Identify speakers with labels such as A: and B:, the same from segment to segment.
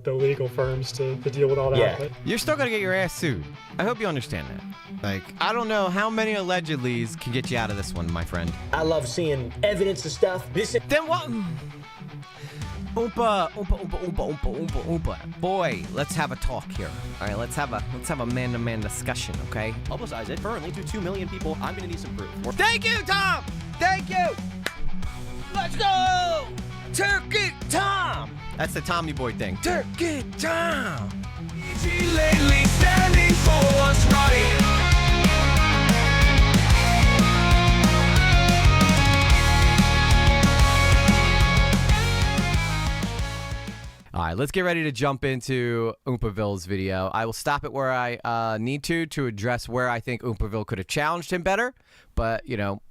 A: the legal firms to deal with all that.
B: Yeah.
A: But
C: You're still gonna get your ass sued. I hope you understand that. Like, I don't know how many allegedlys can get you out of this one, my friend.
B: I love seeing evidence of stuff.
C: Then what? Oompa. Boy, let's have a talk here. All right, let's have a man-to-man discussion, okay?
D: Publicize it currently to 2 million people. I'm gonna need some proof.
C: Thank you, Tom! Thank you! Let's go! Turkey Tom! That's the Tommy Boy thing. Turkey Tom!
E: Lately standing for what's right.
C: All right, let's get ready to jump into Oompaville's video. I will stop it where I need to address where I think Oompaville could have challenged him better. But, you know,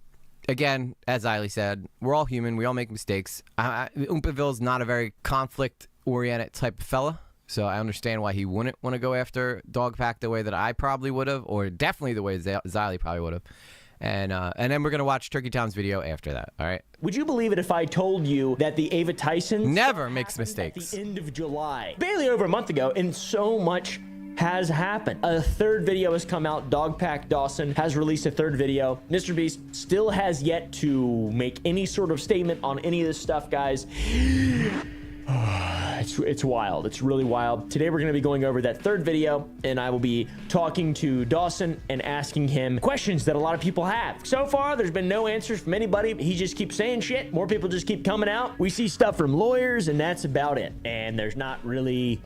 C: again, as Eiley said, we're all human. We all make mistakes. Oompaville's not a very conflict-oriented type of fella, so I understand why he wouldn't want to go after Dogpack the way that I probably would have, or definitely the way Eiley probably would have. And then we're going to watch Turkey Tom's video after that, all right?
B: Would you believe it if I told you that the Ava Tyson
C: never makes mistakes
B: at the end of July, barely over a month ago, and so much has happened. A third video has come out. Dogpack Dawson has released a third video. Mr. Beast still has yet to make any sort of statement on any of this stuff, guys. It's wild. It's really wild. Today we're going to be going over that third video, and I will be talking to Dawson and asking him questions that a lot of people have. So far, there's been no answers from anybody. He just keeps saying shit. More people just keep coming out. We see stuff from lawyers, and that's about it. And there's not really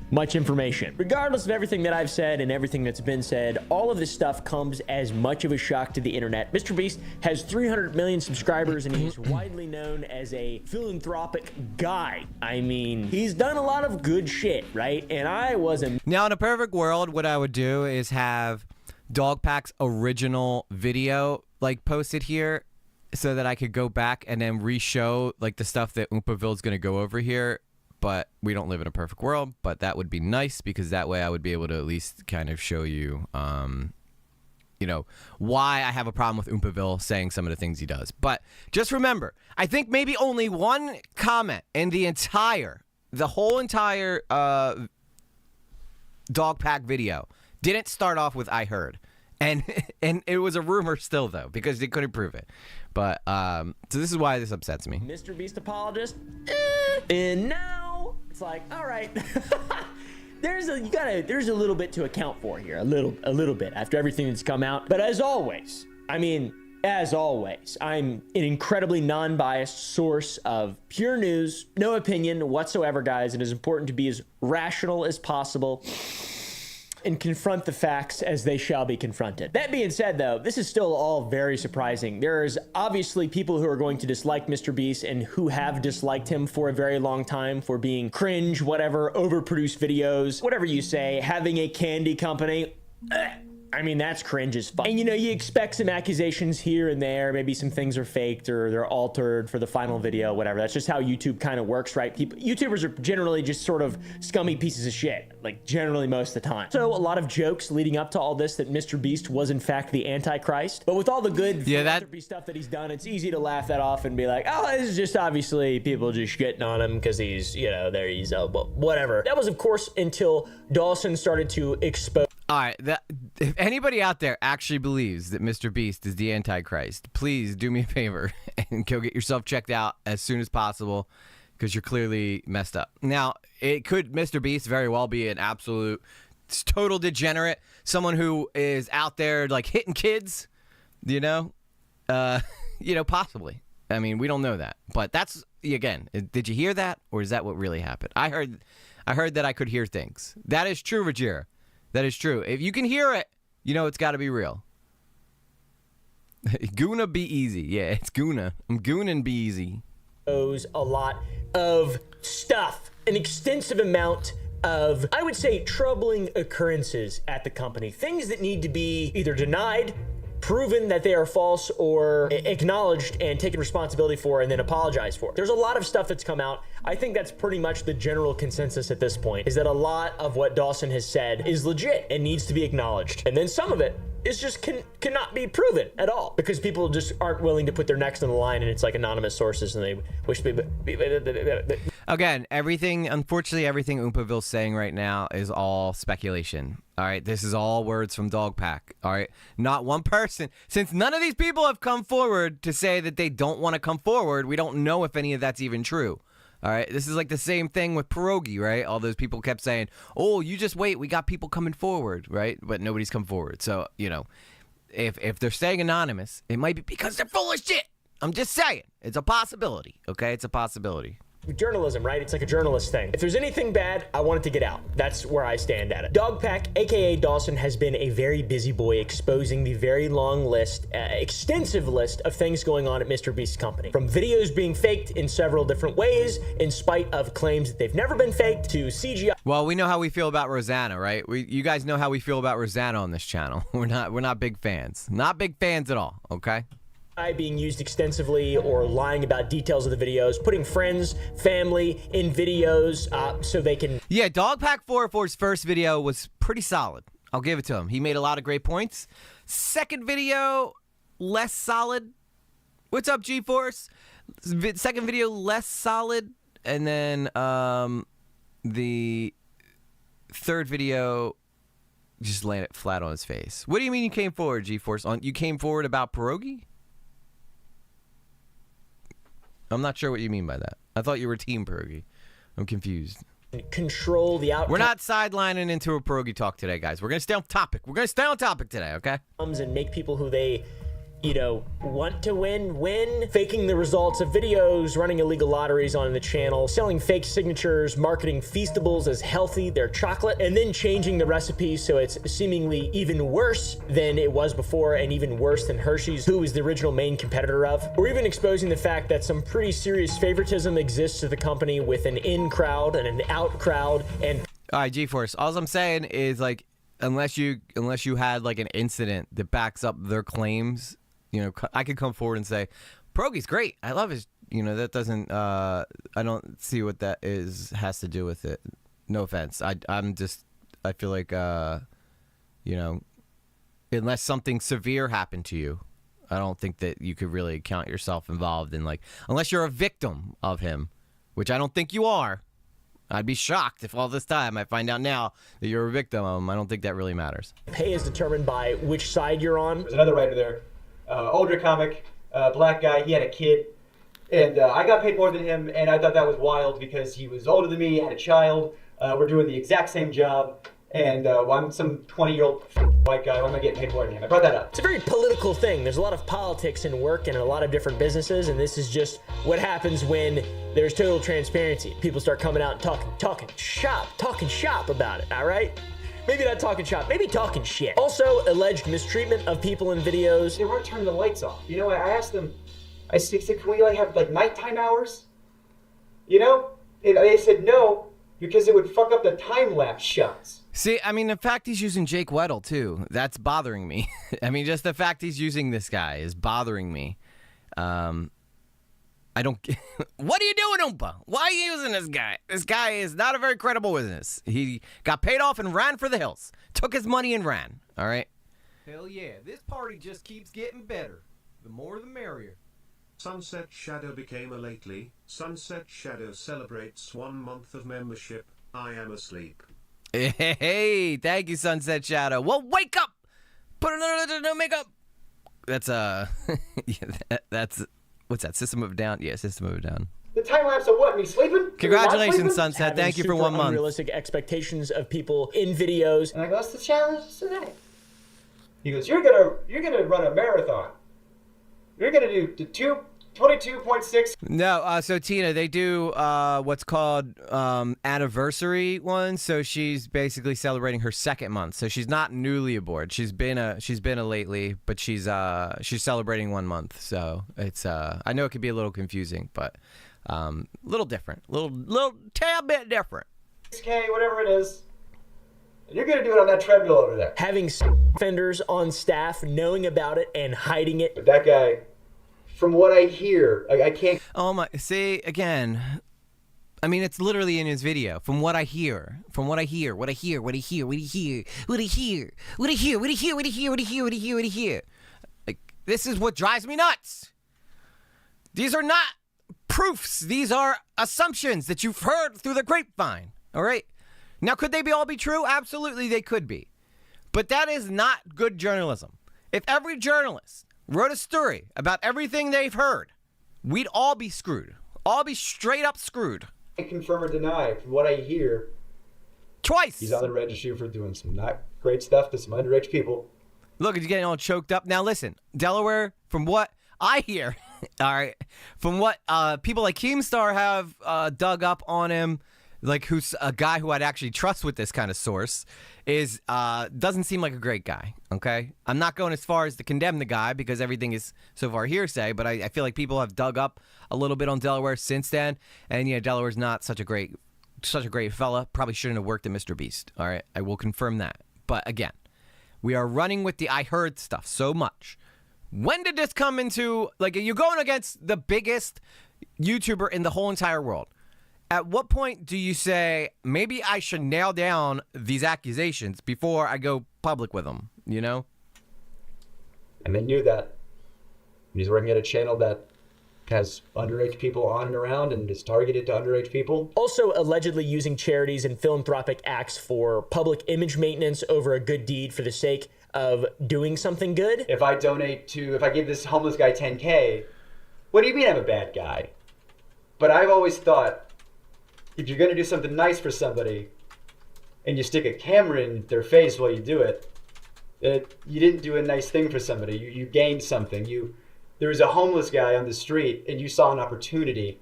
B: much information. Regardless of everything that I've said and everything that's been said, all of this stuff comes as much of a shock to the internet. Mr. Beast has 300 million subscribers, and he's widely known as a philanthropic guy. I mean, he's done a lot of good shit, right? And I wasn't.
C: Now, in a perfect world, what I would do is have Dogpack's original video like posted here so that I could go back and then re-show like the stuff that Oompaville's going to go over here. But we don't live in a perfect world, but that would be nice because that way I would be able to at least kind of show you, you know, why I have a problem with Oompaville saying some of the things he does. But just remember, I think maybe only one comment in the whole entire Dogpack video didn't start off with "I heard," and it was a rumor still though because they couldn't prove it. But so this is why this upsets me.
B: Mr. Beast apologist, and now it's like, all right, there's a little bit to account for here, a little bit after everything that's come out. But as always, I'm an incredibly non-biased source of pure news, no opinion whatsoever, guys. It is important to be as rational as possible and confront the facts as they shall be confronted. That being said, though, this is still all very surprising. There's obviously people who are going to dislike Mr. Beast and who have disliked him for a very long time for being cringe, whatever, overproduced videos, whatever you say, having a candy company. I mean, that's cringe as fuck. And, you know, you expect some accusations here and there. Maybe some things are faked or they're altered for the final video, whatever. That's just how YouTube kind of works, right? YouTubers are generally just sort of scummy pieces of shit, like generally most of the time. So a lot of jokes leading up to all this that Mr. Beast was in fact the Antichrist. But with all the good philanthropy stuff that he's done, it's easy to laugh that off and be like, oh, this is just obviously people just shitting on him because he's, you know, there he's, whatever. That was, of course, until Dawson started to expose.
C: All right, if anybody out there actually believes that Mr. Beast is the Antichrist, please do me a favor and go get yourself checked out as soon as possible because you're clearly messed up. Now, Mr. Beast very well be an absolute total degenerate, someone who is out there like hitting kids, you know, possibly. I mean, we don't know that, but that's, again, did you hear that, or is that what really happened? I heard that I could hear things. That is true, Rajir. That is true. If you can hear it, you know it's got to be real. Gonna be easy. Yeah, it's gonna. I'm gooning be easy.
B: A lot of stuff, an extensive amount of, I would say, troubling occurrences at the company. Things that need to be either denied, proven that they are false, or acknowledged and taken responsibility for and then apologized for. There's a lot of stuff that's come out. I think that's pretty much the general consensus at this point, is that a lot of what Dawson has said is legit and needs to be acknowledged. And then some of it is just cannot be proven at all because people just aren't willing to put their necks on the line, and it's like anonymous sources and they wish to be.
C: Again, unfortunately, everything Oompaville's saying right now is all speculation. All right, this is all words from Dogpack. All right, not one person. Since none of these people have come forward to say that they don't want to come forward, we don't know if any of that's even true. All right, this is like the same thing with Pierogi, right? All those people kept saying, "Oh, you just wait, we got people coming forward," right? But nobody's come forward. So, you know, if they're staying anonymous, it might be because they're full of shit. I'm just saying, it's a possibility. Okay, it's a possibility.
B: Journalism, right? It's like a journalist thing. If there's anything bad, I want it to get out. That's where I stand at it. Dogpack, aka Dawson, has been a very busy boy exposing the very long list, extensive list of things going on at Mr. Beast's company. From videos being faked in several different ways, in spite of claims that they've never been faked, to CGI.
C: Well, we know how we feel about Rosanna, right? You guys know how we feel about Rosanna on this channel. We're not big fans. Not big fans at all, okay?
B: Being used extensively, or lying about details of the videos, putting friends, family in videos so they can...
C: Yeah, Dogpack 404's first video was pretty solid. I'll give it to him. He made a lot of great points. Second video, less solid. What's up, G-Force? Second video, less solid. And then the third video just landed flat on his face. What do you mean you came forward, G-Force? You came forward about Pierogi? I'm not sure what you mean by that. I thought you were Team Pierogi. I'm confused.
B: Control the outcome.
C: We're not sidelining into a Pierogi talk today, guys. We're going to stay on topic. We're going to stay on topic today, okay?
B: And make people who they, you know, want to win, faking the results of videos, running illegal lotteries on the channel, selling fake signatures, marketing Feastables as healthy, their chocolate, and then changing the recipe so it's seemingly even worse than it was before, and even worse than Hershey's, who was the original main competitor of. Or even exposing the fact that some pretty serious favoritism exists to the company with an in crowd and an out crowd. And
C: all right, G-Force, all I'm saying is, like, unless you had like an incident that backs up their claims, you know, I could come forward and say, Pierogi's great. I love his, you know, that doesn't, I don't see what that has to do with it. No offense. I feel like, you know, unless something severe happened to you, I don't think that you could really count yourself involved in, like, unless you're a victim of him, which I don't think you are. I'd be shocked if all this time I find out now that you're a victim of him. I don't think that really matters.
B: Pay is determined by which side you're on.
F: There's another writer there. Older comic, black guy, he had a kid, and I got paid more than him, and I thought that was wild because he was older than me, had a child, we're doing the exact same job, and I'm some 20-year-old white guy, why am I getting paid more than him? I brought that up.
B: It's a very political thing. There's a lot of politics in work and in a lot of different businesses, and this is just what happens when there's total transparency. People start coming out and talking shop about it, all right? Maybe not talking shop, maybe talking shit. Also, alleged mistreatment of people in videos.
F: They weren't turning the lights off. You know, I asked them, I said, can we like have like nighttime hours? You know? And they said no, because it would fuck up the time-lapse shots.
C: See, I mean, the fact he's using Jake Weddle, too, that's bothering me. I mean, just the fact he's using this guy is bothering me. I don't... What are you doing, Oompa? Why are you using this guy? This guy is not a very credible witness. He got paid off and ran for the hills. Took his money and ran, all right?
G: Hell yeah, this party just keeps getting better. The more the merrier.
H: Sunset Shadow became a lately. Sunset Shadow celebrates 1 month of membership. I am asleep.
C: Hey, thank you, Sunset Shadow. Well, wake up! Put another no makeup. That's yeah, that's what's that? System of a Down. Yeah, System of a Down.
F: The time-lapse of what? Me sleeping?
C: Congratulations, Sunset.
B: Having
C: Thank you for 1 month.
B: Unrealistic expectations of people in videos.
F: And I go, what's the challenge today? He goes, you're gonna run a marathon. You're gonna do the 22.6.
C: No, so Tina, they do what's called anniversary ones. So she's basically celebrating her 2nd month. So she's not newly aboard. She's been a lately, but she's celebrating 1 month. So it's I know it could be a little confusing, but little different, little tad bit different.
F: 6K, whatever it is. And you're gonna do it on that treadmill over there.
B: Having offenders on staff knowing about it and hiding it.
F: But that guy, from what I hear, I can't.
C: Oh my! See again. I mean, it's literally in his video. From what I hear, what I hear. Like, this is what drives me nuts. These are not proofs. These are assumptions that you've heard through the grapevine. All right. Now, could they all be true? Absolutely, they could be. But that is not good journalism. If every journalist wrote a story about everything they've heard, we'd all be screwed. All be straight up screwed.
F: I confirm or deny. From what I hear,
C: Twice.
F: he's on the registry for doing some not great stuff to some underage people.
C: Look, he's getting all choked up. Now, listen, Delaware, from what I hear, all right, from what people like Keemstar have dug up on him, like who's a guy who I'd actually trust with this kind of source, is doesn't seem like a great guy, okay? I'm not going as far as to condemn the guy because everything is so far hearsay, but I feel like people have dug up a little bit on Delaware since then, and yeah, Delaware's not such a great fella. Probably shouldn't have worked at Mr. Beast, all right? I will confirm that. But again, we are running with the I heard stuff so much. When did this come into, like, you're going against the biggest YouTuber in the whole entire world. At what point do you say, maybe I should nail down these accusations before I go public with them, you know?
F: And they knew that. He's working at a channel that has underage people on and around and is targeted to underage people.
B: Also allegedly using charities and philanthropic acts for public image maintenance over a good deed for the sake of doing something good.
F: If I give this homeless guy 10K, what do you mean I'm a bad guy? But I've always thought, if you're going to do something nice for somebody and you stick a camera in their face while you do it, you didn't do a nice thing for somebody. You gained something. There was a homeless guy on the street and you saw an opportunity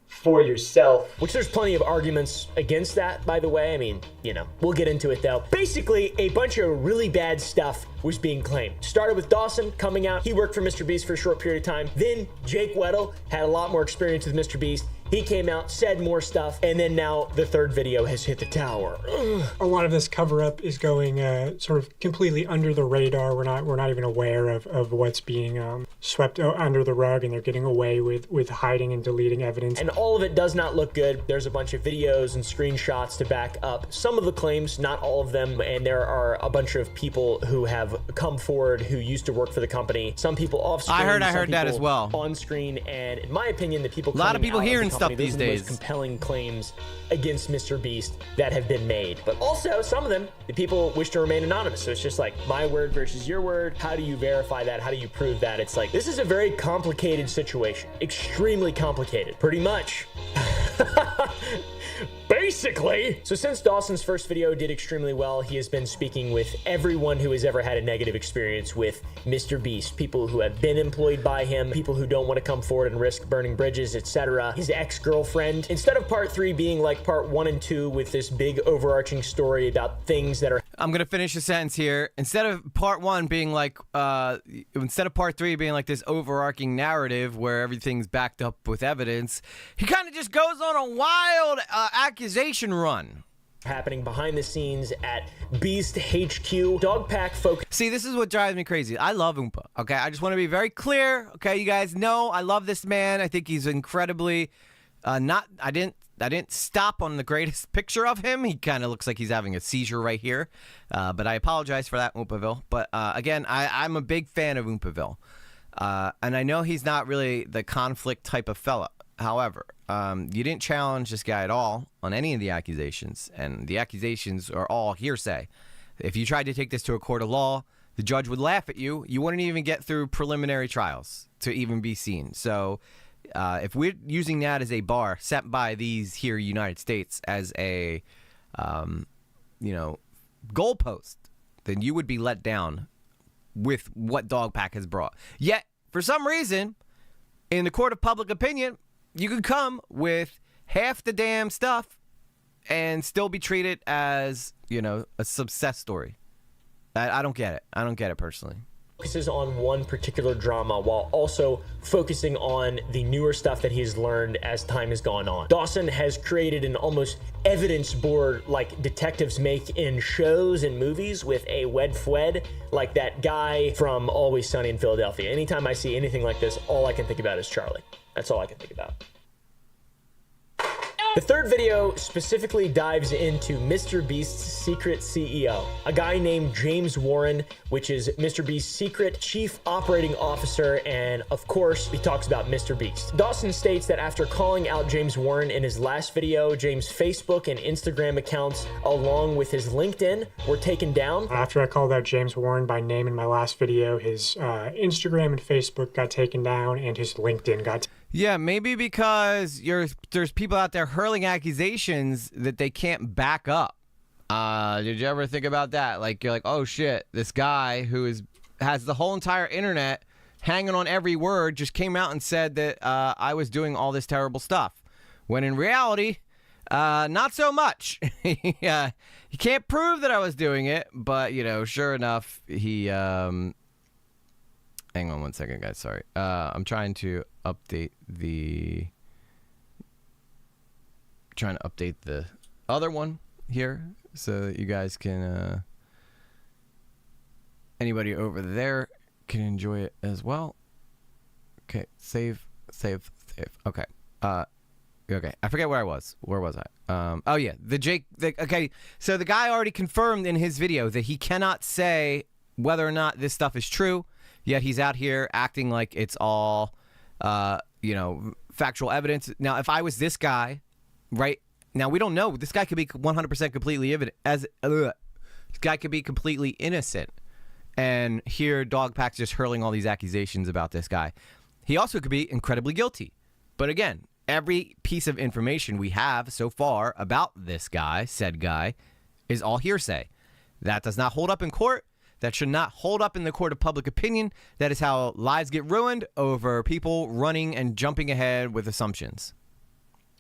F: for yourself.
B: Which there's plenty of arguments against that, by the way. I mean, you know, we'll get into it though. Basically, a bunch of really bad stuff was being claimed. Started with Dawson coming out. He worked for Mr. Beast for a short period of time. Then Jake Weddle had a lot more experience with Mr. Beast. He came out, said more stuff, and then now the third video has hit the tower.
A: A lot of this cover-up is going sort of completely under the radar. We're not even aware of what's being swept under the rug, and they're getting away with hiding and deleting evidence.
B: And all of it does not look good. There's a bunch of videos and screenshots to back up some of the claims, not all of them, and there are a bunch of people who have come forward who used to work for the company. Some people off screen.
C: I heard that as well.
B: On screen, and in my opinion, the people
C: a lot of people hearing
B: the
C: stuff
B: company,
C: these
B: those are the
C: days.
B: most compelling claims against Mr. Beast that have been made. But also, some of them, the people wish to remain anonymous. So it's just like my word versus your word. How do you verify that? How do you prove that? It's like, this is a very complicated situation. Extremely complicated. Pretty much. Basically. So since Dawson's first video did extremely well, he has been speaking with everyone who has ever had a negative experience with Mr. Beast. People who have been employed by him, people who don't want to come forward and risk burning bridges, etc. His ex-girlfriend. Instead of part 3 being like part 1 and 2 with this big overarching story about things that are...
C: I'm going to finish a sentence here. Instead of part 1 being like, instead of part 3 being like this overarching narrative where everything's backed up with evidence, he kind of just goes on a wild accusation run.
B: Happening behind the scenes at Beast HQ. Dogpack focus.
C: See, this is what drives me crazy. I love Oompa, okay? I just want to be very clear, okay? You guys know I love this man. I think he's incredibly I didn't stop on the greatest picture of him. He kind of looks like he's having a seizure right here. But I apologize for that, Oompaville. But again, I'm a big fan of Oompaville. And I know he's not really the conflict type of fella. However, you didn't challenge this guy at all on any of the accusations, and the accusations are all hearsay. If you tried to take this to a court of law, the judge would laugh at you. You wouldn't even get through preliminary trials to even be seen. So if we're using that as a bar set by these here United States as a, goalpost, then you would be let down with what Dogpack has brought. Yet, for some reason, in the court of public opinion, you could come with half the damn stuff and still be treated as, a success story. I don't get it. I don't get it personally.
B: Focuses on one particular drama while also focusing on the newer stuff that he's learned as time has gone on. Dawson has created an almost evidence board like detectives make in shows and movies with a wed fwed, like that guy from Always Sunny in Philadelphia. Anytime I see anything like this, all I can think about is Charlie. That's all I can think about. The third video specifically dives into Mr. Beast's secret CEO, a guy named James Warren, which is Mr. Beast's secret chief operating officer, and of course, he talks about Mr. Beast. Dawson states that after calling out James Warren in his last video, James' Facebook and Instagram accounts, along with his LinkedIn, were taken down.
A: After I called out James Warren by name in my last video, his Instagram and Facebook got taken down, and his LinkedIn got
C: Yeah, maybe because there's people out there hurling accusations that they can't back up. Did you ever think about that? Like, you're like, oh shit, this guy who has the whole entire internet hanging on every word just came out and said that I was doing all this terrible stuff. When in reality, not so much. He can't prove that I was doing it, but, you know, sure enough, he... Hang on one second, guys. Sorry. I'm trying to update the other one here so that you guys can anybody over there can enjoy it as well. Okay, save. Okay. Okay. I forget where I was. Where was I? Oh yeah, okay. So the guy already confirmed in his video that he cannot say whether or not this stuff is true. Yet he's out here acting like it's all, factual evidence. Now, if I was this guy, right now, we don't know. This guy could be 100% completely this guy could be completely innocent, and here Dogpack's just hurling all these accusations about this guy. He also could be incredibly guilty. But again, every piece of information we have so far about this guy, said guy, is all hearsay. That does not hold up in court. That should not hold up in the court of public opinion. That is how lives get ruined over people running and jumping ahead with assumptions.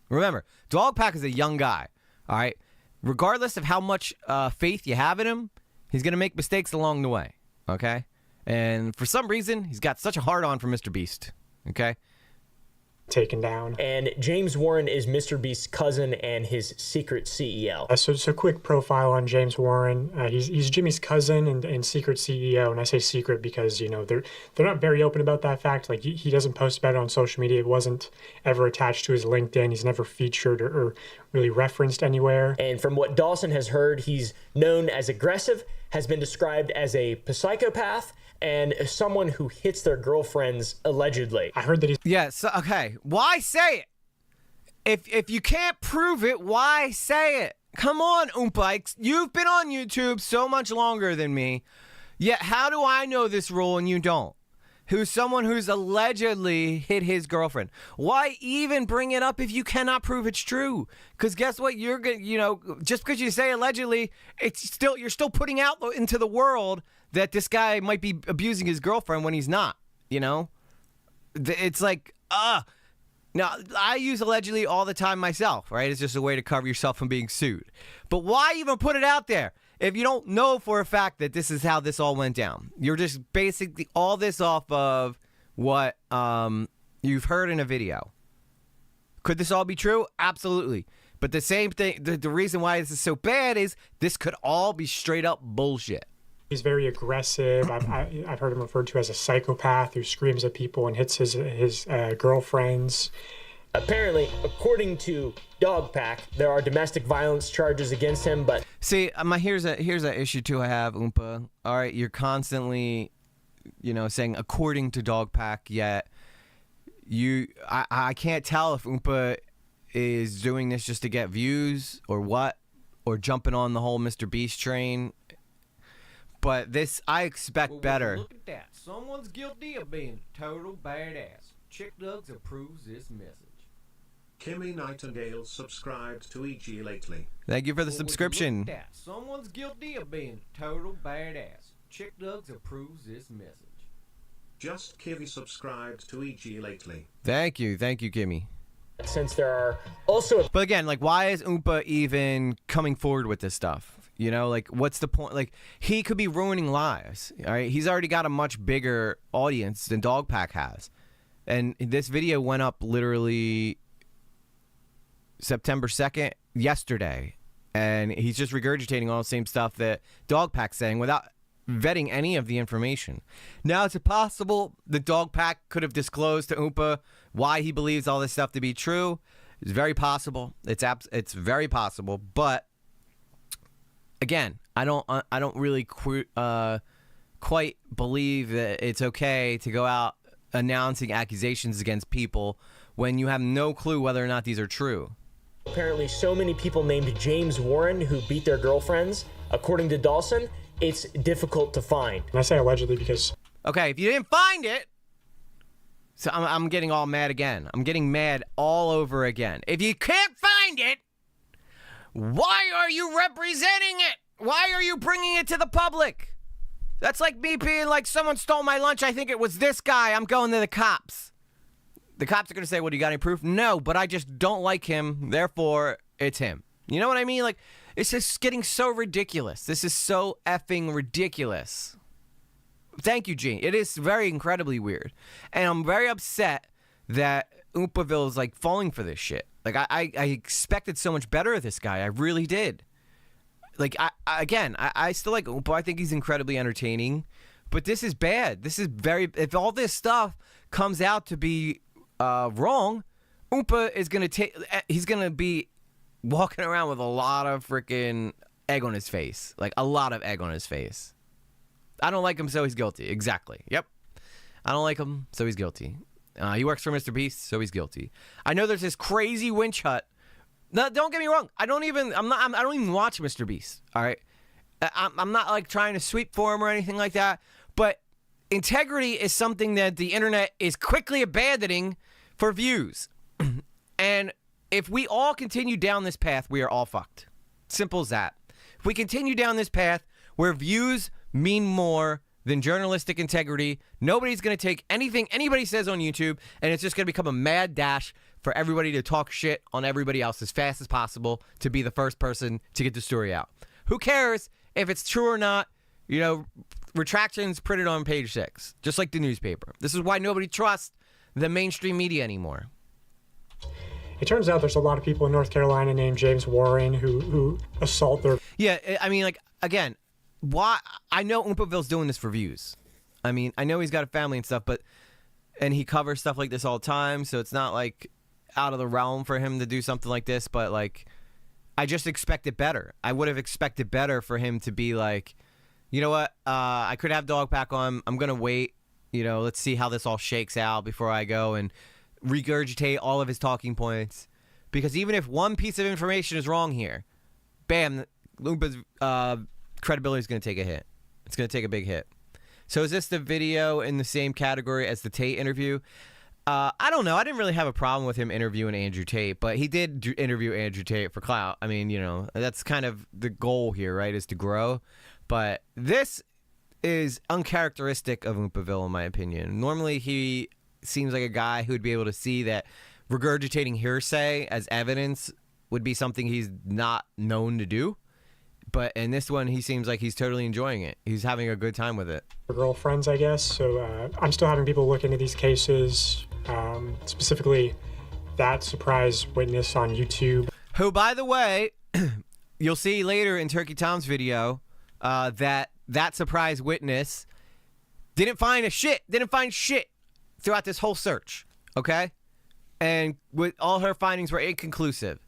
C: Remember, Dogpack is a young guy, all right? Regardless of how much faith you have in him, he's going to make mistakes along the way, okay? And for some reason, he's got such a hard-on for Mr. Beast, okay?
A: taken down.
B: And James Warren is Mr. Beast's cousin and his secret CEO.
A: So quick profile on James Warren. He's Jimmy's cousin and secret CEO. And I say secret because, you know, they're not very open about that fact. Like, he doesn't post about it on social media. It wasn't ever attached to his LinkedIn. He's never featured or really referenced anywhere.
B: And from what Dawson has heard, he's known as aggressive, has been described as a psychopath, and someone who hits their girlfriends allegedly.
A: I heard that he's...
C: Yeah, so, okay. Why say it? If you can't prove it, why say it? Come on, Oompikes. You've been on YouTube so much longer than me. Yet how do I know this rule and you don't? Who's someone who's allegedly hit his girlfriend? Why even bring it up if you cannot prove it's true? Because guess what? You're gonna, you know, just because you say allegedly, you're still putting out into the world that this guy might be abusing his girlfriend when he's not. You know, it's like, now I use allegedly all the time myself, right? It's just a way to cover yourself from being sued. But why even put it out there if you don't know for a fact that this is how this all went down? You're just basically all this off of what you've heard in a video. Could this all be true? Absolutely. But the same thing, the reason why this is so bad is this could all be straight up bullshit.
A: He's very aggressive. I've heard him referred to as a psychopath who screams at people and hits his girlfriends.
B: Apparently, according to Dogpack, there are domestic violence charges against him, but...
C: See, here's an issue too I have, Oompa. All right, you're constantly, you know, saying according to Dogpack, yet I can't tell if Oompa is doing this just to get views or what, or jumping on the whole Mr. Beast train. But this, I expect better.
G: Look at that. Someone's guilty of being a total badass. Chick Dugs approves this message.
H: Kimmy Nightingale subscribed to EG lately.
C: Thank you for the
G: Look
C: subscription.
G: at that. Someone's guilty of being a total badass. Chick Dugs approves this message.
H: Just Kivy subscribed to EG lately.
C: Thank you, Kimmy.
B: Since there are also...
C: But again, like, why is Oompa even coming forward with this stuff? You know, like, what's the point? Like, he could be ruining lives, all right? He's already got a much bigger audience than Dogpack has. And this video went up literally September 2nd, yesterday. And he's just regurgitating all the same stuff that Dogpack's saying without vetting any of the information. Now, is it possible the Dogpack could have disclosed to Oompa why he believes all this stuff to be true? It's very possible. It's very possible, but again, I don't really quite believe that it's okay to go out announcing accusations against people when you have no clue whether or not these are true.
B: Apparently so many people named James Warren who beat their girlfriends. According to Dawson, it's difficult to find.
A: And I say allegedly because...
C: Okay, if you didn't find it, so I'm getting all mad again. I'm getting mad all over again. If you can't find it, why are you representing it? Why are you bringing it to the public? That's like me being like, someone stole my lunch. I think it was this guy. I'm going to the cops. The cops are going to say, well, do you got any proof? No, but I just don't like him. Therefore, it's him. You know what I mean? Like, it's just getting so ridiculous. This is so effing ridiculous. Thank you, Gene. It is very incredibly weird. And I'm very upset that Oompaville is like falling for this shit. Like, I expected so much better of this guy. I really did. Like, I still like Oompa. I think he's incredibly entertaining. But this is bad. This is very... If all this stuff comes out to be wrong, Oompa is going to take... He's going to be walking around with a lot of freaking egg on his face. Like, a lot of egg on his face. I don't like him, so he's guilty. Exactly. Yep. I don't like him, so he's guilty. He works for Mr. Beast, so he's guilty. I know there's this crazy winch hut. No, don't get me wrong. I don't even watch Mr. Beast. All right. I'm not like trying to sweep for him or anything like that. But integrity is something that the internet is quickly abandoning for views. And if we all continue down this path, we are all fucked. Simple as that. If we continue down this path where views mean more than journalistic integrity, nobody's going to take anything anybody says on YouTube, and it's just going to become a mad dash for everybody to talk shit on everybody else as fast as possible to be the first person to get the story out. Who cares if it's true or not? You know, retractions printed on page 6, just like the newspaper. This is why nobody trusts the mainstream media anymore.
A: It turns out there's a lot of people in North Carolina named James Warren who assault their...
C: Yeah, I mean, like, again, why? I know Oompaville's doing this for views. I mean, I know he's got a family and stuff, and he covers stuff like this all the time, so it's not, like, out of the realm for him to do something like this, but, like, I just expected better. I would have expected better for him to be like, you know what, I could have Dogpack on. I'm going to wait. You know, let's see how this all shakes out before I go and regurgitate all of his talking points. Because even if one piece of information is wrong here, bam, Oompa's credibility is going to take a hit. It's going to take a big hit. So is this the video in the same category as the Tate interview? I don't know. I didn't really have a problem with him interviewing Andrew Tate, but he did interview Andrew Tate for clout. I mean, you know, that's kind of the goal here, right, is to grow. But this is uncharacteristic of Oompaville, in my opinion. Normally, he seems like a guy who would be able to see that regurgitating hearsay as evidence would be something he's not known to do. But in this one, he seems like he's totally enjoying it. He's having a good time with it.
A: Girlfriends, I guess. So I'm still having people look into these cases, specifically that surprise witness on YouTube.
C: Who, by the way, you'll see later in Turkey Tom's video that surprise witness didn't find shit throughout this whole search, okay? And with all her findings were inconclusive.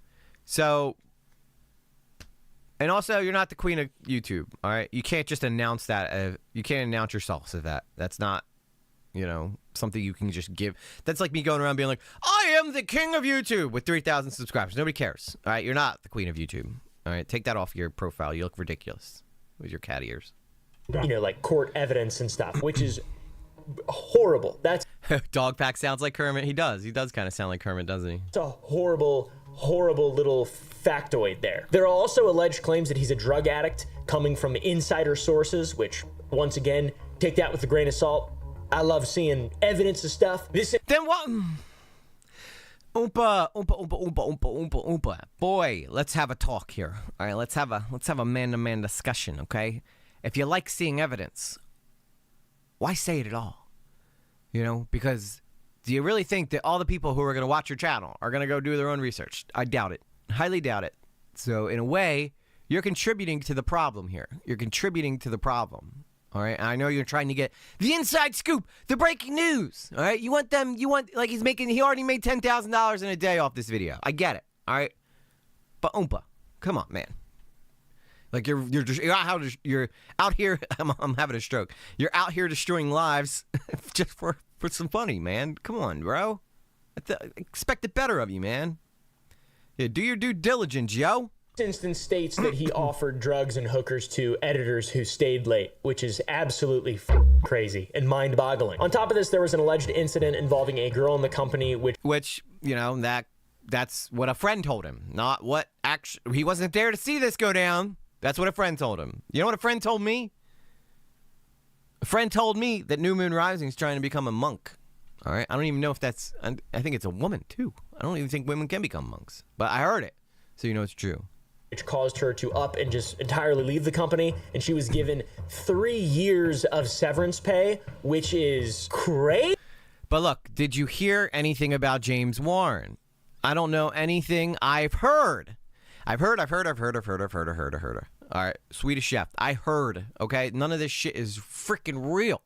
C: So... And also, you're not the queen of YouTube, all right? You can't just announce that. You can't announce yourself as that. That's not, you know, something you can just give. That's like me going around being like, I am the king of YouTube with 3,000 subscribers. Nobody cares, all right? You're not the queen of YouTube, all right? Take that off your profile. You look ridiculous with your cat ears.
B: You know, like court evidence and stuff, which is horrible. That's
C: Dogpack sounds like Kermit. He does. He does kind of sound like Kermit, doesn't he?
B: It's a horrible little factoid there. There are also alleged claims that he's a drug addict coming from insider sources, which, once again, take that with a grain of salt. I love seeing evidence of stuff.
C: Then what? Oompa. Boy, let's have a talk here. All right, let's have a man-to-man discussion, okay? If you like seeing evidence, why say it at all? You know, because do you really think that all the people who are going to watch your channel are going to go do their own research? I doubt it. Highly doubt it. So in a way, you're contributing to the problem here. You're contributing to the problem. All right, and I know you're trying to get the inside scoop, the breaking news. All right, you want like he already made $10,000 in a day off this video. I get it. All right, but Oompa, come on, man. Like you're out here. I'm having a stroke. You're out here destroying lives just for some funny, man. Come on, bro. Expected better of you, man. Yeah, do your due diligence, yo.
B: Instance states that he offered drugs and hookers to editors who stayed late, which is absolutely crazy and mind-boggling. On top of this, there was an alleged incident involving a girl in the company,
C: which you know that's what a friend told him, not what actually he wasn't there to see this go down. That's what a friend told him. You know what a friend told me? A friend told me that New Moon Rising is trying to become a monk. All right, I don't even know if that's. I think it's a woman too. I don't even think women can become monks, but I heard it, so you know it's true.
B: Which caused her to up and just entirely leave the company, and she was given 3 years of severance pay, which is crazy.
C: But look, did you hear anything about James Warren? I don't know anything. I've heard. All right, Swedish Chef. I heard. Okay, none of this shit is freaking real.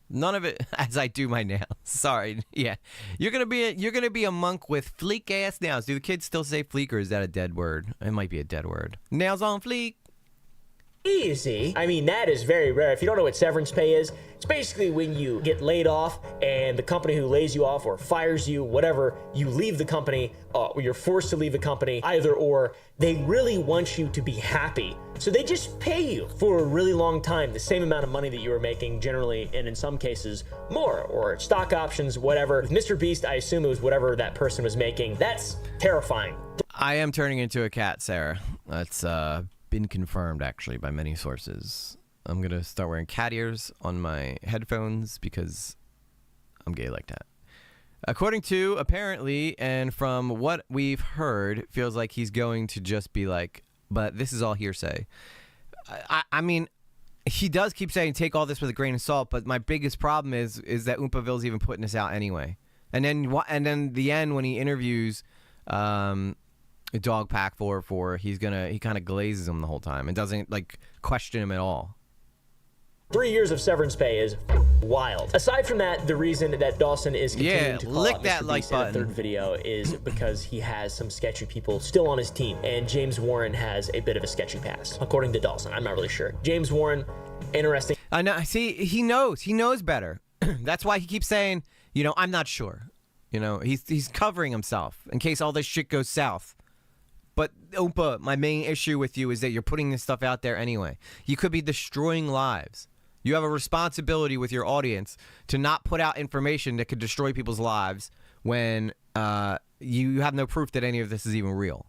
C: None of it. As I do my nails. Sorry. Yeah, you're gonna be a monk with fleek ass nails. Do the kids still say fleek, or is that a dead word? It might be a dead word. Nails on fleek.
B: Easy. I mean, that is very rare. If you don't know what severance pay is, it's basically when you get laid off and the company who lays you off or fires you, whatever, you leave the company, or you're forced to leave the company, either or. They really want you to be happy. So they just pay you for a really long time, the same amount of money that you were making generally, and in some cases more, or stock options, whatever. With Mr. Beast, I assume it was whatever that person was making. That's terrifying.
C: I am turning into a cat, Sarah. That's been confirmed actually by many sources. I'm gonna start wearing cat ears on my headphones because I'm gay like that. According to apparently, and from what we've heard, it feels like he's going to just be like, but this is all hearsay. I mean, he does keep saying take all this with a grain of salt, but my biggest problem is that Oompaville's even putting this out anyway. And then the end when he interviews Dogpack 404, he kind of glazes him the whole time and doesn't like question him at all.
B: 3 years of severance pay is wild. Aside from that, the reason that Dawson is continuing to call
C: lick
B: out
C: that
B: Mr.
C: like
B: Beast in a
C: button.
B: third video is because he has some sketchy people still on his team, and James Warren has a bit of a sketchy past, according to Dawson. I'm not really sure. James Warren, interesting.
C: I know. See, he knows better. That's why he keeps saying, you know, I'm not sure. You know, he's covering himself in case all this shit goes south. But Oompa, my main issue with you is that you're putting this stuff out there anyway. You could be destroying lives. You have a responsibility with your audience to not put out information that could destroy people's lives when you have no proof that any of this is even real.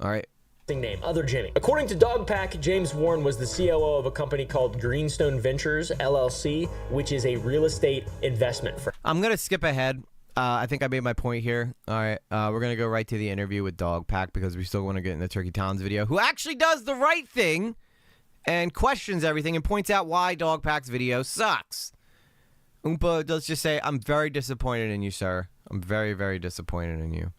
C: All right?
B: Name, Other Jimmy. According to Dogpack, James Warren was the COO of a company called Greenstone Ventures, LLC, which is a real estate investment firm.
C: I'm going to skip ahead. I think I made my point here. All right, we're going to go right to the interview with Dogpack because we still want to get in the Turkey Towns video, who actually does the right thing and questions everything and points out why Dogpack's video sucks. Oompa does just say, I'm very disappointed in you, sir. I'm very, very disappointed in you.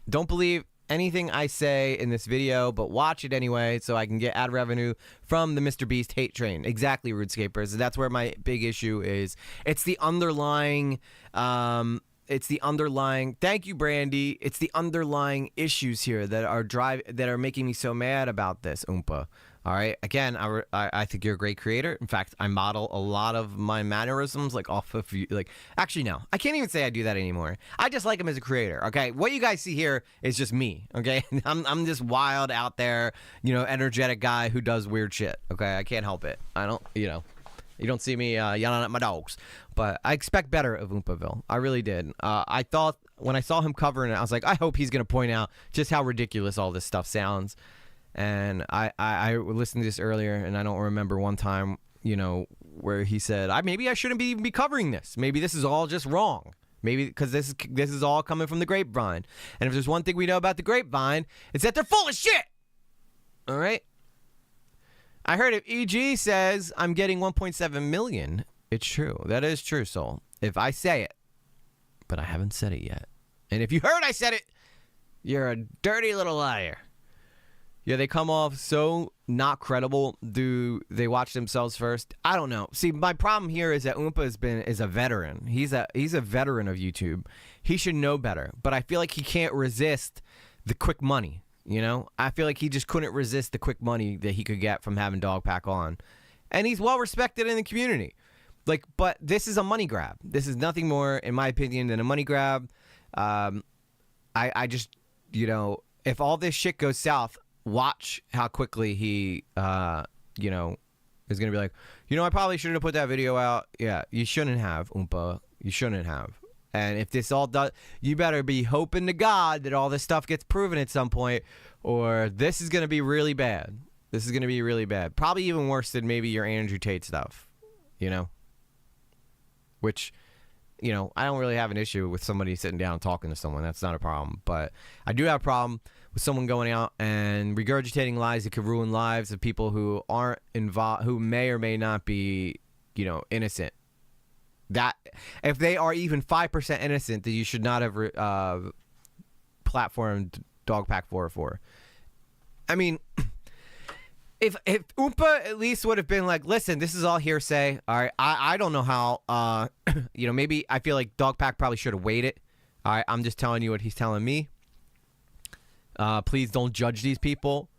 C: Don't believe anything I say in this video, but watch it anyway so I can get ad revenue from the Mr. Beast hate train. Exactly, RudeScapers. That's where my big issue is. It's the underlying, thank you, Brandy. It's the underlying issues here that are making me so mad about this, Oompa. All right. Again, I think you're a great creator. In fact, I model a lot of my mannerisms like off of you. Like, actually, no, I can't even say I do that anymore. I just like him as a creator. Okay. What you guys see here is just me. Okay. I'm this wild out there, you know, energetic guy who does weird shit. Okay. I can't help it. I don't, you know, you don't see me yelling at my dogs, but I expect better of Oompaville. I really did. I thought when I saw him covering it, I was like, I hope he's going to point out just how ridiculous all this stuff sounds. And I listened to this earlier, and I don't remember one time, you know, where he said, maybe I shouldn't even be covering this. Maybe this is all just wrong. Maybe because this is all coming from the grapevine. And if there's one thing we know about the grapevine, it's that they're full of shit. All right. I heard if EG says I'm getting 1.7 million, it's true. That is true, Soul. If I say it, but I haven't said it yet. And if you heard I said it, you're a dirty little liar. Yeah, they come off so not credible. Do they watch themselves first? I don't know. See, my problem here is that Oompa is a veteran. He's a veteran of YouTube. He should know better. But I feel like he can't resist the quick money. You know, I feel like he just couldn't resist the quick money that he could get from having Dogpack on, and he's well respected in the community. Like, but this is a money grab. This is nothing more, in my opinion, than a money grab. I just, you know, if all this shit goes south, watch how quickly he, you know, is going to be like, you know, I probably shouldn't have put that video out. Yeah, you shouldn't have, Oompa. You shouldn't have. And if this all does, you better be hoping to God that all this stuff gets proven at some point, or this is going to be really bad. This is going to be really bad. Probably even worse than maybe your Andrew Tate stuff, you know? Which, you know, I don't really have an issue with somebody sitting down and talking to someone. That's not a problem. But I do have a problem with someone going out and regurgitating lies that could ruin lives of people who aren't involved, who may or may not be, you know, innocent. That if they are even 5% innocent, that you should not have platformed Dogpack 404. I mean, if Oompa at least would have been like, listen, this is all hearsay. All right, I don't know how. You know, maybe I feel like Dogpack probably should have waited. All right, I'm just telling you what he's telling me. Please don't judge these people.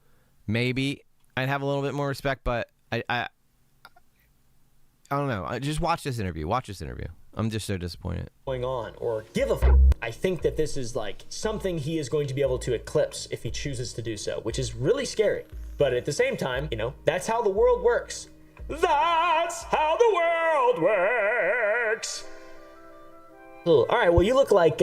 C: Maybe I'd have a little bit more respect, but I don't know. Just watch this interview. Watch this interview. I'm just so disappointed.
B: Going on or give a I think that this is like something he is going to be able to eclipse if he chooses to do so, which is really scary. But at the same time, you know, that's how the world works. That's how the world works. All right, well, you look like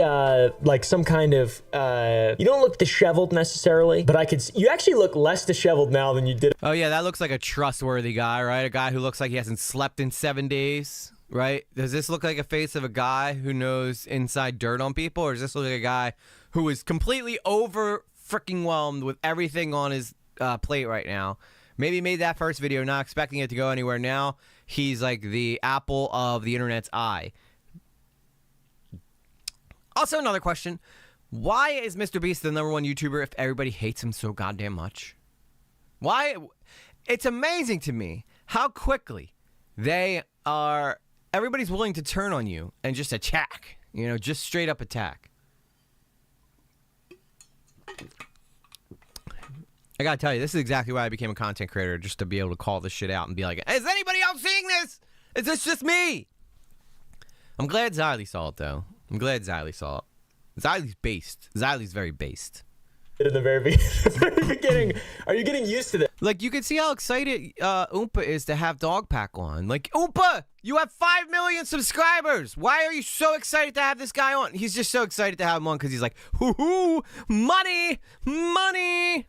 B: some kind of, you don't look disheveled necessarily, but you actually look less disheveled now than you did.
C: Oh, yeah, that looks like a trustworthy guy, right? A guy who looks like he hasn't slept in 7 days, right? Does this look like a face of a guy who knows inside dirt on people, or does this look like a guy who is completely over-freaking-whelmed with everything on his plate right now? Maybe made that first video not expecting it to go anywhere. Now he's like the apple of the internet's eye. Also, another question. Why is Mr. Beast the #1 YouTuber if everybody hates him so goddamn much? Why? It's amazing to me how quickly everybody's willing to turn on you and just attack. You know, just straight up attack. I gotta tell you, this is exactly why I became a content creator, just to be able to call this shit out and be like, is anybody else seeing this? Is this just me? I'm glad Xylee saw it, though. I'm glad Xylee saw it. Xylee's based. Xylee's very based.
B: In the very beginning. Are you getting used to this?
C: Like, you can see how excited Oompa is to have Dogpack on. Like, Oompa, you have 5 million subscribers. Why are you so excited to have this guy on? He's just so excited to have him on because he's like, hoo-hoo, money, money.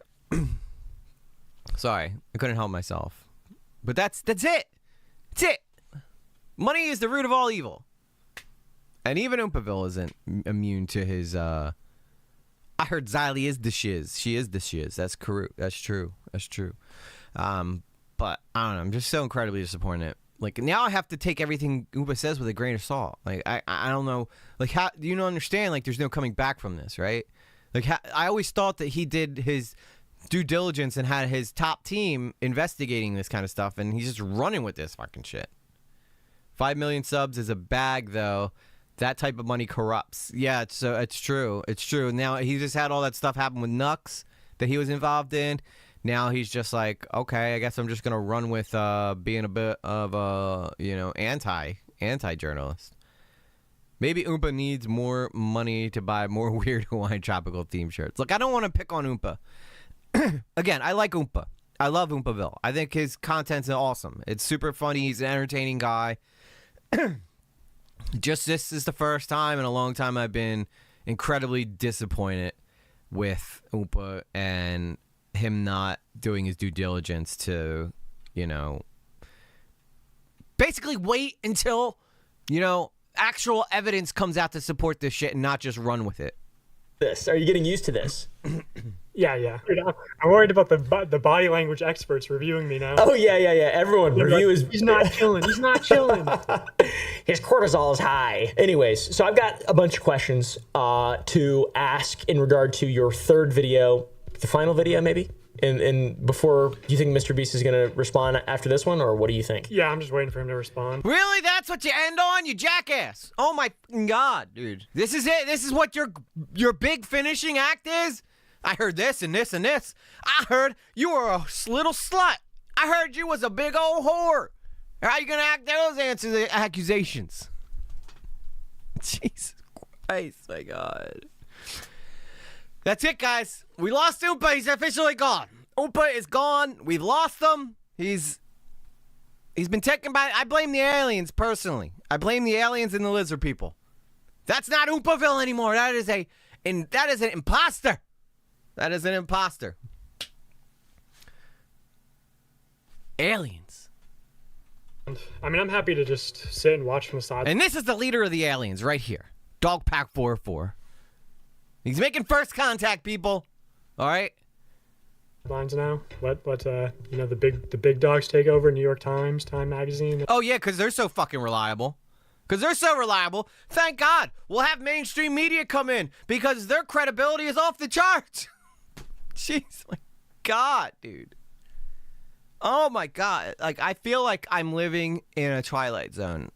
C: Sorry, I couldn't help myself. But that's it. That's it. Money is the root of all evil. And even Oompaville isn't immune to his, I heard Xylee is the shiz. She is the shiz. That's correct. That's true. That's true. But I don't know. I'm just so incredibly disappointed. Like, now I have to take everything Oompa says with a grain of salt. Like, I don't know. Like, how do you understand? Like, there's no coming back from this, right? Like, I always thought that he did his due diligence and had his top team investigating this kind of stuff, and he's just running with this fucking shit. 5 million subs is a bag, though. That type of money corrupts. Yeah, it's true. It's true. Now, he just had all that stuff happen with Nux that he was involved in. Now he's just like, okay, I guess I'm just going to run with being a bit of a, you know, anti-journalist. Maybe Oompa needs more money to buy more weird Hawaiian tropical theme shirts. Look, I don't want to pick on Oompa. Again, I like Oompa. I love Oompaville. I think his content's awesome. It's super funny. He's an entertaining guy. Just this is the first time in a long time I've been incredibly disappointed with Oompa and him not doing his due diligence to, you know, basically wait until, you know, actual evidence comes out to support this shit and not just run with it.
B: Are you getting used to this?
A: Yeah. I'm worried about the body language experts reviewing me now.
B: Oh, yeah. Everyone,
A: he's not chilling. He's not chilling.
B: His cortisol is high. Anyways, so I've got a bunch of questions to ask in regard to your third video, the final video, maybe
I: And before, do you think Mr. Beast is going to respond after this one, or what do you think?
A: Yeah, I'm just waiting for him to respond.
C: Really? That's what you end on, you jackass? Oh my God, dude. This is it? This is what your big finishing act is? I heard this and this and this. I heard you were a little slut. I heard you was a big old whore. How you gonna answer the accusations? Jesus Christ, my God. That's it, guys. We lost Oompa. He's officially gone. Oompa is gone. We've lost him. He's been taken by... I blame the aliens, personally. I blame the aliens and the lizard people. That's not Oompaville anymore. That is an imposter. That is an imposter. Aliens.
A: I mean, I'm happy to just sit and watch from the side.
C: And this is the leader of the aliens right here. Dogpack 404. He's making first contact, people. All right.
A: Headlines now. Let the big dogs take over. New York Times, Time Magazine.
C: Oh yeah, because they're so fucking reliable. Thank God. We'll have mainstream media come in because their credibility is off the charts. Jeez, my God, dude. Oh my God. Like, I feel like I'm living in a Twilight Zone.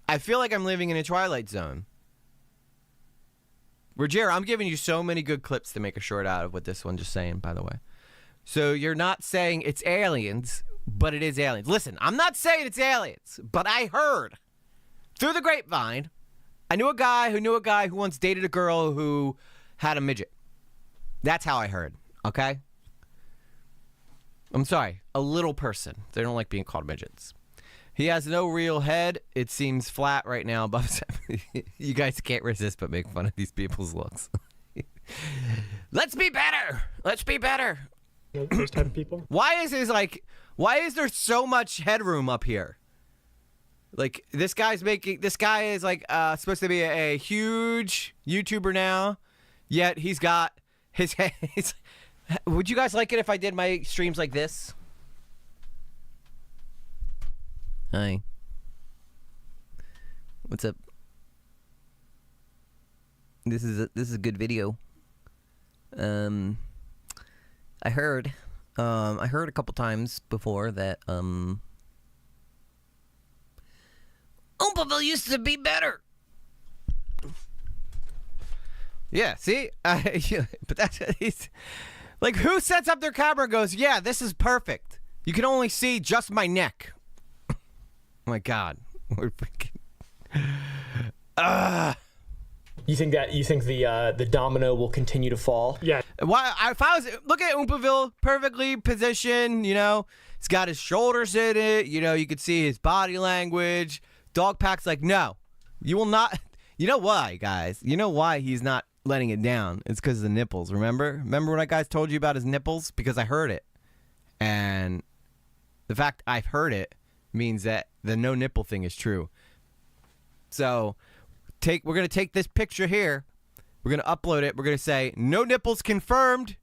C: Roger, I'm giving you so many good clips to make a short out of with this one, just saying, by the way. So you're not saying it's aliens, but it is aliens. Listen, I'm not saying it's aliens, but I heard through the grapevine, I knew a guy who once dated a girl who had a midget. That's how I heard, okay? I'm sorry, a little person. They don't like being called midgets. He has no real head. It seems flat right now. But you guys can't resist but make fun of these people's looks. Let's be better.
A: Those type of people.
C: Why is there so much headroom up here? Like, this guy is like supposed to be a huge YouTuber now, yet he's got his head. Would you guys like it if I did my streams like this? Hi. What's up? This is a good video. I heard a couple times before that Oompaville used to be better. Yeah, see? Yeah, but he's like, who sets up their camera and goes, yeah, this is perfect. You can only see just my neck. Oh my God. We're freaking...
I: You think the domino will continue to fall?
A: Yeah.
C: If I was look at Oompaville, perfectly positioned, you know, he's got his shoulders in it, you know, you could see his body language. Dogpack's like, no, you will not. You know why, guys? You know why he's not letting it down? It's because of the nipples. Remember when I guys told you about his nipples? Because I heard it, and the fact I've heard it means that the no nipple thing is true. So we're gonna take this picture here, we're gonna upload it, we're gonna say no nipples confirmed.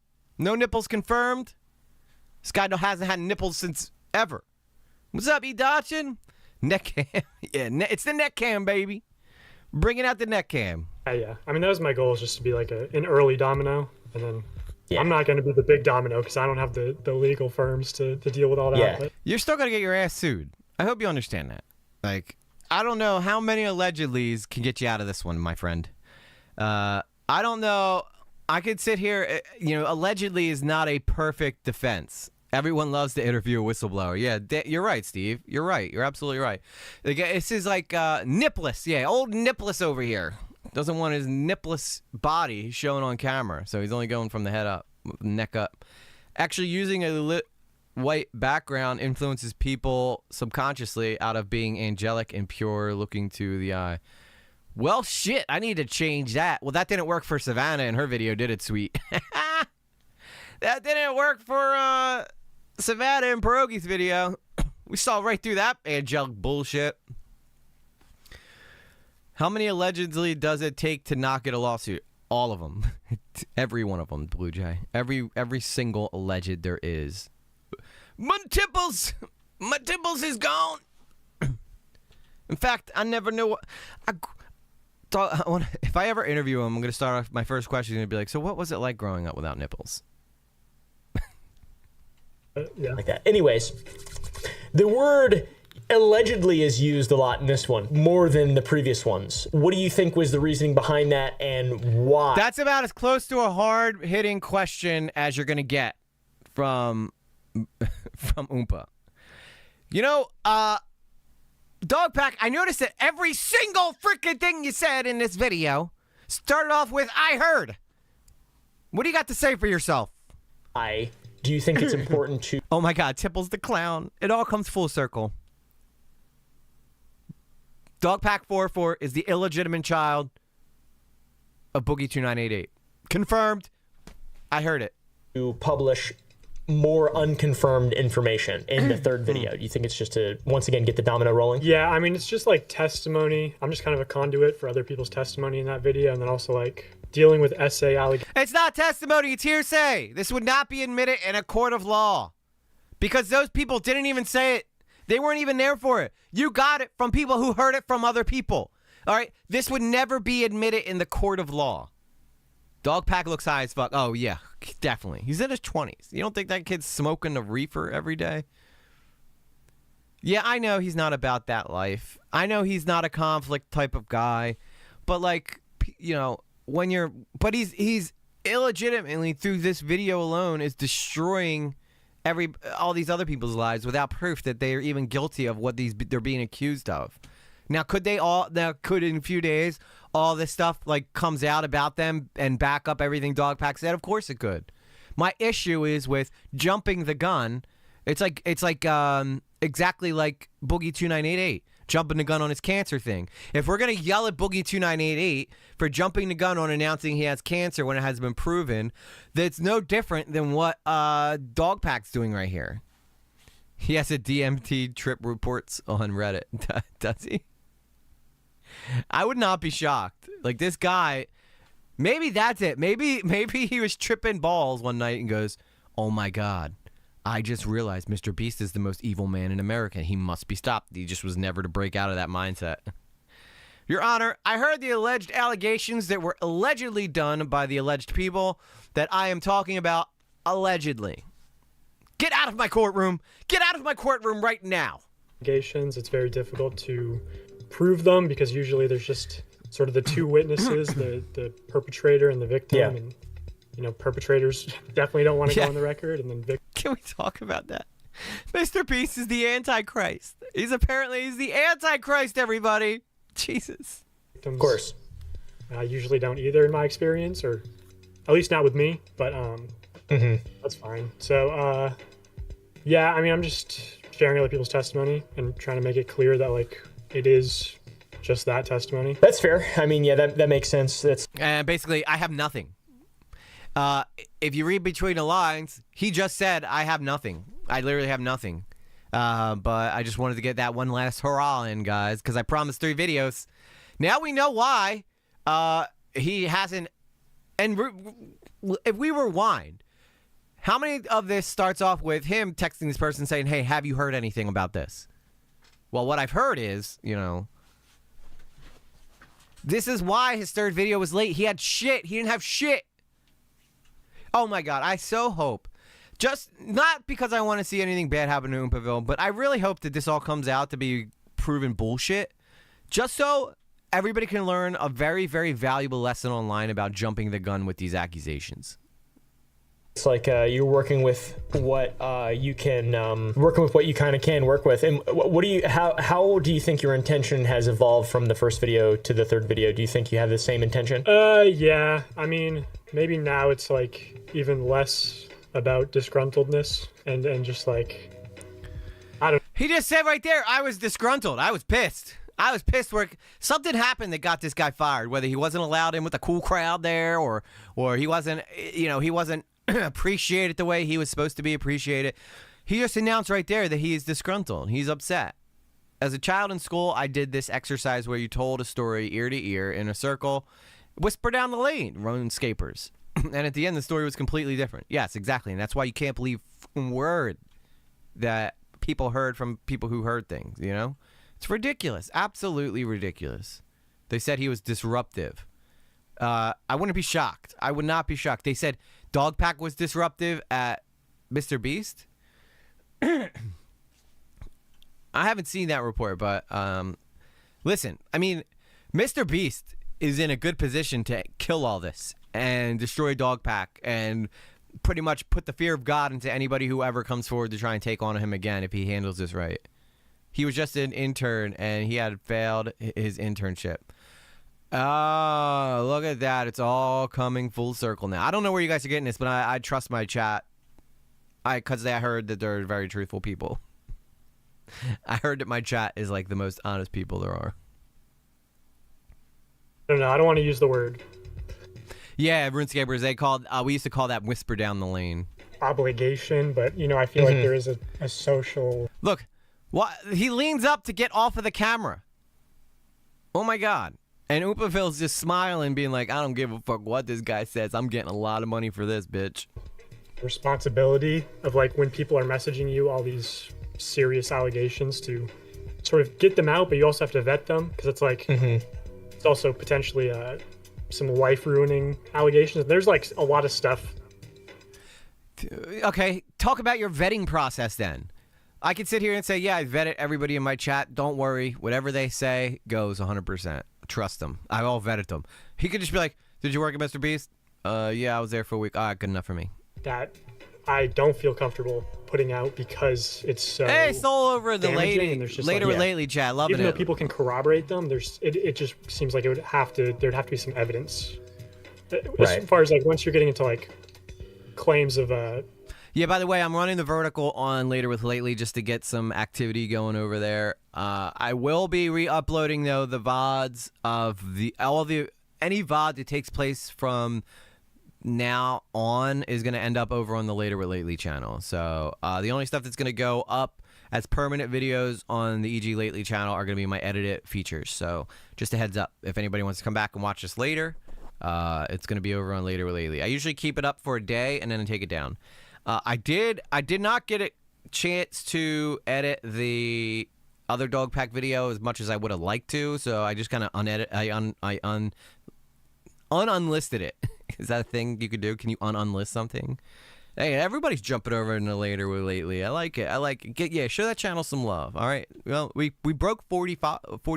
C: This guy hasn't had nipples since ever. What's up, E-Dotchin? Neck cam. Yeah, it's the neck cam, baby. Bringing out the neck cam.
A: Yeah. I mean, that was my goal, is just to be like an early domino, and then
I: Yeah.
A: I'm not going to be the big domino because I don't have the legal firms to deal with all that.
I: Yeah.
A: But
C: You're still gonna get your ass sued. I hope you understand that. Like, I don't know how many allegedlys can get you out of this one, my friend. I don't know. I could sit here, allegedly is not a perfect defense. Everyone loves to interview a whistleblower. Yeah, you're right, Steve. You're right. You're absolutely right. Like, this is like nipless. Yeah, old nipless over here. Doesn't want his nipless body shown on camera, so he's only going from the head up, neck up. Actually, using a lit white background influences people subconsciously out of being angelic and pure looking to the eye. Well, shit, I need to change that. Well, that didn't work for Savannah in her video, did it, sweet? That didn't work for Savannah in Pierogi's video. We saw right through that angelic bullshit. How many allegedly does it take to not get a lawsuit? All of them. Every one of them, Blue Jay. Every single alleged there is. My tipples is gone. In fact, I never knew what... if I ever interview him, I'm going to start off, my first question is going to be like, so what was it like growing up without nipples?
I: like that. Anyways, the word allegedly is used a lot in this one, more than the previous ones. What do you think was the reasoning behind that, and why?
C: That's about as close to a hard-hitting question as you're going to get from Oompa. You know, Dogpack, I noticed that every single freaking thing you said in this video started off with, I heard. What do you got to say for yourself?
I: Do you think it's important to...
C: Oh my God, Tipples the Clown. It all comes full circle. Dogpack44 is the illegitimate child of Boogie2988. Confirmed. I heard it.
I: To publish more unconfirmed information in the third video? Do you think it's just to, once again, get the domino rolling?
A: Yeah, I mean, it's just like testimony. I'm just kind of a conduit for other people's testimony in that video, and then also like dealing with essay allegations.
C: It's not testimony, it's hearsay. This would not be admitted in a court of law because those people didn't even say it. They weren't even there for it. You got it from people who heard it from other people. All right? This would never be admitted in the court of law. Dogpack looks high as fuck. Oh, yeah, definitely. He's in his 20s. You don't think that kid's smoking a reefer every day? Yeah, I know he's not about that life. I know he's not a conflict type of guy. But, like, you know, when you're... But he's illegitimately, through this video alone, is destroying all these other people's lives without proof that they are even guilty of what they're being accused of. Now, could in a few days, all this stuff like comes out about them and back up everything Dogpack said? Of course it could. My issue is with jumping the gun. It's like exactly like Boogie2988 jumping the gun on his cancer thing. If we're gonna yell at Boogie2988 for jumping the gun on announcing he has cancer when it has been proven, that's no different than what Dogpack's doing right here. He has a DMT trip reports on Reddit. Does he? I would not be shocked. Like, this guy, maybe that's it. Maybe he was tripping balls one night and goes, oh my God, I just realized Mr. Beast is the most evil man in America. He must be stopped. He just was never to break out of that mindset. Your Honor, I heard the alleged allegations that were allegedly done by the alleged people that I am talking about allegedly. Get out of my courtroom. Get out of my courtroom right now.
A: Allegations, it's very difficult to prove them because usually there's just sort of the two witnesses, the perpetrator and the victim.
I: Yeah.
A: And, you know, perpetrators definitely don't want to go on the record, and then
C: Can we talk about that? Mr. Beast is the Antichrist. He's the Antichrist, everybody. Jesus.
A: victims,
I: Of course.
A: usually don't either in my experience, or at least not with me, but that's fine. So, yeah, I mean, I'm just sharing other people's testimony and trying to make it clear that, like, it is just that testimony.
I: That's fair. I mean, yeah, that makes sense. That's
C: Basically, I have nothing. If you read between the lines, he just said, I have nothing. I literally have nothing. But I just wanted to get that one last hurrah in, guys, because I promised 3 videos. Now we know why he hasn't. And if we rewind, how many of this starts off with him texting this person saying, hey, have you heard anything about this? Well, what I've heard is, you know, this is why his 3rd video was late. He had shit. He didn't have shit. Oh, my God. I so hope. Just not because I want to see anything bad happen to Oompaville, but I really hope that this all comes out to be proven bullshit. Just so everybody can learn a very, very valuable lesson online about jumping the gun with these accusations.
I: It's like you're working with what you can, working with what you kind of can work with. And what do you, how do you think your intention has evolved from the first video to the 3rd video? Do you think you have the same intention?
A: Yeah, I mean, maybe now it's like even less about disgruntledness and just like, I don't.
C: He just said right there, I was disgruntled. I was pissed. I was pissed where something happened that got this guy fired, whether he wasn't allowed in with a cool crowd there or he wasn't, you know, he wasn't appreciated the way he was supposed to be appreciated. He just announced right there that he is disgruntled. He's upset. As a child in school, I did this exercise where you told a story ear to ear in a circle, whisper down the lane, RuneScapers. And at the end, the story was completely different. Yes, exactly. And that's why you can't believe a word that people heard from people who heard things, you know? It's ridiculous. Absolutely ridiculous. They said he was disruptive. I wouldn't be shocked. I would not be shocked. They said Dogpack was disruptive at Mr. Beast. I haven't seen that report, but listen, I mean, Mr. Beast is in a good position to kill all this and destroy Dogpack and pretty much put the fear of God into anybody who ever comes forward to try and take on him again if he handles this right. He was just an intern, and he had failed his internship. Oh, look at that. It's all coming full circle now. I don't know where you guys are getting this, but I trust my chat. Because I heard that they're very truthful people. I heard that my chat is like the most honest people there are.
A: I don't know. I don't want to use the word
C: Yeah, RuneScapers, we used to call that whisper down the lane.
A: obligation, but, you know, I feel like there is a social...
C: Look, he leans up to get off of the camera. Oh my God. And Oompaville's just smiling, being like, I don't give a fuck what this guy says. I'm getting a lot of money for this, bitch.
A: responsibility of, like, when people are messaging you all these serious allegations, to sort of get them out, but you also have to vet them, because it's like it's also potentially some life ruining allegations. There's like a lot of stuff.
C: Okay, talk about your vetting process then. I could sit here and say, yeah, I vetted everybody in my chat. Don't worry. Whatever they say goes 100%. Trust them. I all vetted them. He could just be like, did you work at Mr. Beast? Yeah, I was there for a week. All right, good enough for me.
A: That I don't feel comfortable putting out because it's so
C: hey, it's all over the
A: damaging,
C: lately chat. Loving
A: even
C: it.
A: Though people can corroborate them, it just seems like there'd have to be some evidence. As far as like once you're getting into like claims of
C: Yeah, by the way, I'm running the vertical on Later with Lately just to get some activity going over there. I will be re-uploading though the VODs of any VOD that takes place from now on is going to end up over on the Later with Lately channel. So the only stuff that's going to go up as permanent videos on the EG Lately channel are going to be my edited features. So just a heads up, if anybody wants to come back and watch this later, it's going to be over on Later with Lately. I usually keep it up for a day and then I take it down. I did not get a chance to edit the other Dogpack video as much as I would have liked to, so I just kind of unlisted it. Is that a thing you could do? Can you unlist something? Hey, everybody's jumping over into Later with Lately. I like it. Yeah, show that channel some love. All right. Well, we broke 40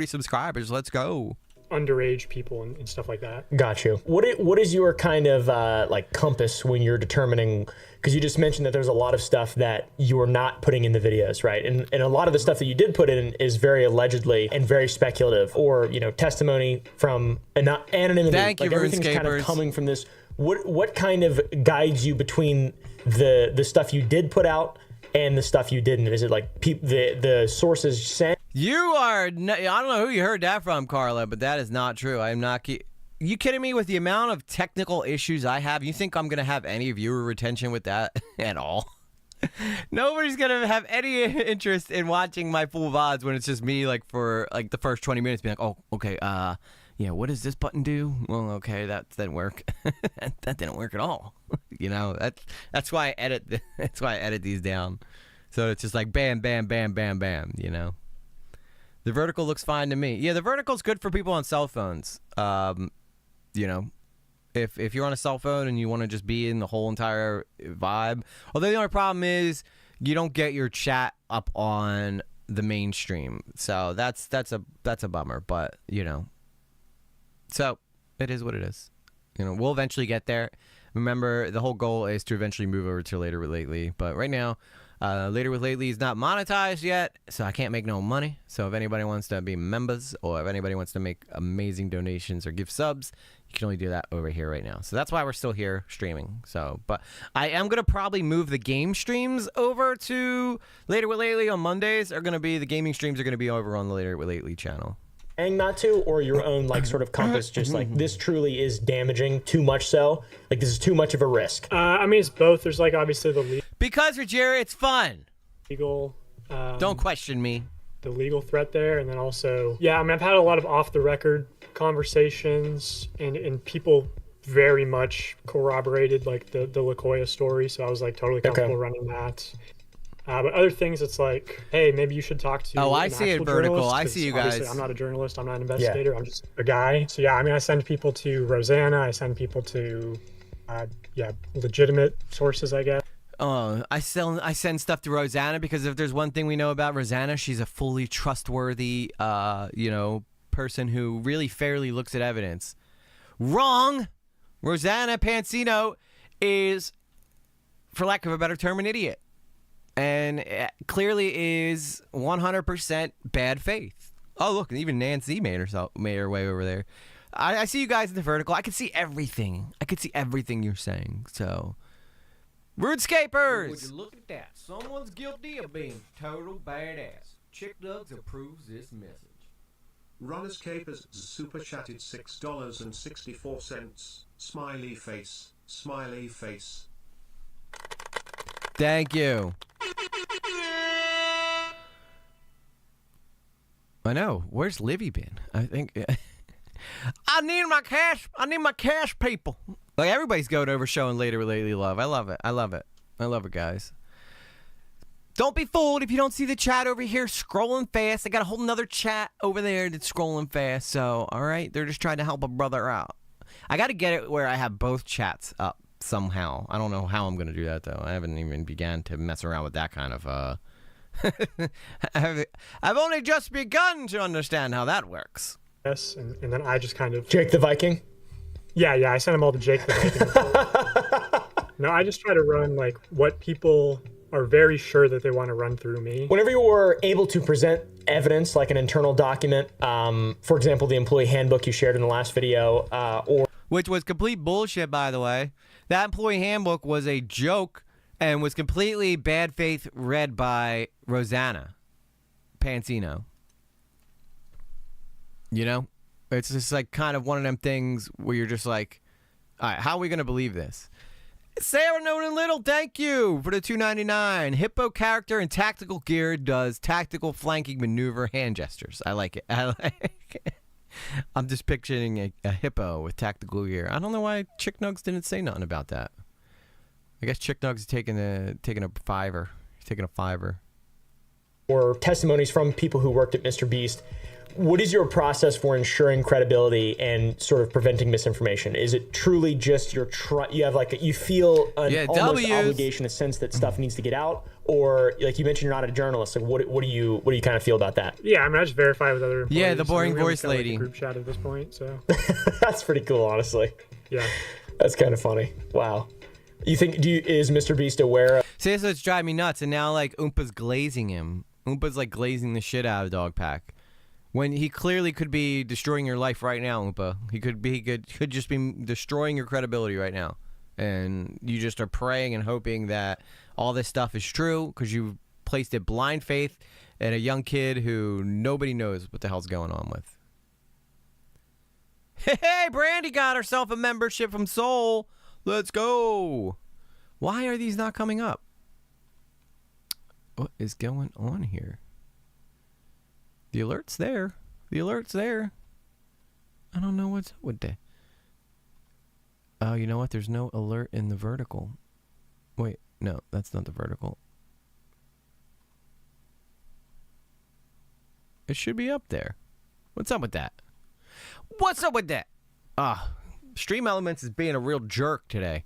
C: subscribers. Let's go.
A: Underage people and stuff like that.
I: Got you. What is your kind of like compass when you're determining, because you just mentioned that there's a lot of stuff that you are not putting in the videos, right? And a lot of the stuff that you did put in is very allegedly and very speculative, or, you know, testimony from anonymity.
C: Thank you,
I: like everything's
C: RuneScapers.
I: kind of coming from this. What kind of guides you between the stuff you did put out and the stuff you didn't? Is it like the sources sent?
C: You are, I don't know who you heard that from, Carla, but that is not true. I'm not, you kidding me with the amount of technical issues I have? You think I'm going to have any viewer retention with that at all? Nobody's going to have any interest in watching my full VODs when it's just me, like, for, like, the first 20 minutes being like, oh, okay, yeah, what does this button do? Well, okay, that didn't work. that didn't work at all. You know, that's why I edit these down. So it's just like bam, bam, bam, bam, bam, you know. The vertical looks fine to me. Yeah, the vertical's good for people on cell phones. You know, if you're on a cell phone and you want to just be in the whole entire vibe. Although the only problem is you don't get your chat up on the mainstream. So that's a bummer, but you know. So it is what it is. You know, we'll eventually get there. Remember, the whole goal is to eventually move over to Later with Lately. But right now, Later with Lately is not monetized yet, so I can't make no money. So if anybody wants to be members, or if anybody wants to make amazing donations or give subs, you can only do that over here right now. So that's why we're still here streaming. So, but I am going to probably move the game streams over to Later with Lately on Mondays. The gaming streams are going to be over on the Later with Lately channel.
I: Not to, or your own like sort of compass, just like this truly is damaging, too much so, like this is too much of a risk?
A: I mean, it's both. There's like obviously the
C: because Rogeri, it's fun.
A: Legal.
C: Don't question me.
A: The legal threat there, and then also, yeah, I mean, I've had a lot of off the record conversations, and people very much corroborated like the LaCoya story, so I was like totally comfortable running that. But other things, it's like, hey, maybe you should talk to.
C: Oh, I see it vertical.
A: I
C: see you guys.
A: I'm not a journalist. I'm not an investigator. I'm just a guy. So yeah, I mean, I send people to Rosanna. I send people to, legitimate sources, I guess.
C: I send stuff to Rosanna because if there's one thing we know about Rosanna, she's a fully trustworthy, person who really fairly looks at evidence. Wrong. Rosanna Pansino is, for lack of a better term, an idiot, and clearly is 100% bad faith. Oh, look, even Nancy made her way over there. I see you guys in the vertical. I can see everything. I can see everything you're saying. So, RuneScapers!
G: Would you look at that? Someone's guilty of being total badass. Chick Nugs approves this message.
H: Runners Capers super chatted $6.64. Smiley face, smiley face.
C: Thank you. I know. Where's Livy been? I think. I need my cash. I need my cash, people. Like everybody's going over showing lately love. I love it. I love it. I love it, guys. Don't be fooled if you don't see the chat over here scrolling fast. I got a whole nother chat over there that's scrolling fast. So, all right, they're just trying to help a brother out. I got to get it where I have both chats up somehow. I don't know how I'm going to do that, though. I haven't even began to mess around with that kind of... I've only just begun to understand how that works.
A: Yes, and then I just kind of...
I: Jake the Viking?
A: Yeah, I sent them all to Jake the Viking. No, I just try to run, like, what people are very sure that they want to run through me.
I: Whenever you were able to present evidence, like an internal document, for example, the employee handbook you shared in the last video, or...
C: Which was complete bullshit, by the way. That employee handbook was a joke and was completely bad faith read by Rosanna Pansino. You know? It's just like kind of one of them things where you're just like, all right, how are we going to believe this? Sarah Nolan Little, thank you for the $2.99. Hippo character in tactical gear does tactical flanking maneuver hand gestures. I like it. I'm just picturing a hippo with tactical gear. I don't know why Chick Nugs didn't say nothing about that. I guess Chick Nugs is taking a $5. He's taking a $5.
I: Or testimonies from people who worked at Mr. Beast. What is your process for ensuring credibility and sort of preventing misinformation? Is it truly just you have like you feel an almost obligation, a sense that stuff needs to get out, or like you mentioned, you're not a journalist. Like what do you kind of feel about that?
A: Yeah, I mean, I just verify with other employees.
C: Yeah, the boring
A: we
C: voice
A: got, like,
C: lady.
A: a group chat at this point, so
I: That's pretty cool, honestly.
A: yeah.
I: That's kind of funny. Wow. You think is Mr. Beast aware of?
C: See, that's what's driving me nuts. And now like Oompa's glazing him. Oompa's like glazing the shit out of Dogpack. When he clearly could be destroying your life right now, Oompa. He could just be destroying your credibility right now. And you just are praying and hoping that all this stuff is true because you placed it blind faith in a young kid who nobody knows what the hell's going on with. Hey, Brandy got herself a membership from Soul. Let's go. Why are these not coming up? What is going on here? The alert's there. The alert's there. I don't know what's up with that. Oh, you know what? There's no alert in the vertical. Wait, no, that's not the vertical. It should be up there. What's up with that? What's up with that? Stream Elements is being a real jerk today.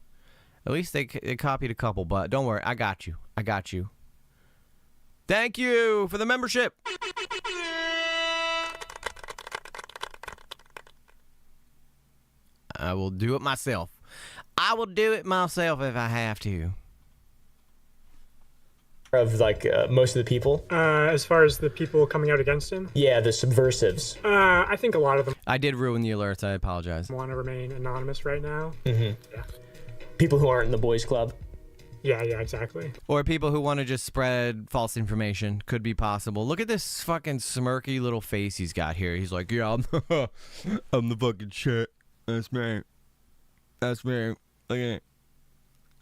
C: At least they copied a couple, but don't worry. I got you. I got you. Thank you for the membership. I will do it myself. I will do it myself if I have to.
I: Of like most of the people?
A: As far as the people coming out against him?
I: Yeah, the subversives.
A: I think a lot of them
C: I did ruin the alerts. I apologize.
A: want to remain anonymous right now.
I: Mm-hmm.
A: Yeah.
I: People who aren't in the boys club.
A: Yeah, exactly.
C: Or people who want to just spread false information. Could be possible. Look at this fucking smirky little face he's got here. He's like, yeah, I'm the fucking shit. That's me. That's me. Look at it.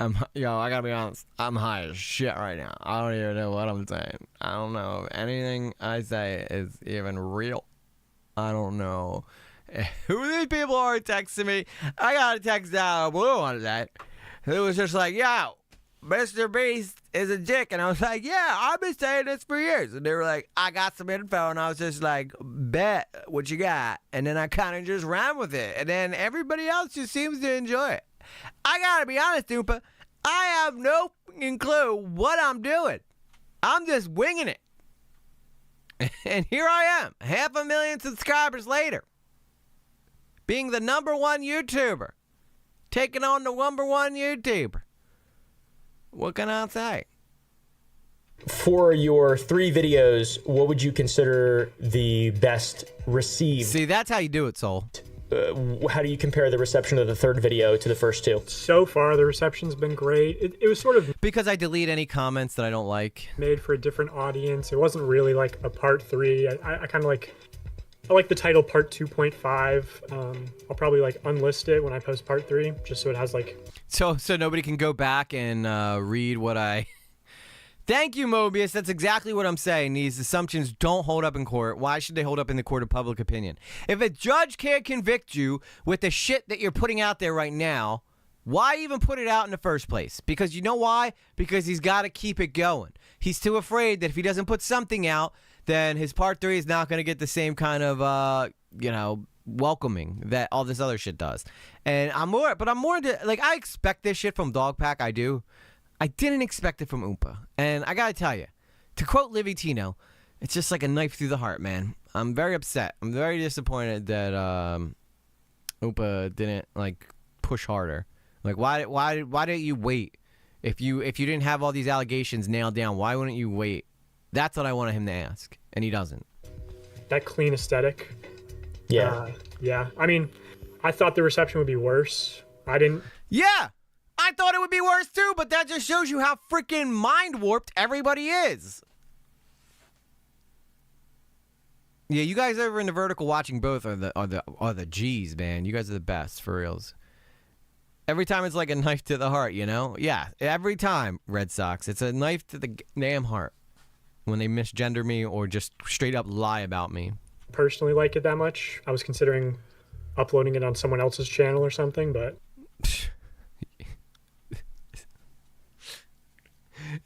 C: I gotta be honest. I'm high as shit right now. I don't even know what I'm saying. I don't know if anything I say is even real. I don't know who these people are texting me. I got a text out of blue on that. It was just like, yo, Mr. Beast is a dick. And I was like, yeah, I've been saying this for years. And they were like, I got some info. And I was just like, bet what you got. And then I kind of just ran with it. And then everybody else just seems to enjoy it. I gotta be honest, Oompa. I have no fucking clue what I'm doing. I'm just winging it. And here I am, 500,000 subscribers later, being the #1 YouTuber, taking on the #1 YouTuber. What can I say?
I: For your 3 videos, what would you consider the best received?
C: See, that's how you do it, Soul.
I: How do you compare the reception of the 3rd video to the first 2?
A: So far, the reception's been great. It was sort of
C: Because I delete any comments that I don't like.
A: made for a different audience. It wasn't really like a part 3. I kind of like, I like the title part 2.5. I'll probably like unlist it when I post part 3, just so it has like.
C: So nobody can go back and read what I... Thank you, Mobius. That's exactly what I'm saying. These assumptions don't hold up in court. Why should they hold up in the court of public opinion? If a judge can't convict you with the shit that you're putting out there right now, why even put it out in the first place? Because you know why? Because he's got to keep it going. He's too afraid that if he doesn't put something out, then his part 3 is not going to get the same kind of, welcoming that all this other shit does. And I'm more into, like, I expect this shit from Dogpack. I do. I didn't expect it from Oompa. And I gotta tell you, to quote Livy Tino, it's just like a knife through the heart, man. I'm very upset. I'm very disappointed that Oompa didn't like push harder. Like, why didn't you wait? If you didn't have all these allegations nailed down, why wouldn't you wait? That's what I wanted him to ask, and he doesn't.
A: That clean aesthetic.
I: Yeah.
A: Yeah. I mean, I thought the reception would be worse. I didn't.
C: Yeah! I thought it would be worse too, but that just shows you how freaking mind warped everybody is. Yeah, you guys over in the vertical watching both are the G's, man. You guys are the best, for reals. Every time it's like a knife to the heart, you know? Yeah, every time, Red Sox. It's a knife to the damn heart when they misgender me or just straight up lie about me.
A: Personally like it that much. I was considering uploading it on someone else's channel or something, but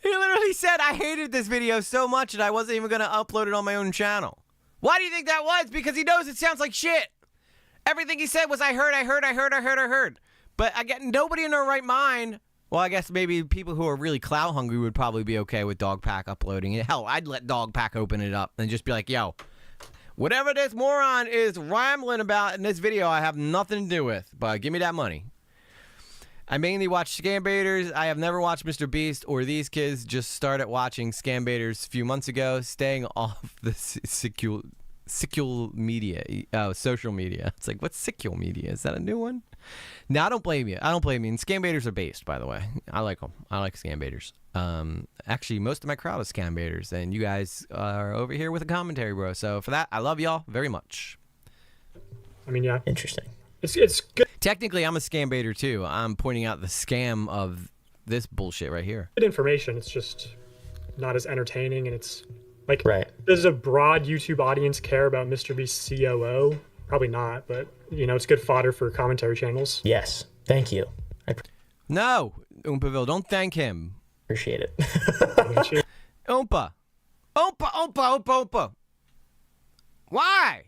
C: he literally said, I hated this video so much that I wasn't even going to upload it on my own channel. Why do you think that was? Because he knows it sounds like shit. Everything he said was, I heard. But I get nobody in their right mind. Well, I guess maybe people who are really clout hungry would probably be okay with Dogpack uploading it. Hell, I'd let Dogpack open it up and just be like, yo, whatever this moron is rambling about in this video, I have nothing to do with. But give me that money. I mainly watch Scam Baiters. I have never watched Mr. Beast or these kids. Just started watching Scam Baiters a few months ago, staying off the social media. It's like, what's Sicule media? Is that a new one? No, I don't blame you. And Scam Baiters are based, by the way. I like them. I like Scam Baiters. Actually, most of my crowd is Scam Baiters, and you guys are over here with a commentary, bro. So for that, I love y'all very much.
A: I mean, yeah.
I: Interesting.
A: It's good.
C: Technically, I'm a scam baiter too. I'm pointing out the scam of this bullshit right here.
A: Good information. It's just not as entertaining, and it's like,
I: right.
A: Does a broad YouTube audience care about Mr. Beast's COO? Probably not, but you know, it's good fodder for commentary channels.
I: Yes. Thank you.
C: No, Oompaville, don't thank him.
I: Appreciate it.
C: Oompa. Why?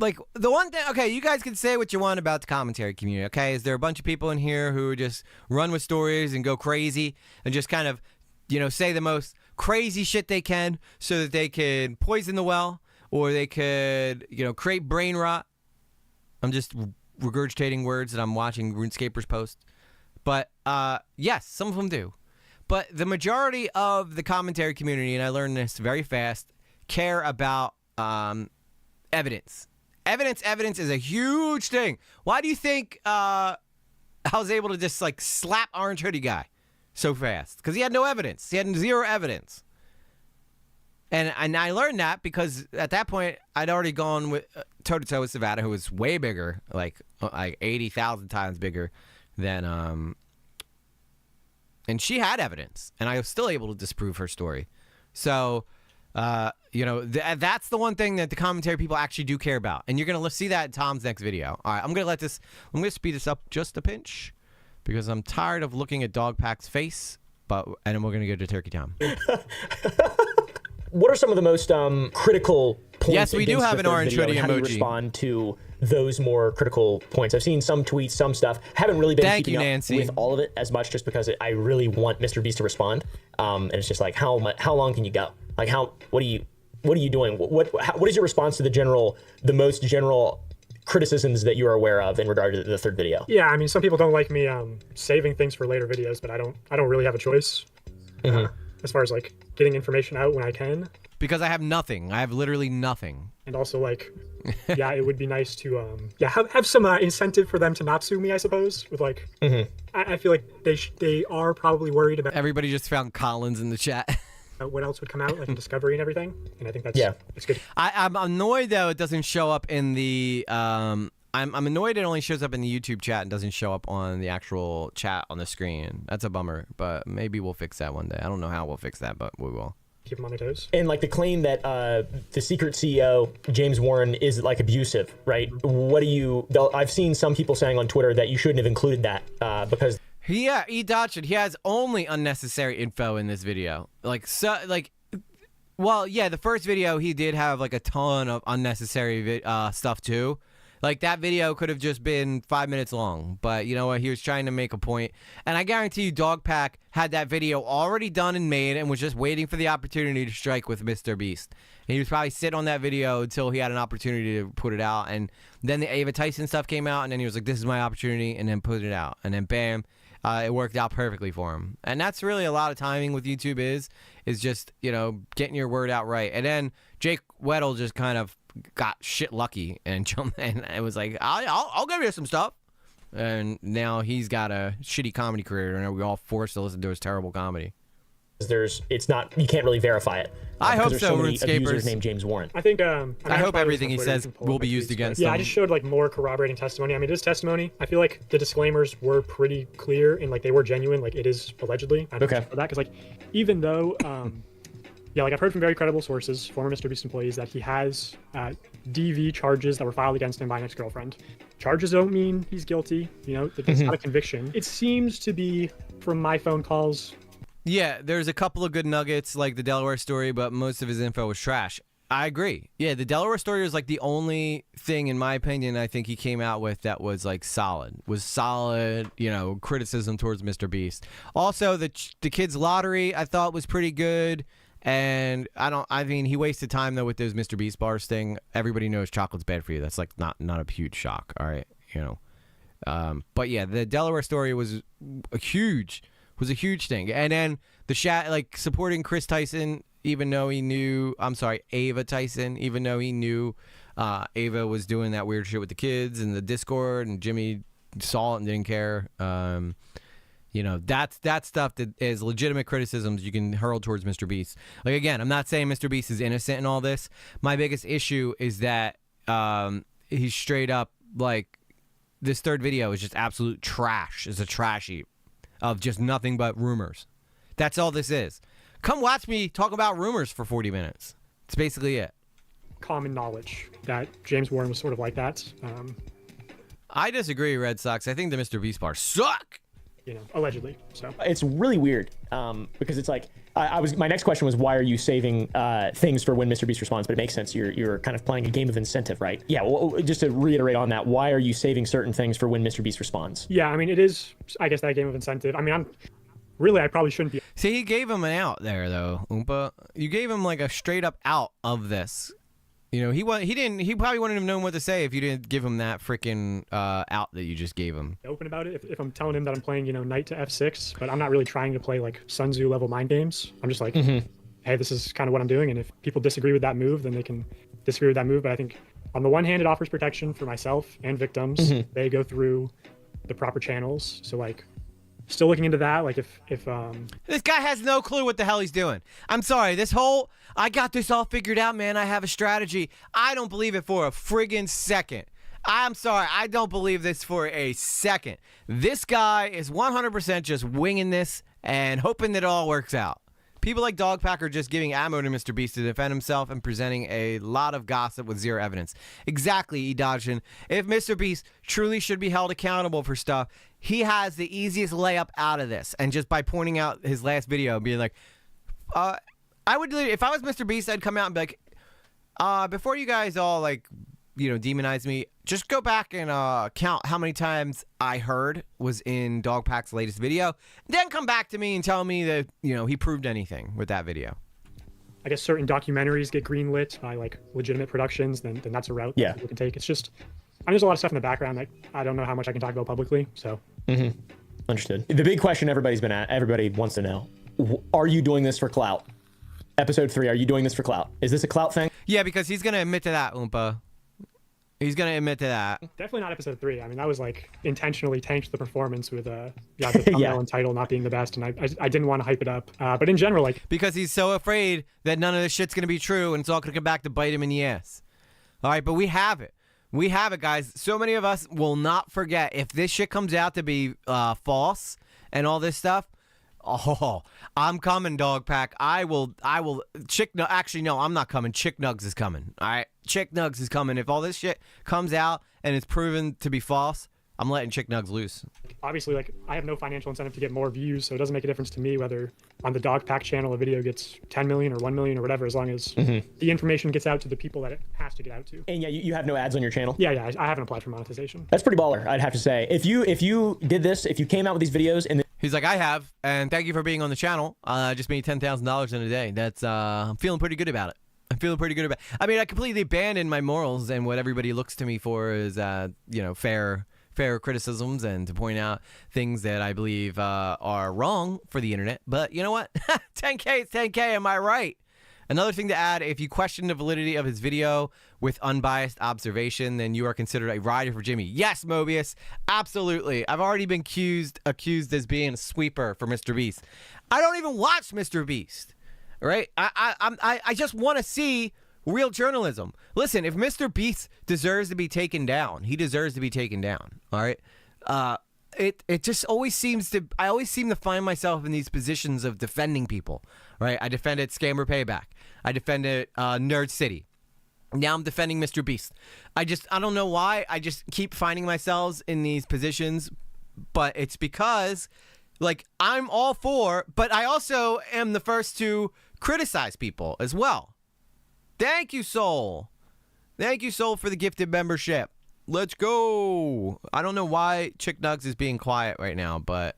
C: Like, the one thing, okay, you guys can say what you want about the commentary community, okay? Is there a bunch of people in here who just run with stories and go crazy and just kind of, say the most crazy shit they can so that they can poison the well or they could, create brain rot? I'm just regurgitating words that I'm watching RuneScapers post. But, yes, some of them do. But the majority of the commentary community, and I learned this very fast, care about evidence. Evidence is a huge thing. Why do you think I was able to just like slap Orange Hoodie guy so fast? Because he had no evidence. He had zero evidence. And I learned that because at that point I'd already gone with toe-to-toe with Savannah, who was way bigger, like 80,000 times bigger than and she had evidence, and I was still able to disprove her story. So. That's the one thing that the commentary people actually do care about. And you're going to see that in Tom's next video. All right, I'm going to speed this up just a pinch because I'm tired of looking at Dogpack's face, and then we're going to go to Turkey Time.
I: What are some of the most critical points.
C: Yes, we do
I: against
C: have
I: the
C: an
I: third
C: orange
I: video,
C: hoodie
I: and how do you
C: emoji.
I: respond to those more critical points? I've seen some tweets, some stuff. Haven't really been
C: Thank
I: keeping
C: you,
I: up
C: Nancy.
I: with all of it as much, just because I really want Mr. Beast to respond. And it's just like, how long can you go? Like, what are you doing? What is your response to the most general criticisms that you are aware of in regard to the third video?
A: Yeah, I mean, some people don't like me saving things for later videos, but I don't really have a choice as far as like getting information out when I can.
C: Because I have nothing. I have literally nothing.
A: And also, like, yeah, it would be nice to have some incentive for them to not sue me, I suppose. With like, I feel like they are probably worried about
C: Everybody just found Collins in the chat.
A: what else would come out, like in Discovery and everything. And I think that's good.
C: I'm annoyed though it doesn't show up in the I'm annoyed it only shows up in the YouTube chat and doesn't show up on the actual chat on the screen. That's a bummer, but maybe we'll fix that one day. I don't know how we'll fix that, but we will.
A: Keep them on their toes.
I: And like the claim that the secret CEO James Warren is like abusive, right? I've seen some people saying on Twitter that you shouldn't have included that because
C: He dodged. He has only unnecessary info in this video. Well, yeah, the first video he did have like a ton of unnecessary stuff too. Like that video could have just been 5 minutes long, but you know what? He was trying to make a point. And I guarantee you Dogpack had that video already done and made and was just waiting for the opportunity to strike with Mr. Beast. And he was probably sitting on that video until he had an opportunity to put it out. And then the Ava Tyson stuff came out and then he was like, this is my opportunity, and then put it out. And then bam, it worked out perfectly for him. And that's really a lot of timing with YouTube is just, you know, getting your word out right. And then Jake Weddle just kind of got shit lucky and jumped and it was like, I'll give you some stuff. And now he's got a shitty comedy career and we're all forced to listen to his terrible comedy.
I: You can't really verify it.
C: I hope
I: there's
C: so,
I: many
C: RuneScapers.
I: abusers named James Warren.
A: I think
C: I hope everything he says will be used against him.
A: Yeah, I just showed like more corroborating testimony. I mean, it is testimony. I feel like the disclaimers were pretty clear and like they were genuine. Like it is allegedly. I don't know that because like even though yeah, like I've heard from very credible sources, former Mr. Beast employees, that he has DV charges that were filed against him by an ex-girlfriend. Charges don't mean he's guilty. You know, it's not a conviction. It seems to be from my phone calls.
C: Yeah, there's a couple of good nuggets like the Delaware story, but most of his info was trash. I agree. Yeah, the Delaware story was like the only thing, in my opinion, I think he came out with that was like solid, you know, criticism towards Mr. Beast. Also, the kids' lottery I thought was pretty good. And I mean, he wasted time though with those Mr. Beast bars thing. Everybody knows chocolate's bad for you. That's like not a huge shock. All right, you know. But yeah, the Delaware story was a huge thing. And then like supporting Chris Tyson, even though he knew, Ava Tyson, even though he knew Ava was doing that weird shit with the kids and the Discord, and Jimmy saw it and didn't care. You know, that's stuff that is legitimate criticisms you can hurl towards Mr. Beast. Like, again, I'm not saying Mr. Beast is innocent in all this. My biggest issue is that he's straight up, like, this third video is just absolute trash. It's a trash heap of just nothing but rumors. That's all this is. Come watch me talk about rumors for 40 minutes. It's basically it.
A: Common knowledge that James Warren was sort of like that.
C: I disagree, Red Sox. I think the Mr. Beast bars suck.
A: You know, allegedly. So
I: it's really weird because it's like my next question was, why are you saving things for when Mr. Beast responds? But it makes sense. You're kind of playing a game of incentive, right? Yeah. Well, just to reiterate on that, why are you saving certain things for when Mr. Beast responds?
A: Yeah, I mean, it is, I guess, that game of incentive. I mean, I probably shouldn't be.
C: See, he gave him an out there, though, Oompa. You gave him like a straight up out of this. You know, he probably wouldn't have known what to say if you didn't give him that freaking out that you just gave him.
A: Open about it. If I'm telling him that I'm playing, you know, knight to f6, but I'm not really trying to play like Sun Tzu level mind games. I'm just like, hey, this is kind of what I'm doing. And if people disagree with that move, then they can disagree with that move. But I think on the one hand, it offers protection for myself and victims. They go through the proper channels. So like, still looking into that. Like if
C: this guy has no clue what the hell he's doing. I'm sorry. I got this all figured out, man. I have a strategy. I don't believe it for a friggin' second. I'm sorry. I don't believe this for a second. This guy is 100% just winging this and hoping that it all works out. People like Dogpack are just giving ammo to Mr. Beast to defend himself and presenting a lot of gossip with zero evidence. Exactly, Edodgen. If Mr. Beast truly should be held accountable for stuff, he has the easiest layup out of this. And just by pointing out his last video, being like, I would, if I was Mr. Beast, I'd come out and be like, before you guys all like, demonize me, just go back and count how many times I heard was in Dogpack's latest video. Then come back to me and tell me that, he proved anything with that video.
A: I guess certain documentaries get greenlit by like legitimate productions, then that's a route that people can take. It's just, there's a lot of stuff in the background that I don't know how much I can talk about publicly. So.
I: Understood. The big question everybody wants to know: are you doing this for clout? Episode 3, are you doing this for clout? Is this a clout thing?
C: Yeah, because he's gonna admit to that, Oompa. He's gonna admit to that.
A: Definitely not episode 3. I mean, that was like intentionally tanked the performance with the thumbnail and title not being the best, and I didn't want to hype it up. But in general, like,
C: because he's so afraid that none of this shit's gonna be true and it's all gonna come back to bite him in the ass. All right, but we have it. We have it, guys. So many of us will not forget if this shit comes out to be false and all this stuff. Oh, I'm coming, Dogpack. I will. Actually, no, I'm not coming. Chick Nugs is coming. All right, Chick Nugs is coming. If all this shit comes out and it's proven to be false, I'm letting Chick Nugs loose.
A: Obviously, like, I have no financial incentive to get more views, so it doesn't make a difference to me whether on the Dogpack channel a video gets 10 million or 1 million or whatever, as long as the information gets out to the people that it has to get out to.
I: And yeah, you have no ads on your channel?
A: Yeah, I haven't applied for monetization.
I: That's pretty baller, I'd have to say. If you did this, if you came out with these videos and
C: he's like, I have, and thank you for being on the channel. Just made $10,000 in a day. That's I'm feeling pretty good about it. I'm feeling pretty good about it. I mean, I completely abandoned my morals and what everybody looks to me for is, fair criticisms and to point out things that I believe are wrong for the internet. But you know what? 10K is 10K, am I right? Another thing to add, if you question the validity of his video with unbiased observation, then you are considered a rider for Jimmy. Yes, Mobius, absolutely. I've already been accused as being a sweeper for Mr. Beast. I don't even watch Mr. Beast, right? I just want to see real journalism. Listen, if Mr. Beast deserves to be taken down, he deserves to be taken down. All right. It just always seems to. I always seem to find myself in these positions of defending people. Right. I defended Scammer Payback. I defended Nerd City. Now I'm defending Mr. Beast. I don't know why. I just keep finding myself in these positions, but it's because, like, I'm all for, but I also am the first to criticize people as well. Thank you, Soul. Thank you, Soul, for the gifted membership. Let's go. I don't know why Chick Nugs is being quiet right now, but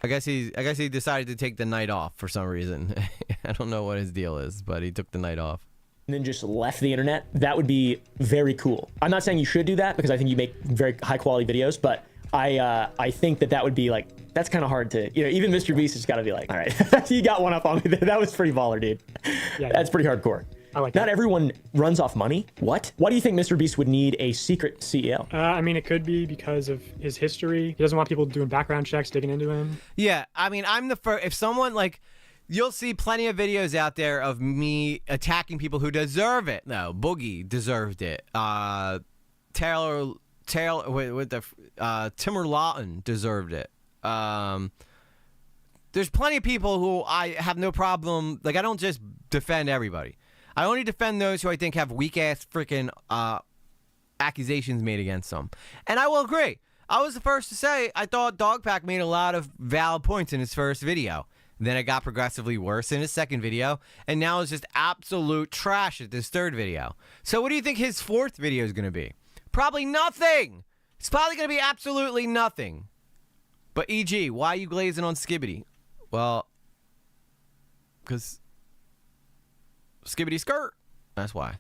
C: I guess he decided to take the night off for some reason. I don't know what his deal is, but he took the night off.
I: And then just left the internet. That would be very cool. I'm not saying you should do that because I think you make very high quality videos, but I think that would be like, that's kind of hard to, even Mr. Beast has got to be like, all right, you got one up on me there. That was pretty baller, dude. Yeah, that's pretty hardcore.
A: I like that.
I: Not everyone runs off money. What? Why do you think Mr. Beast would need a secret CEO?
A: I mean, it could be because of his history. He doesn't want people doing background checks, digging into him.
C: Yeah, I mean, I'm the first. If someone, like, you'll see plenty of videos out there of me attacking people who deserve it. No, Boogie deserved it. Taylor with the Timur Lawton deserved it. There's plenty of people who I have no problem. Like, I don't just defend everybody. I only defend those who I think have weak-ass freaking accusations made against them. And I will agree. I was the first to say I thought Dogpack made a lot of valid points in his first video. Then it got progressively worse in his second video. And now it's just absolute trash at this third video. So what do you think his fourth video is going to be? Probably nothing. It's probably going to be absolutely nothing. But E.G., why are you glazing on Skibbity? Well, because Skibbity skirt. That's why.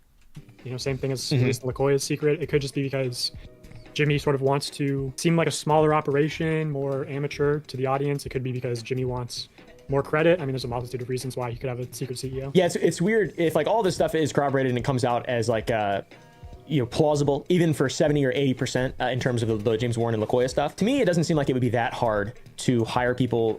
A: Same thing as LaCoya's secret. It could just be because Jimmy sort of wants to seem like a smaller operation, more amateur to the audience. It could be because Jimmy wants more credit. I mean, there's a multitude of reasons why he could have a secret CEO.
I: Yeah, it's weird if like all this stuff is corroborated and it comes out as like plausible, even for 70 or 80% in terms of the James Warren and LaCoya stuff. To me, it doesn't seem like it would be that hard to hire people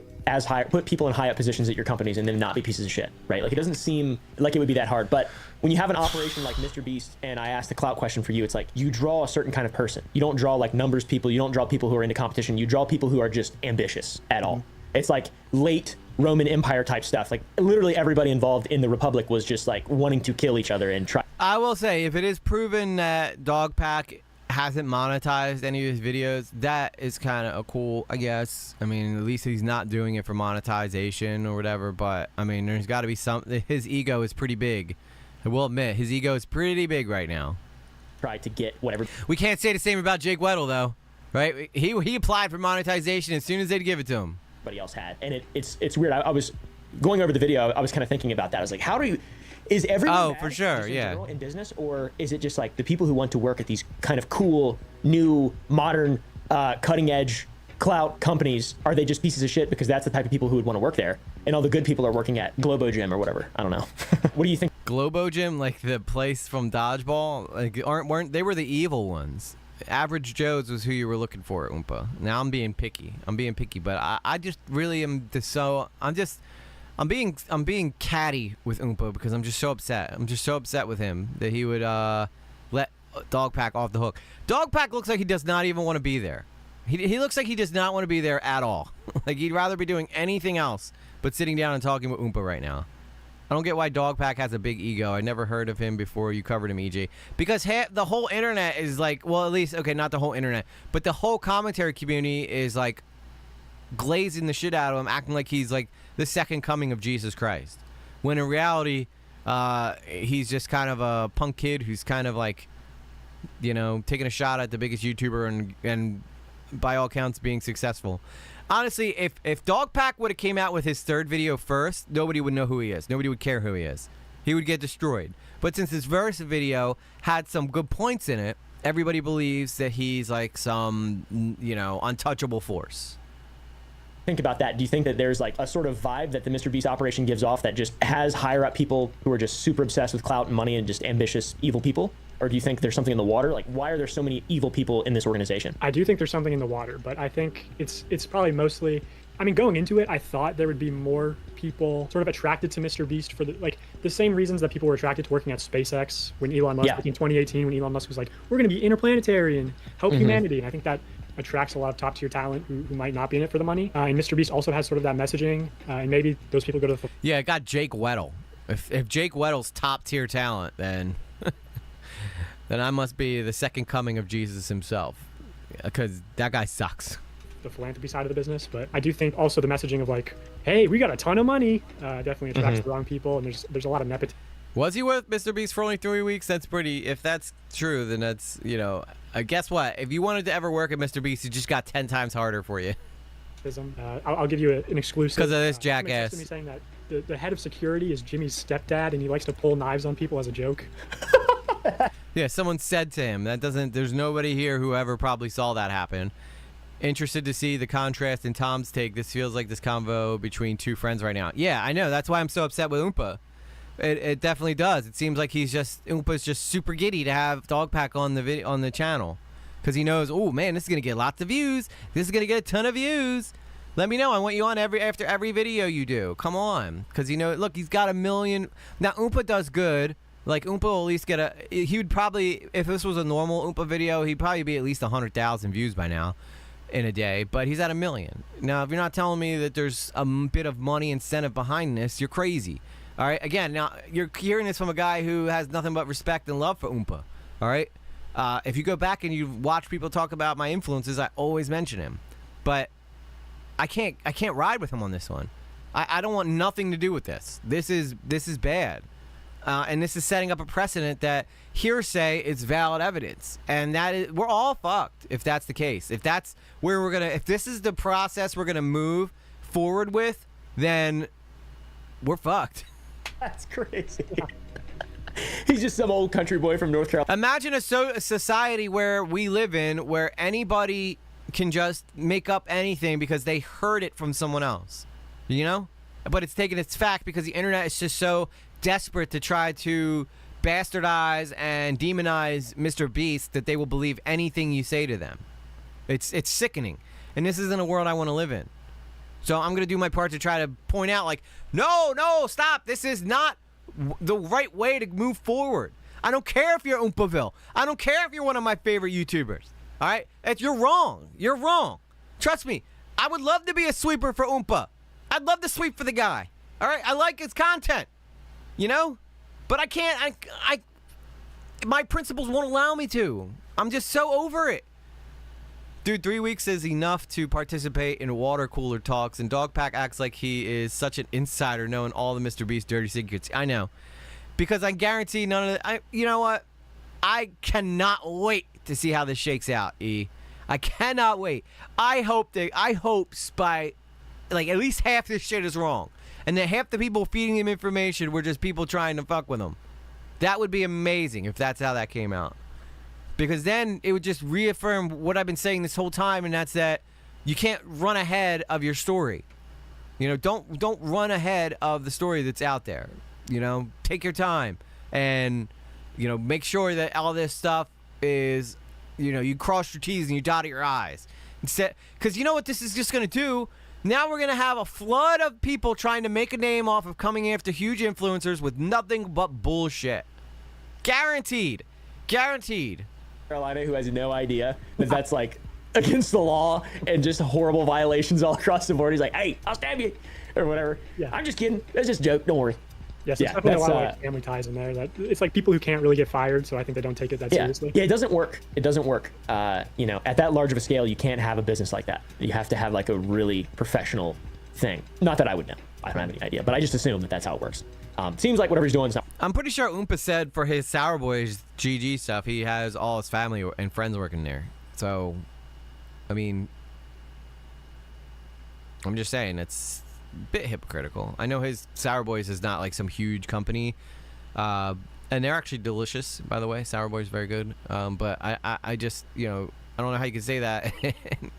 I: put people in high up positions at your companies and then not be pieces of shit, right? Like, it doesn't seem like it would be that hard. But when you have an operation like Mr. Beast, and I asked the clout question for you, it's like you draw a certain kind of person. You don't draw like numbers people. You don't draw people who are into competition. You draw people who are just ambitious at all. It's like late Roman Empire type stuff. Like, literally everybody involved in the Republic was just like wanting to kill each other and try.
C: I will say, if it is proven that Dogpack hasn't monetized any of his videos. That is kind of cool, I guess. I mean, at least he's not doing it for monetization or whatever. But I mean, there's got to be something. His ego is pretty big. I will admit, his ego is pretty big right now.
B: Try to get whatever.
C: We can't say the same about Jake Weddle, though, right? He applied for monetization as soon as they'd give it to him.
B: Everybody else had, and it's weird. I was going over the video. I was kind of thinking about that. I was like, how do you? Is everyone
C: Oh,
B: mad
C: for sure,
B: just in
C: yeah.
B: general in business, or is it just like the people who want to work at these kind of cool, new, modern, cutting-edge clout companies? Are they just pieces of shit because that's the type of people who would want to work there, and all the good people are working at Globo Gym or whatever? I don't know. What do you think?
C: Globo Gym, like the place from Dodgeball, like weren't they were the evil ones? Average Joe's was who you were looking for at Oompa. Now I'm being picky. But I just really am I'm being catty with Oompa because I'm just so upset. I'm just so upset with him that he would let Dogpack off the hook. Dogpack looks like he does not even want to be there. He looks like he does not want to be there at all. Like he'd rather be doing anything else but sitting down and talking with Oompa right now. I don't get why Dogpack has a big ego. I never heard of him before you covered him, EJ. Because the whole internet is like, well, at least, okay, not the whole internet, but the whole commentary community is like glazing the shit out of him, acting like he's like the second coming of Jesus Christ. When in reality, he's just kind of a punk kid who's kind of like, you know, taking a shot at the biggest YouTuber and by all counts being successful. Honestly, if Dogpack would have came out with his third video first, nobody would know who he is. Nobody would care who he is. He would get destroyed. But since his first video had some good points in it, everybody believes that he's like some, you know, untouchable force.
B: Think about that. Do you think that there's like a sort of vibe that the Mr. Beast operation gives off that just has higher up people who are just super obsessed with clout and money and just ambitious, evil people? Or do you think there's something in the water? Like, why are there so many evil people in this organization?
A: I do think there's something in the water, but I think it's probably mostly, I mean, going into it, I thought there would be more people sort of attracted to Mr. Beast for the same reasons that people were attracted to working at SpaceX when Elon Musk, like in 2018, when Elon Musk was like, we're going to be interplanetary and help humanity. And I think that attracts a lot of top tier talent who might not be in it for the money. And Mr. Beast also has sort of that messaging, and maybe those people go to the...
C: Yeah, it got Jake Weddle. If Jake Weddle's top tier talent, then... then I must be the second coming of Jesus himself, because that guy sucks.
A: The philanthropy side of the business, but I do think also the messaging of like, hey, we got a ton of money, definitely attracts the wrong people, and there's a lot of nepotism.
C: Was he with Mr. Beast for only 3 weeks? That's pretty. If that's true, then that's, you know. Guess what? If you wanted to ever work at Mr. Beast, he just got 10 times harder for you.
A: I'll give you an exclusive.
C: Because of this jackass.
A: Me saying that the head of security is Jimmy's stepdad, and he likes to pull knives on people as a joke.
C: Yeah, someone said to him. There's nobody here who ever probably saw that happen. Interested to see the contrast in Tom's take. This feels like this convo between two friends right now. Yeah, I know. That's why I'm so upset with Oompa. It definitely does. It seems like Oompa's just super giddy to have Dogpack on the channel, because he knows, oh man, this is gonna get lots of views. This is gonna get a ton of views. Let me know. I want you on after every video you do. Come on, because you know, look, he's got 1 million. Now Oompa does good. Like Oompa will at least get he would probably, if this was a normal Oompa video, he'd probably be at least 100,000 views by now in a day, but he's at 1 million. Now, if you're not telling me that there's a bit of money incentive behind this, you're crazy. All right, again, now you're hearing this from a guy who has nothing but respect and love for Oompa. All right, if you go back and you watch people talk about my influences, I always mention him, but I can't ride with him on this one. I don't want nothing to do with this. This is bad. And this is setting up a precedent that hearsay is valid evidence, and we're all fucked if that's the case. If that's where if this is the process we're gonna move forward with, then we're fucked.
B: That's crazy. He's just some old country boy from North Carolina.
C: Imagine a society where we live in, where anybody can just make up anything because they heard it from someone else, you know? But it's taken its fact because the internet is just so desperate to try to bastardize and demonize Mr. Beast that they will believe anything you say to them. It's sickening, and this isn't a world I want to live in. So I'm gonna do my part to try to point out, like, no, stop. This is not the right way to move forward. I don't care if you're Oompaville. I don't care if you're one of my favorite YouTubers. All right, you're wrong. You're wrong. Trust me. I would love to be a sweeper for Oompa. I'd love to sweep for the guy. All right, I like his content. You know, but I can't. My principles won't allow me to. I'm just so over it. Dude, 3 weeks is enough to participate in water cooler talks, and Dogpack acts like he is such an insider knowing all the Mr. Beast dirty secrets. I know. Because I guarantee none of the... you know what? I cannot wait to see how this shakes out, E. I cannot wait. I hope by like at least half this shit is wrong, and that half the people feeding him information were just people trying to fuck with him. That would be amazing if that's how that came out, because then it would just reaffirm what I've been saying this whole time, and that's that you can't run ahead of your story. You know, don't run ahead of the story that's out there. You know, take your time and, you know, make sure that all this stuff is, you know, you cross your T's and you dot your I's. Instead, because you know what this is just going to do? Now we're going to have a flood of people trying to make a name off of coming after huge influencers with nothing but bullshit. Guaranteed. Guaranteed.
I: Carolina, who has no idea that that's like against the law and just horrible violations all across the board. He's like, hey, I'll stab you or whatever.
A: Yeah.
I: I'm just kidding. That's just a joke. Don't worry.
A: Yes, there's definitely a lot of like family ties in there. That it's like people who can't really get fired, so I think they don't take it that seriously.
I: Yeah, it doesn't work. It doesn't work. You know, at that large of a scale, you can't have a business like that. You have to have like a really professional thing. Not that I would know. I don't have any idea, but I just assume that that's how it works. Seems like whatever he's doing is not.
C: I'm pretty sure Oompa said for his Sour Boys GG stuff, he has all his family and friends working there. So, I mean, I'm just saying it's bit hypocritical. I know his Sour Boys is not like some huge company, and they're actually delicious, by the way. Sour Boys very good. But I just, you know, I don't know how you can say that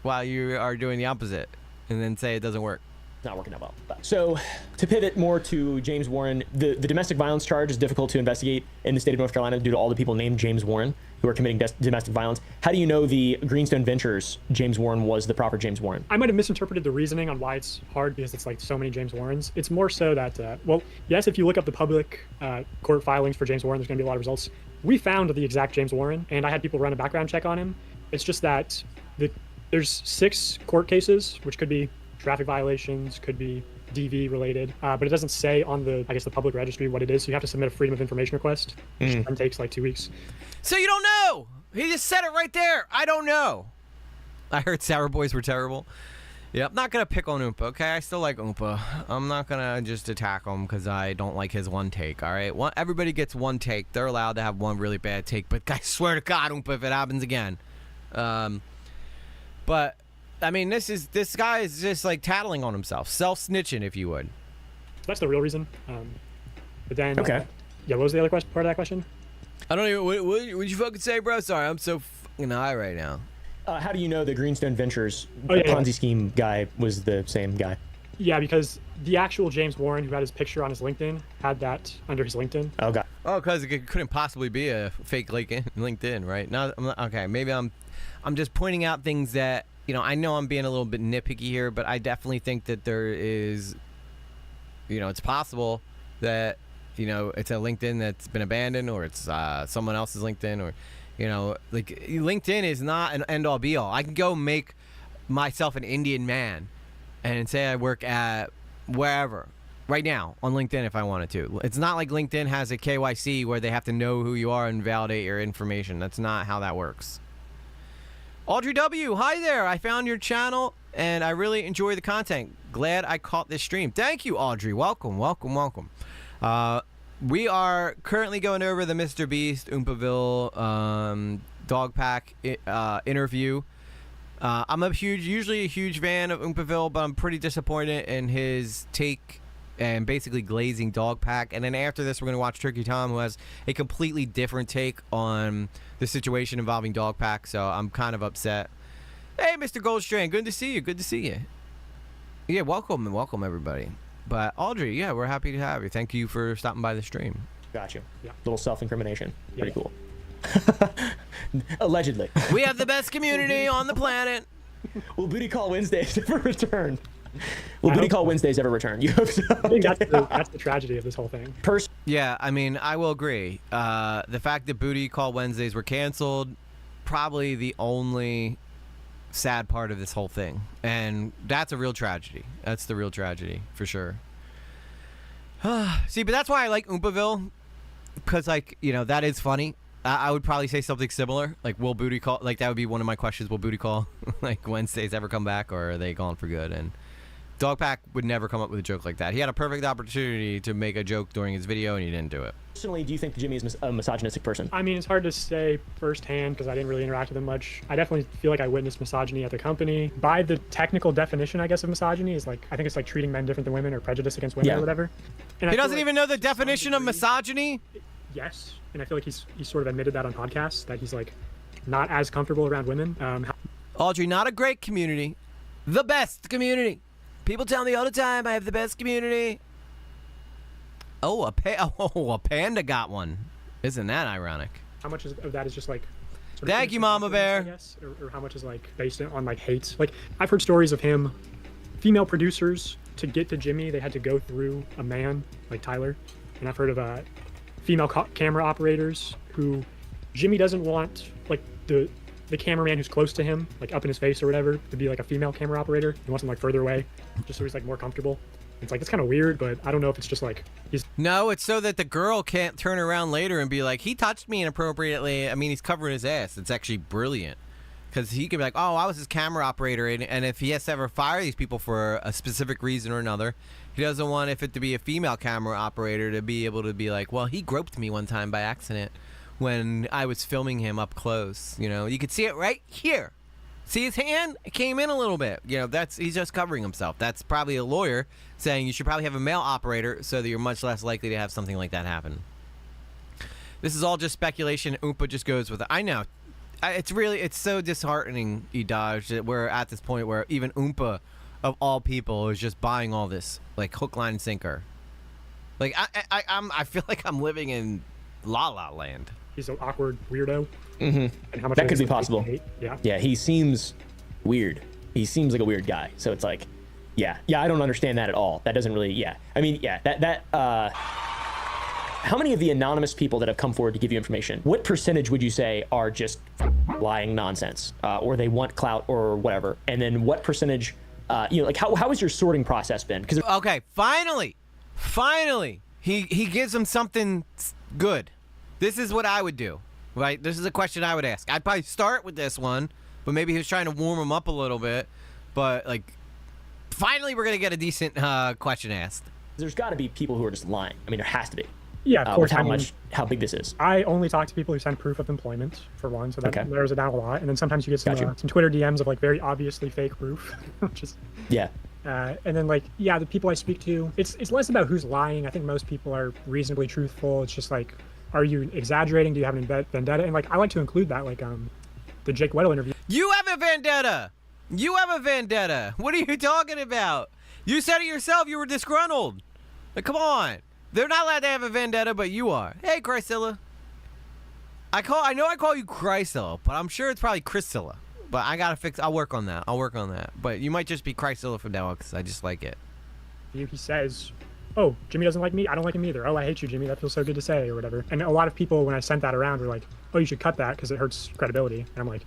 C: while you are doing the opposite and then say it doesn't work.
I: Not working out well. So to pivot more to James Warren, the domestic violence charge is difficult to investigate in the state of North Carolina due to all the people named James Warren who are committing domestic violence. How do you know the Greenstone Ventures James Warren was the proper James Warren?
A: I might have misinterpreted the reasoning on why it's hard because it's like so many James Warrens. It's more so that, well, yes, if you look up the public court filings for James Warren, there's going to be a lot of results. We found the exact James Warren, and I had people run a background check on him. It's just that there's 6 court cases, which could be traffic violations, could be DV related, but it doesn't say on the public registry what it is. So you have to submit a Freedom of Information request, which then takes like 2 weeks.
C: So you don't know. He just said it right there. I don't know. I heard Sour Boys were terrible. Yeah, I'm not gonna pick on Oompa. Okay, I still like Oompa. I'm not gonna just attack him because I don't like his one take. All right, everybody gets one take. They're allowed to have one really bad take, but I swear to God, Oompa, if it happens again, but. I mean, this guy is just like tattling on himself, self-snitching, if you would.
A: That's the real reason. But then,
I: okay.
A: Yeah, what was the other part of that question?
C: I don't even. What'd you fucking say, bro? Sorry, I'm so fucking high right now.
I: How do you know the Greenstone Ventures Ponzi scheme guy was the same guy?
A: Yeah, because the actual James Warren, who had his picture on his LinkedIn, had that under his LinkedIn.
I: Oh, God.
C: Oh, because it couldn't possibly be a fake LinkedIn, right? Now, okay, maybe I'm just pointing out things that. You know, I know I'm being a little bit nitpicky here, but I definitely think that there is, you know, it's possible that, you know, it's a LinkedIn that's been abandoned or it's someone else's LinkedIn or, you know, like LinkedIn is not an end-all be-all. I can go make myself an Indian man and say I work at wherever right now on LinkedIn if I wanted to. It's not like LinkedIn has a KYC where they have to know who you are and validate your information. That's not how that works. Audrey W, hi there. I found your channel and I really enjoy the content. Glad I caught this stream. Thank you, Audrey. Welcome, welcome, welcome. We are currently going over the Mr. Beast Oompaville Dogpack interview. I'm usually a huge fan of Oompaville, but I'm pretty disappointed in his take and basically glazing Dogpack. And then after this, we're going to watch Turkey Tom, who has a completely different take on the situation involving Dogpack. So I'm kind of upset. Hey, Mr. Goldstrand, good to see you. Good to see you. Yeah, welcome everybody. But Audrey, yeah, we're happy to have you. Thank you for stopping by the stream.
I: Got you. Yeah. Little self-incrimination. Pretty cool. Allegedly.
C: We have the best community on the planet.
I: Will Booty Call Wednesdays ever return? Will Booty Call Wednesdays ever return? You hope so?
A: I think that's the tragedy of this whole thing.
C: Yeah, I mean, I will agree. The fact that Booty Call Wednesdays were canceled, probably the only sad part of this whole thing. And that's a real tragedy. That's the real tragedy, for sure. See, but that's why I like Oompaville. Because, like, you know, that is funny. I would probably say something similar, like will booty call, like that would be one of my questions. Will booty call like Wednesdays ever come back, or are they gone for good? And Dogpack would never come up with a joke like that. He had a perfect opportunity to make a joke during his video, and he didn't do it.
I: Personally, do you think Jimmy is a misogynistic person?
A: I mean, it's hard to say firsthand because I didn't really interact with him much. I definitely feel like I witnessed misogyny at the company. By the technical definition, I guess, of misogyny is like, I think it's like treating men different than women or prejudice against women or whatever. And
C: He doesn't even know the definition of misogyny?
A: Yes, and I feel like he's sort of admitted that on podcasts, that he's like not as comfortable around women.
C: Audrey, not a great community. The best community. People tell me all the time I have the best community. Oh, a panda got one. Isn't that ironic?
A: How much of that is just like...
C: Thank you, Mama Bear.
A: I guess, or how much is like based on like hate? Like, I've heard stories of him, female producers, to get to Jimmy, they had to go through a man like Tyler. And I've heard of female camera operators who Jimmy doesn't want, like the cameraman who's close to him, like up in his face or whatever, to be like a female camera operator. He wants him like further away, just so he's like more comfortable. It's like, it's kind of weird, but I don't know if it's just like
C: No, it's so that the girl can't turn around later and be like, he touched me inappropriately. I mean, he's covering his ass. It's actually brilliant. Because he could be like, oh, I was his camera operator, and if he has to ever fire these people for a specific reason or another, he doesn't want it to be a female camera operator to be able to be like, well, he groped me one time by accident when I was filming him up close. You know, you could see it right here. See his hand? It came in a little bit. You know, he's just covering himself. That's probably a lawyer saying you should probably have a male operator so that you're much less likely to have something like that happen. This is all just speculation. Oompa just goes with it. I know. It's so disheartening, Edodge, that we're at this point where even Oompa, of all people, is just buying all this, like hook, line, and sinker. Like I feel like I'm living in La La Land.
A: He's an awkward weirdo.
I: Mm-hmm.
A: And how much
I: that could be possible.
A: Yeah.
I: Yeah, he seems weird. He seems like a weird guy. So it's like, yeah, I don't understand that at all. That doesn't really, I mean, how many of the anonymous people that have come forward to give you information, what percentage would you say are just lying nonsense, or they want clout or whatever? And then what percentage, like how has your sorting process been? Because
C: okay, finally, he gives him something good. This is what I would do, right? This is a question I would ask. I'd probably start with this one, but maybe he was trying to warm him up a little bit. But like, finally, we're gonna get a decent question asked.
I: There's got to be people who are just lying. I mean, there has to be.
A: Yeah, of course.
I: How big this is.
A: I only talk to people who send proof of employment, for one, so that narrows it down a lot. And then sometimes you get some Twitter DMs of like very obviously fake proof, which is and then like the people I speak to, it's less about who's lying. I think most people are reasonably truthful. It's just like, are you exaggerating? Do you have an vendetta? And like I like to include that, like the Jake Weddle interview.
C: You have a vendetta. You have a vendetta. What are you talking about? You said it yourself. You were disgruntled. Like, come on. They're not allowed to have a vendetta, but you are. Hey, Chrysilla. I know I call you Chrysilla, but I'm sure it's probably Chrisilla. But I gotta fix. I'll work on that. But you might just be Chrysilla from now on because I just like it.
A: He says, "Oh, Jimmy doesn't like me. I don't like him either. Oh, I hate you, Jimmy. That feels so good to say," or whatever. And a lot of people, when I sent that around, were like, "Oh, you should cut that because it hurts credibility." And I'm like,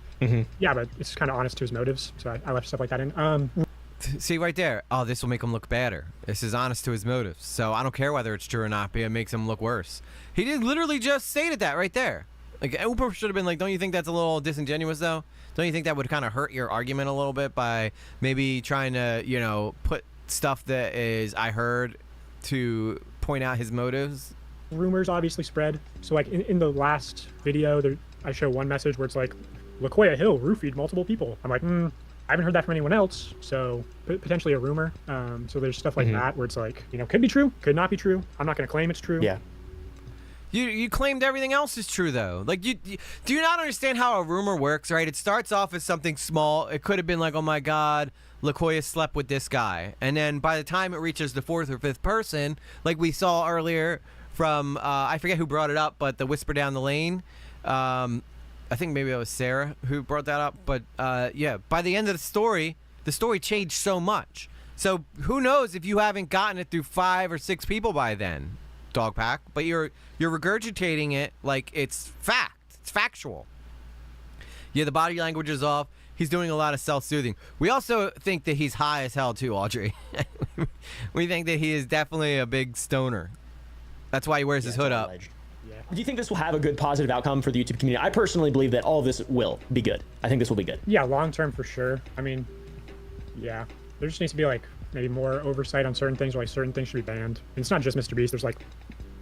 A: "Yeah, but it's kind of honest to his motives." So I left stuff like that in.
C: See right there. Oh, this will make him look better. This is honest to his motives. So I don't care whether it's true or not, but it makes him look worse. He did literally just stated that right there. Like, Ooper should have been like, don't you think that's a little disingenuous, though? Don't you think that would kind of hurt your argument a little bit by maybe trying to, put stuff that is, I heard, to point out his motives?
A: Rumors obviously spread. So, like, in the last video, I show one message where it's like, LaQuia Hill roofied multiple people. I'm like, I haven't heard that from anyone else, so potentially a rumor. So there's stuff like that where it's like, could be true, could not be true. I'm not going to claim it's true.
I: Yeah.
C: You claimed everything else is true, though. Like, do you not understand how a rumor works, right? It starts off as something small. It could have been like, oh my God, LaQuia slept with this guy. And then by the time it reaches the fourth or fifth person, like we saw earlier from, I forget who brought it up, but the whisper down the lane. I think maybe it was Sarah who brought that up. But by the end of the story changed so much. So who knows if you haven't gotten it through 5 or 6 people by then, Dogpack. But you're regurgitating it like it's fact. It's factual. Yeah, the body language is off. He's doing a lot of self-soothing. We also think that he's high as hell too, Audrey. We think that he is definitely a big stoner. That's why he wears his hood up.
B: Do you think this will have a good positive outcome for the YouTube community? I personally believe that all of this will be good. I think this will be good.
A: Yeah, long term for sure. I mean, yeah, there just needs to be like maybe more oversight on certain things, or like certain things should be banned. And it's not just Mr. Beast. There's like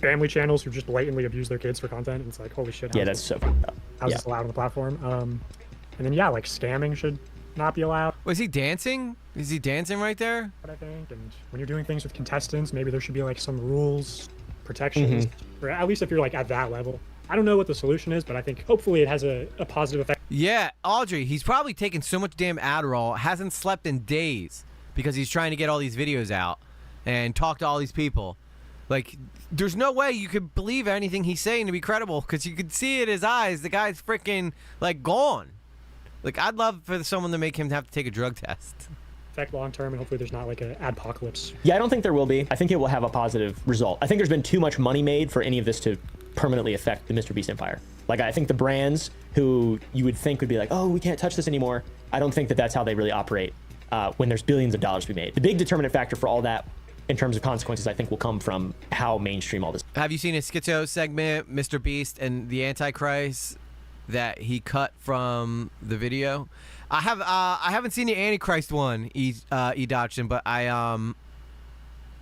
A: family channels who just blatantly abuse their kids for content. And it's like, holy shit.
B: Yeah, that's so fucked up.
A: How's this allowed on the platform? And then yeah, like scamming should not be allowed.
C: Was he dancing? Is he dancing right there?
A: I think. And when you're doing things with contestants, maybe there should be like some rules, protections, or at least if you're like at that level. I don't know what the solution is, but I think hopefully it has a positive effect.
C: Yeah, Audrey, he's probably taken so much damn Adderall, hasn't slept in days because he's trying to get all these videos out and talk to all these people. Like, there's no way you could believe anything he's saying to be credible because you could see it in his eyes. The guy's freaking, like, gone. Like, I'd love for someone to make him have to take a drug test.
A: Effect long term, and hopefully there's not like an adpocalypse.
B: Yeah, I don't think there will be. I think it will have a positive result. I think there's been too much money made for any of this to permanently affect the Mr. Beast empire. Like, I think the brands who you would think would be like, oh, we can't touch this anymore. I don't think that that's how they really operate when there's billions of dollars to be made. The big determinant factor for all that in terms of consequences, I think, will come from how mainstream all this.
C: Have you seen a schizo segment, Mr. Beast and the Antichrist, that he cut from the video? I haven't seen the Antichrist one, Dodgson, but I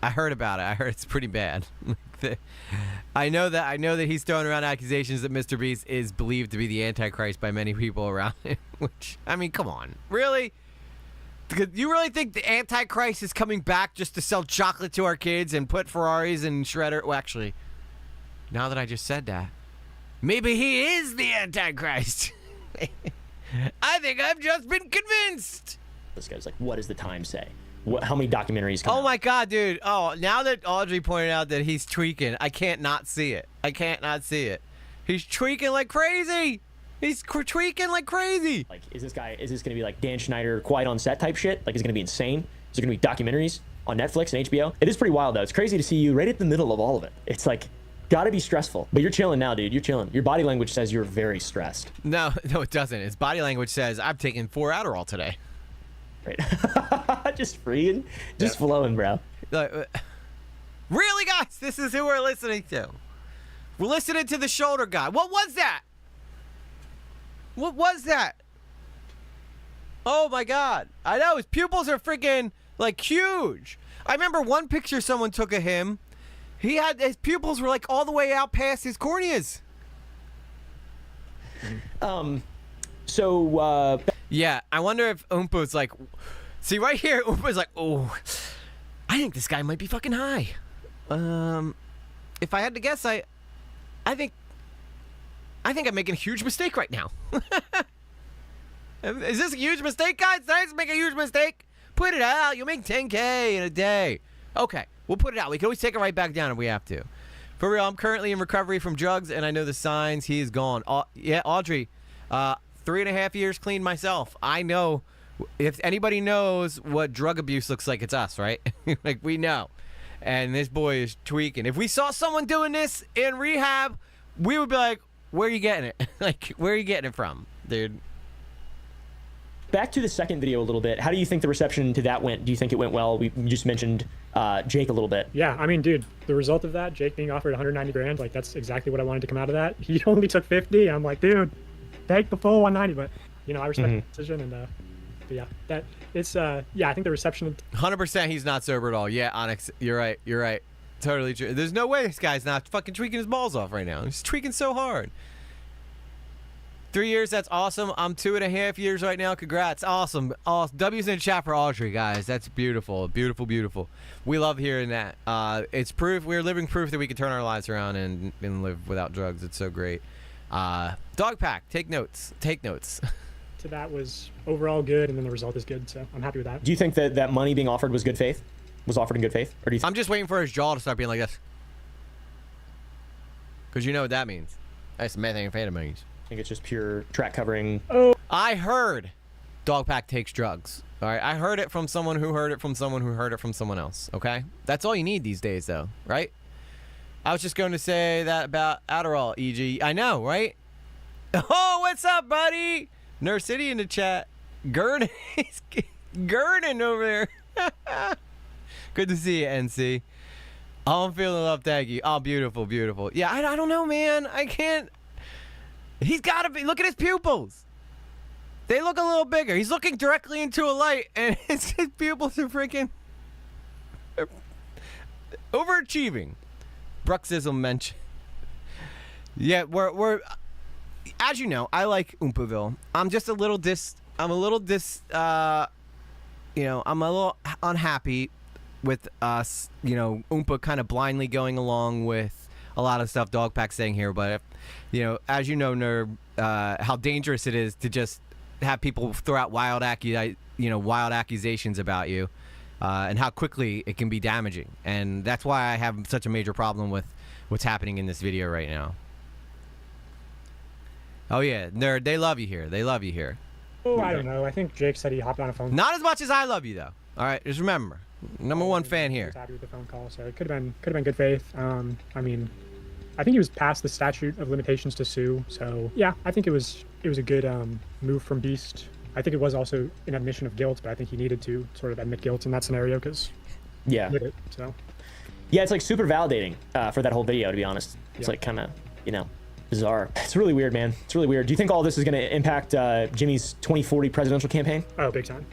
C: heard about it. I heard it's pretty bad. I know that he's throwing around accusations that Mr. Beast is believed to be the Antichrist by many people around him. Which, I mean, come on, really? You really think the Antichrist is coming back just to sell chocolate to our kids and put Ferraris in shredder? Well, actually, now that I just said that, maybe he is the Antichrist. I think I've just been convinced.
B: This guy's like, what does the Times say? How many documentaries come out?
C: Oh my God, dude. Oh, now that Audrey pointed out that he's tweaking, I can't not see it. I can't not see it. He's tweaking like crazy. He's tweaking like crazy.
B: Like, is this going to be like Dan Schneider, quiet on set type shit? Like, is it going to be insane? Is there going to be documentaries on Netflix and HBO? It is pretty wild, though. It's crazy to see you right at the middle of all of it. It's like, gotta be stressful. But you're chilling now, dude. You're chilling. Your body language says you're very stressed.
C: No, it doesn't. His body language says, I've taken 4 Adderall today.
B: Right. Just freeing, just flowing, bro.
C: Really, guys? This is who we're listening to. We're listening to the shoulder guy. What was that? What was that? Oh my God. I know, his pupils are freaking, like, huge. I remember one picture someone took of him. His pupils were, like, all the way out past his corneas. Yeah, I wonder if Oompa's like... See, right here, Oompa's like, oh, I think this guy might be fucking high. If I had to guess, I think I'm making a huge mistake right now. Is this a huge mistake, guys? Did I just make a huge mistake? Put it out. You'll make 10K in a day. Okay, we'll put it out. We can always take it right back down if we have to. For real, I'm currently in recovery from drugs, and I know the signs. He is gone. Yeah, Audrey, 3.5 years clean myself. I know. If anybody knows what drug abuse looks like, it's us, right? Like, we know. And this boy is tweaking. If we saw someone doing this in rehab, we would be like, where are you getting it? Like, where are you getting it from, dude?
B: Back to the second video a little bit. How do you think the reception to that went? Do you think it went well? We just mentioned Jake a little bit.
A: Yeah, I mean, dude, the result of that, Jake being offered 190 grand, like, that's exactly what I wanted to come out of that. He only took 50. I'm like, dude, take the full 190. But, you know, I respect the decision. And, but yeah, that it's, yeah, I think the reception.
C: 100% he's not sober at all. Yeah, Onyx, you're right. You're right. Totally true. There's no way this guy's not fucking tweaking his balls off right now. He's tweaking so hard. 3 years, that's awesome. I'm 2.5 years right now. Congrats. Awesome. Awesome. W's in the chat for Audrey, guys. That's beautiful. Beautiful, beautiful. We love hearing that. It's proof. We're living proof that we can turn our lives around and live without drugs. It's so great. Dogpack, take notes. Take notes.
A: To that was overall good, and then the result is good, so I'm happy with that.
B: Do you think that that money being offered was good faith? Was offered in good faith? Or do you
C: I'm just waiting for his jaw to start being like this. Because you know what that means. That's methamphetamines.
B: I think it's just pure track covering.
A: Oh,
C: I heard Dogpack takes drugs. All right, I heard it from someone who heard it from someone who heard it from someone else. Okay, that's all you need these days, though, right? I was just going to say that about Adderall, e.g. I know, right? Oh, what's up, buddy? Nurse City in the chat. Gurning over there. Good to see you, NC. Oh, I'm feeling love, thank you. Oh, beautiful, beautiful. Yeah, I don't know, man. I can't. He's got to be. Look at his pupils. They look a little bigger. He's looking directly into a light, and his pupils are freaking overachieving. Bruxism mentioned. Yeah, we're. As you know, I like Oompaville. I'm just a little I'm a little I'm a little unhappy with us, Oompa kind of blindly going along with a lot of stuff Dogpack's saying here. But, as you know, Nerb, how dangerous it is to just have people throw out wild accusations about you, and how quickly it can be damaging. And that's why I have such a major problem with what's happening in this video right now. Oh, yeah, Nerd, they love you here. They love you here.
A: Oh, I don't know. I think Jake said he hopped on a phone.
C: Not as much as I love you, though. All right, just remember, #1 fan here.
A: He was happy with the phone call, so it could have been good faith. I mean, I think he was past the statute of limitations to sue. So yeah, I think it was a good move from Beast. I think it was also an admission of guilt, but I think he needed to sort of admit guilt in that scenario because
I: yeah,
A: did it. So
I: yeah, it's like super validating for that whole video. To be honest, it's like kind of bizarre. It's really weird, man. It's really weird. Do you think all this is going to impact Jimmy's 2040 presidential campaign?
A: Oh, big time.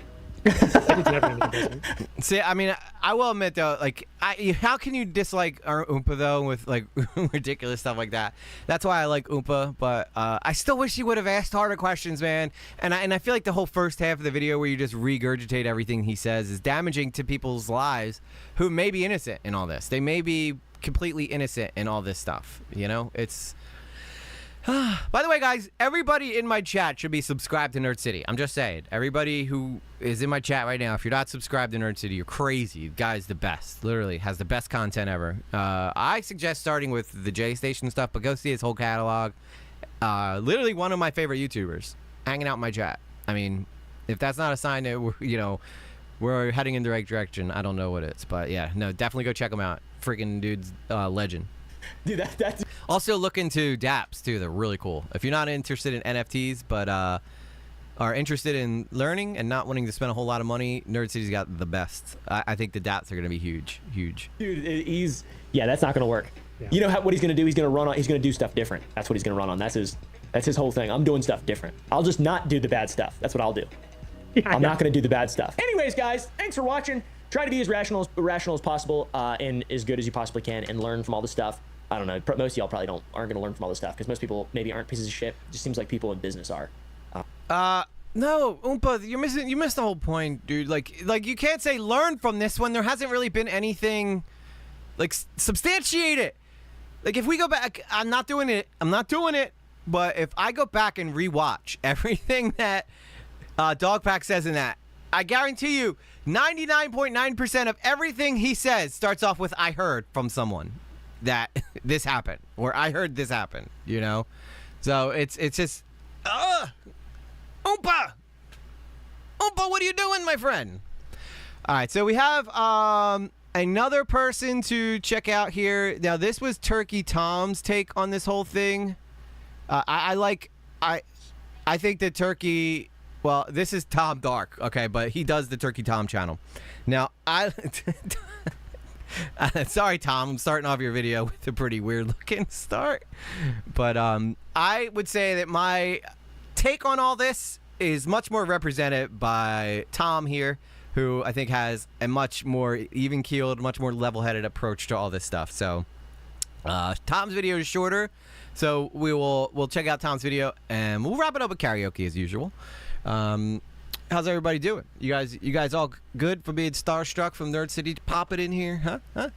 A: I think it's never ending business.
C: See, I mean, I will admit though, like, how can you dislike our Oompa though with like ridiculous stuff like that? That's why I like Oompa, but I still wish he would have asked harder questions, man. And I feel like the whole first half of the video where you just regurgitate everything he says is damaging to people's lives who may be innocent in all this. They may be completely innocent in all this stuff. It's. By the way, guys, everybody in my chat should be subscribed to Nerd City. I'm just saying. Everybody who is in my chat right now, if you're not subscribed to Nerd City, you're crazy. The guy's the best. Literally has the best content ever. I suggest starting with the J Station stuff, but go see his whole catalog. Literally one of my favorite YouTubers hanging out in my chat. I mean, if that's not a sign that we're heading in the right direction, I don't know what it is. But yeah, no, definitely go check him out. Freaking dude's legend.
I: Dude, that's
C: also look into dApps too. They're really cool. If you're not interested in NFTs but are interested in learning and not wanting to spend a whole lot of money, Nerd City's got the best. I think the dApps are going to be huge.
I: Dude, that's not going to work. Yeah. You know what he's going to do? He's going to do stuff different. That's what he's going to run on. That's his whole thing. I'm doing stuff different. I'll just not do the bad stuff. That's what I'll do. I'm not going to do the bad stuff. Anyways, guys, thanks for watching. Try to be as rational as possible and as good as you possibly can and learn from all the stuff. I don't know. Most of y'all probably aren't going to learn from all this stuff because most people maybe aren't pieces of shit. It just seems like people in business are.
C: No, Oompa, you missed the whole point, dude. Like you can't say learn from this when there hasn't really been anything like substantiate it. Like if we go back, I'm not doing it. But if I go back and rewatch everything that Dogpack says in that, I guarantee you 99.9% of everything he says starts off with "I heard from someone that this happened," or "I heard this happen," So it's just, Oompa, what are you doing, my friend? All right, so we have another person to check out here. Now, this was Turkey Tom's take on this whole thing. I think that Turkey. Well, this is Tom Dark, okay, but he does the Turkey Tom channel. Now, sorry, Tom, I'm starting off your video with a pretty weird-looking start. But I would say that my take on all this is much more represented by Tom here, who I think has a much more even-keeled, much more level-headed approach to all this stuff. So Tom's video is shorter, so we'll check out Tom's video, and we'll wrap it up with karaoke as usual. How's everybody doing? You guys all good for being starstruck from Nerd City to pop it in here, huh?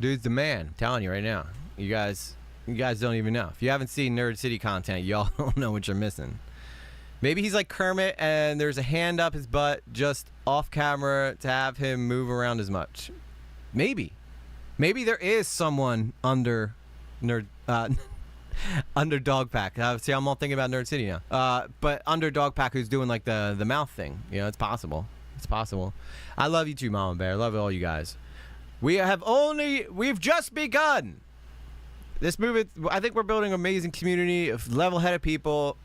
C: Dude's the man. I'm telling you right now. You guys don't even know. If you haven't seen Nerd City content, y'all don't know what you're missing. Maybe he's like Kermit and there's a hand up his butt just off camera to have him move around as much. Maybe there is someone under under Dogpack. See, I'm all thinking about Nerd City now. But under Dogpack, who's doing like the mouth thing. It's possible. It's possible. I love you too, Mama Bear. I love all you guys. We've just begun. This movie, I think we're building an amazing community of level-headed people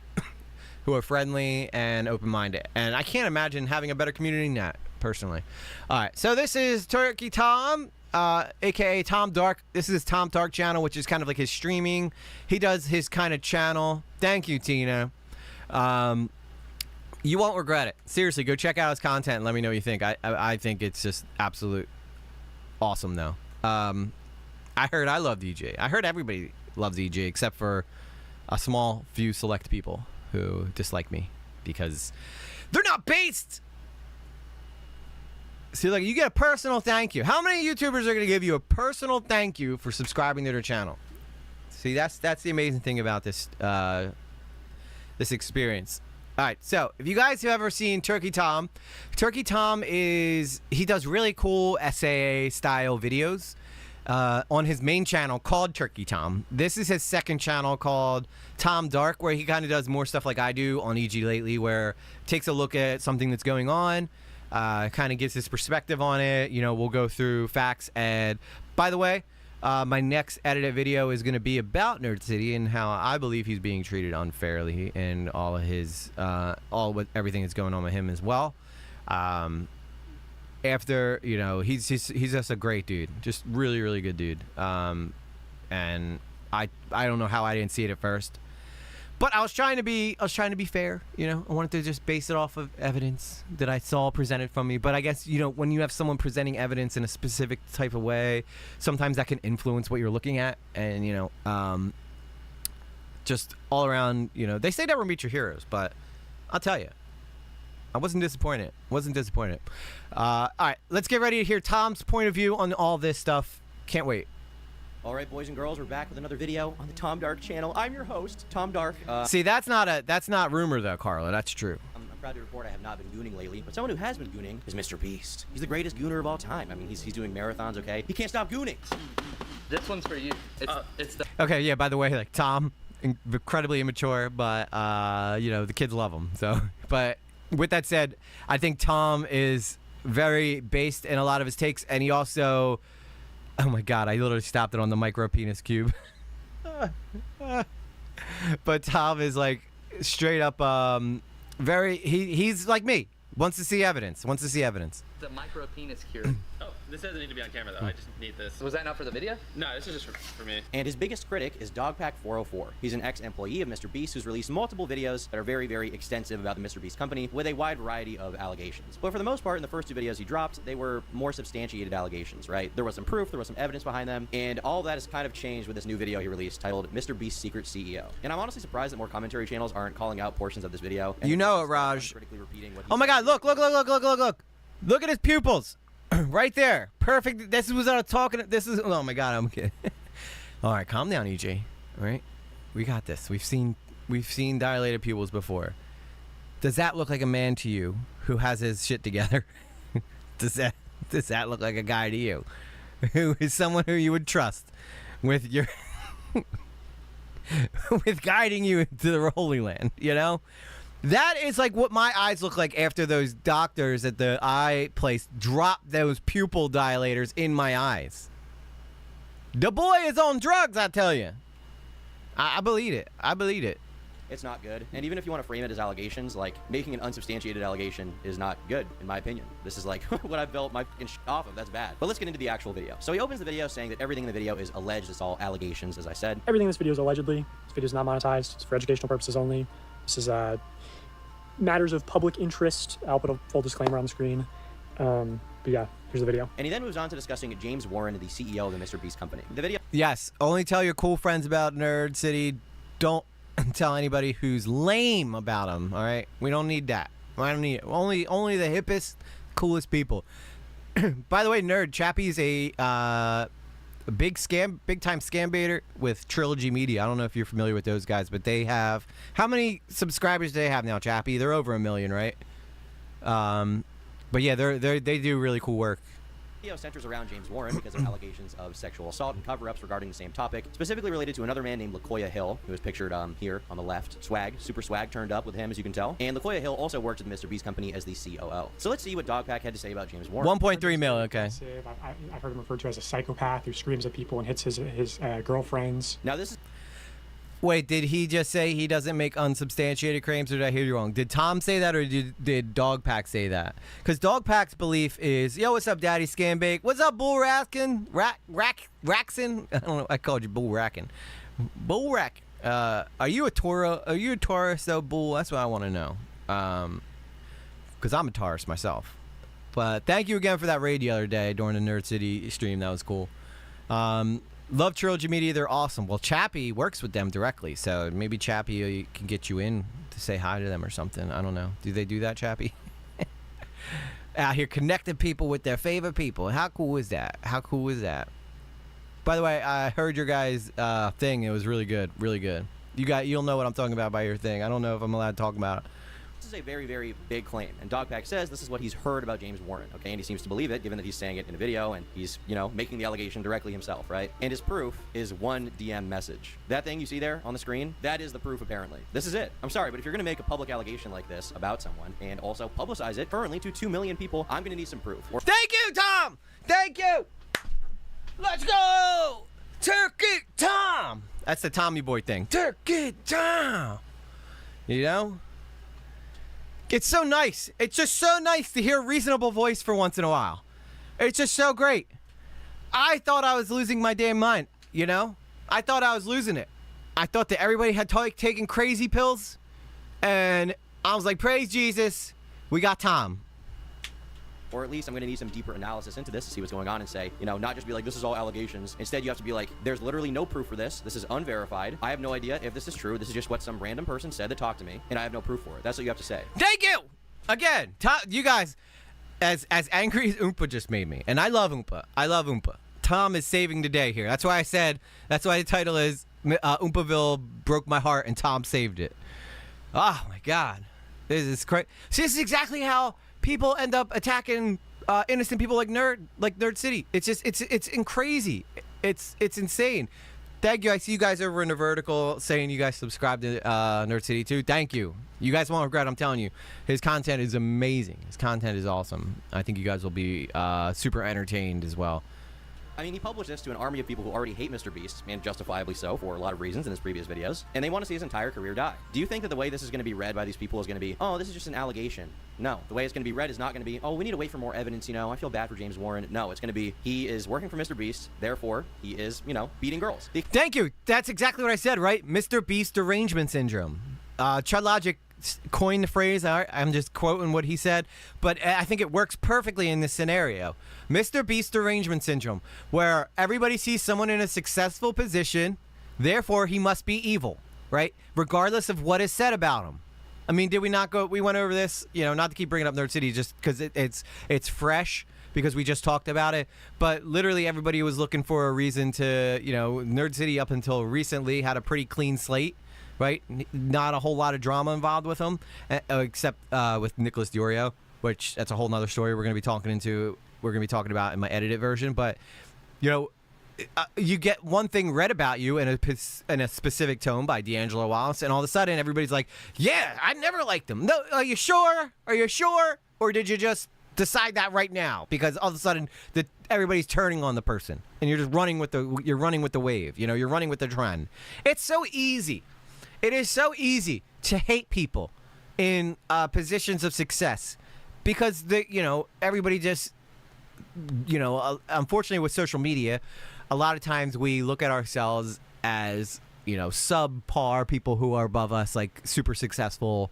C: who are friendly and open-minded. And I can't imagine having a better community than that, personally. All right, so this is Turkey Tom. aka Tom Dark. This is his Tom Dark channel, which is kind of like his streaming. He does his kind of channel. Thank you, Tina. You won't regret it. Seriously, go check out his content and let me know what you think. I think it's just absolute awesome, though. I heard I love DJ. I heard everybody loves DJ except for a small few select people who dislike me because they're not based. See, like, you get a personal thank you. How many YouTubers are going to give you a personal thank you for subscribing to their channel? See, that's the amazing thing about this this experience. All right, so if you guys have ever seen Turkey Tom he does really cool SAA style videos on his main channel called Turkey Tom. This is his second channel called Tom Dark, where he kind of does more stuff like I do on EG lately, where takes a look at something that's going on, kind of gives his perspective on it. You know, we'll go through facts. And by the way, my next edited video is going to be about Nerd City and how I believe he's being treated unfairly and all of his everything that's going on with him as well. After, you know, he's just a great dude, just really, really good dude. And I don't know how I didn't see it at first, but I was trying to be fair. You know, I wanted to just base it off of evidence that I saw presented from me. But I guess, you know, when you have someone presenting evidence in a specific type of way, sometimes that can influence what you're looking at. And, you know, just all around, you know, they say never meet your heroes, but I'll tell you, I wasn't disappointed. All right, let's get ready to hear Tom's point of view on all this stuff. Can't wait.
D: All right, boys and girls, we're back with another video on the Tom Dark channel. I'm your host, Tom Dark.
C: See, that's not rumor though, Carla. That's true.
D: I'm proud to report I have not been gooning lately, but someone who has been gooning is Mr. Beast. He's the greatest gooner of all time. I mean, he's doing marathons, okay? He can't stop gooning.
J: This one's for you. It's the
C: Okay, yeah, by the way, like, Tom, incredibly immature, but you know, the kids love him. So, but with that said, I think Tom is very based in a lot of his takes, and he also, oh my god, I literally stopped it on the micro penis cube. But Tom is like straight up very, he's like me, wants to see evidence.
J: the micro penis cure.
K: Oh, this doesn't need to be on camera though. I just need this.
J: Was that not for the video?
K: No, this is just for me.
D: And his biggest critic is Dogpack404. He's an ex-employee of Mr. Beast who's released multiple videos that are very, very extensive about the Mr. Beast company with a wide variety of allegations. But for the most part, in the first two videos he dropped, they were more substantiated allegations, right? There was some proof, there was some evidence behind them, and all of that has kind of changed with this new video he released titled Mr. Beast's Secret CEO. And I'm honestly surprised that more commentary channels aren't calling out portions of this video.
C: You know it, Raj. Oh my god, look. Look at his pupils. Right there. Perfect. This is what I was talking. This is, oh my god, I'm kidding. All right, calm down, EJ. All right, we got this. We've seen dilated pupils before. Does that look like a man to you who has his shit together? Does that look like a guy to you who is someone who you would trust with your with guiding you into the Holy Land? You know, that is like what my eyes look like after those doctors at the eye place dropped those pupil dilators in my eyes. The boy is on drugs, I tell you. I believe it.
D: It's not good. And even if you want to frame it as allegations, like, making an unsubstantiated allegation is not good, in my opinion. This is like what I've built my fucking shit off of. That's bad. But let's get into the actual video. So he opens the video saying that everything in the video is alleged. It's all allegations, as I said.
L: Everything in this video is allegedly. This video is not monetized. It's for educational purposes only. This is matters of public interest. I'll put a full disclaimer on the screen. But yeah, here's the video.
D: And he then moves on to discussing James Warren, the CEO of the Mr. Beast company. The video.
C: Yes, only tell your cool friends about Nerd City. Don't tell anybody who's lame about them. All right, we don't need that. I don't need it. Only the hippest, coolest people. By the way, Nerd Chappie's a big time scam baiter with Trilogy Media. I don't know if you're familiar with those guys, but they have, how many subscribers do they have now, Chappie? They're over 1 million, right? But yeah, they do really cool work.
D: The video centers around James Warren because of allegations of sexual assault and cover-ups regarding the same topic, specifically related to another man named LaKoya Hill, who is pictured here on the left. Super swag turned up with him, as you can tell. And LaKoya Hill also worked at the Mr. Beast company as the COO. So let's see what Dogpack had to say about James Warren.
C: 1.3 mil, okay.
A: I've heard him referred to as a psychopath who screams at people and hits his girlfriends.
D: Now this is...
C: Wait, did he just say he doesn't make unsubstantiated claims, or did I hear you wrong? Did Tom say that, or did Dogpack say that? Because Dogpack's belief is, yo, what's up, Daddy Scambake? What's up, Bull Raskin? Raxin? I don't know. I called you Bull Rackin. Bull Rackin. Are you a Toro? Are you a Taurus, though, Bull? That's what I want to know. Because I'm a Taurus myself. But thank you again for that raid the other day during the Nerd City stream. That was cool. Love Trilogy Media. They're awesome. Well, Chappie works with them directly, so maybe Chappie can get you in to say hi to them or something. I don't know. Do they do that, Chappie? Out here connecting people with their favorite people. How cool is that? How cool is that? By the way, I heard your guys' thing. It was really good. Really good. You'll know what I'm talking about by your thing. I don't know if I'm allowed to talk about it.
D: This is a very, very big claim, and Dogpack says this is what he's heard about James Warren, okay? And he seems to believe it, given that he's saying it in a video, and he's, making the allegation directly himself, right? And his proof is one DM message. That thing you see there on the screen, that is the proof, apparently. This is it. I'm sorry, but if you're gonna make a public allegation like this about someone, and also publicize it currently to 2 million people, I'm gonna need some proof.
C: Thank you, Tom! Thank you! Let's go! Turkey Tom! That's the Tommy Boy thing. Turkey Tom! You know? It's so nice. It's just so nice to hear a reasonable voice for once in a while. It's just so great. I thought I was losing my damn mind, I thought I was losing it. I thought that everybody had taken crazy pills, and I was like, praise Jesus, we got Tom.
D: Or at least I'm going to need some deeper analysis into this to see what's going on and say, not just be like, this is all allegations. Instead, you have to be like, there's literally no proof for this. This is unverified. I have no idea if this is true. This is just what some random person said that talked to me, and I have no proof for it. That's what you have to say.
C: Thank you! Again, you guys, as angry as Oompa just made me, and I love Oompa. I love Oompa. Tom is saving the day here. That's why the title is Oompaville broke my heart and Tom saved it. Oh, my God. This is crazy. See, this is exactly how people end up attacking innocent people like Nerd City. It's just it's crazy. It's insane. Thank you. I see you guys over in the vertical saying you guys subscribe to Nerd City too. Thank you. You guys won't regret. I'm telling you, his content is amazing. His content is awesome. I think you guys will be super entertained as well.
D: I mean, he published this to an army of people who already hate Mr. Beast, and justifiably so for a lot of reasons in his previous videos, and they want to see his entire career die. Do you think that the way this is going to be read by these people is going to be, oh, this is just an allegation? No. The way it's going to be read is not going to be, oh, we need to wait for more evidence, I feel bad for James Warren. No, it's going to be, he is working for Mr. Beast, therefore, he is, beating girls.
C: Thank you. That's exactly what I said, right? Mr. Beast derangement syndrome. Chud Logic coined the phrase. I'm just quoting what he said, but I think it works perfectly in this scenario. Mr. Beast derangement syndrome, where everybody sees someone in a successful position, therefore he must be evil, right? Regardless of what is said about him. I mean, did we not go? We went over this, not to keep bringing up Nerd City, just because it's fresh, because we just talked about it. But literally everybody was looking for a reason to, Nerd City up until recently had a pretty clean slate. Right, not a whole lot of drama involved with him, except with Nicholas Diorio, which that's a whole nother story we're going to be talking about in my edited version. But you get one thing read about you in a specific tone by D'Angelo Wallace, and all of a sudden everybody's like, "Yeah, I never liked him." No, are you sure? Are you sure? Or did you just decide that right now? Because all of a sudden everybody's turning on the person, and you're just running with the wave. You're running with the trend. It's so easy. It is so easy to hate people in positions of success because everybody just, unfortunately with social media, a lot of times we look at ourselves as, subpar people who are above us, like super successful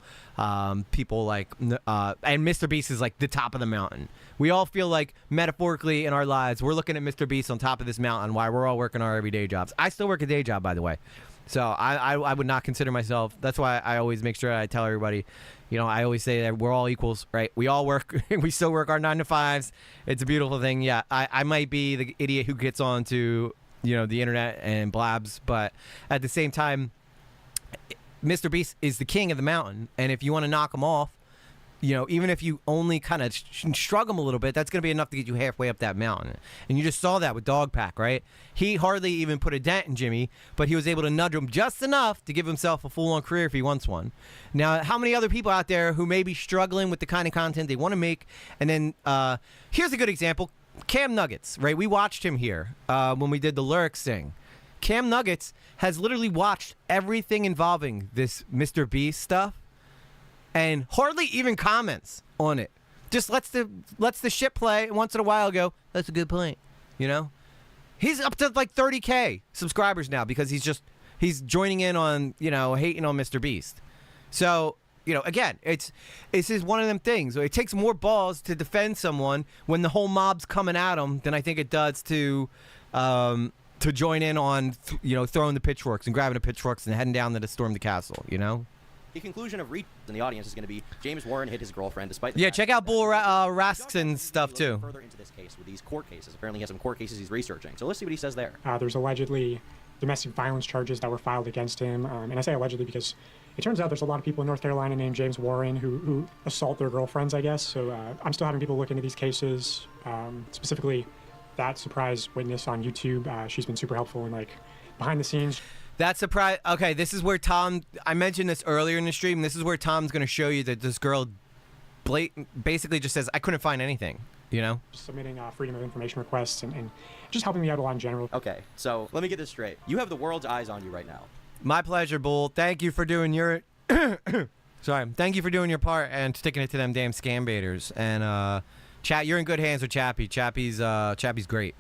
C: people and Mr. Beast is like the top of the mountain. We all feel like metaphorically in our lives, we're looking at Mr. Beast on top of this mountain while we're all working our everyday jobs. I still work a day job, by the way. So I would not consider myself. That's why I always make sure I tell everybody, I always say that we're all equals, right? We all work. We still work our 9 to 5s. It's a beautiful thing. Yeah, I might be the idiot who gets onto, the internet and blabs. But at the same time, Mr. Beast is the king of the mountain. And if you want to knock him off, even if you only kind of shrug him a little bit, that's going to be enough to get you halfway up that mountain. And you just saw that with Dogpack, right? He hardly even put a dent in Jimmy, but he was able to nudge him just enough to give himself a full-on career if he wants one. Now, how many other people out there who may be struggling with the kind of content they want to make? And then here's a good example. Cam Nuggets, right? We watched him here when we did the lyrics thing. Cam Nuggets has literally watched everything involving this Mr. Beast stuff and hardly even comments on it. Just lets the shit play, and once in a while go, that's a good point, you know? He's up to like 30K subscribers now because he's joining in on, you know, hating on Mr. Beast. So, you know, again, it's just one of them things. It takes more balls to defend someone when the whole mob's coming at them than I think it does to join in on, you know, throwing the pitchforks and grabbing the pitchforks and heading down to storm the castle, you know?
D: The conclusion of reach in the audience is going to be James Warren hit his girlfriend despite the
C: Yeah,
D: fact
C: check out Bull Raskin's stuff too.
D: further into this case with these court cases. Apparently he has some court cases he's researching. So let's see what he says there.
A: There's allegedly domestic violence charges that were filed against him. And I say allegedly because it turns out there's a lot of people in North Carolina named James Warren who assault their girlfriends, I guess. So I'm still having people look into these cases. Specifically, that surprise witness on YouTube. She's been super helpful and like behind the scenes.
C: That surprise. Okay, this is where Tom. I mentioned this earlier in the stream. This is where Tom's going to show you that this girl, basically just says, "I couldn't find anything." You know,
A: submitting freedom of information requests and just helping me out a lot in general.
D: Okay, so let me get this straight. You have the world's eyes on you right now.
C: My pleasure, Bull. Thank you for doing your. Sorry. Thank you for doing your part and sticking it to them damn scam baiters. And chat, you're in good hands with Chappie. Chappie's great.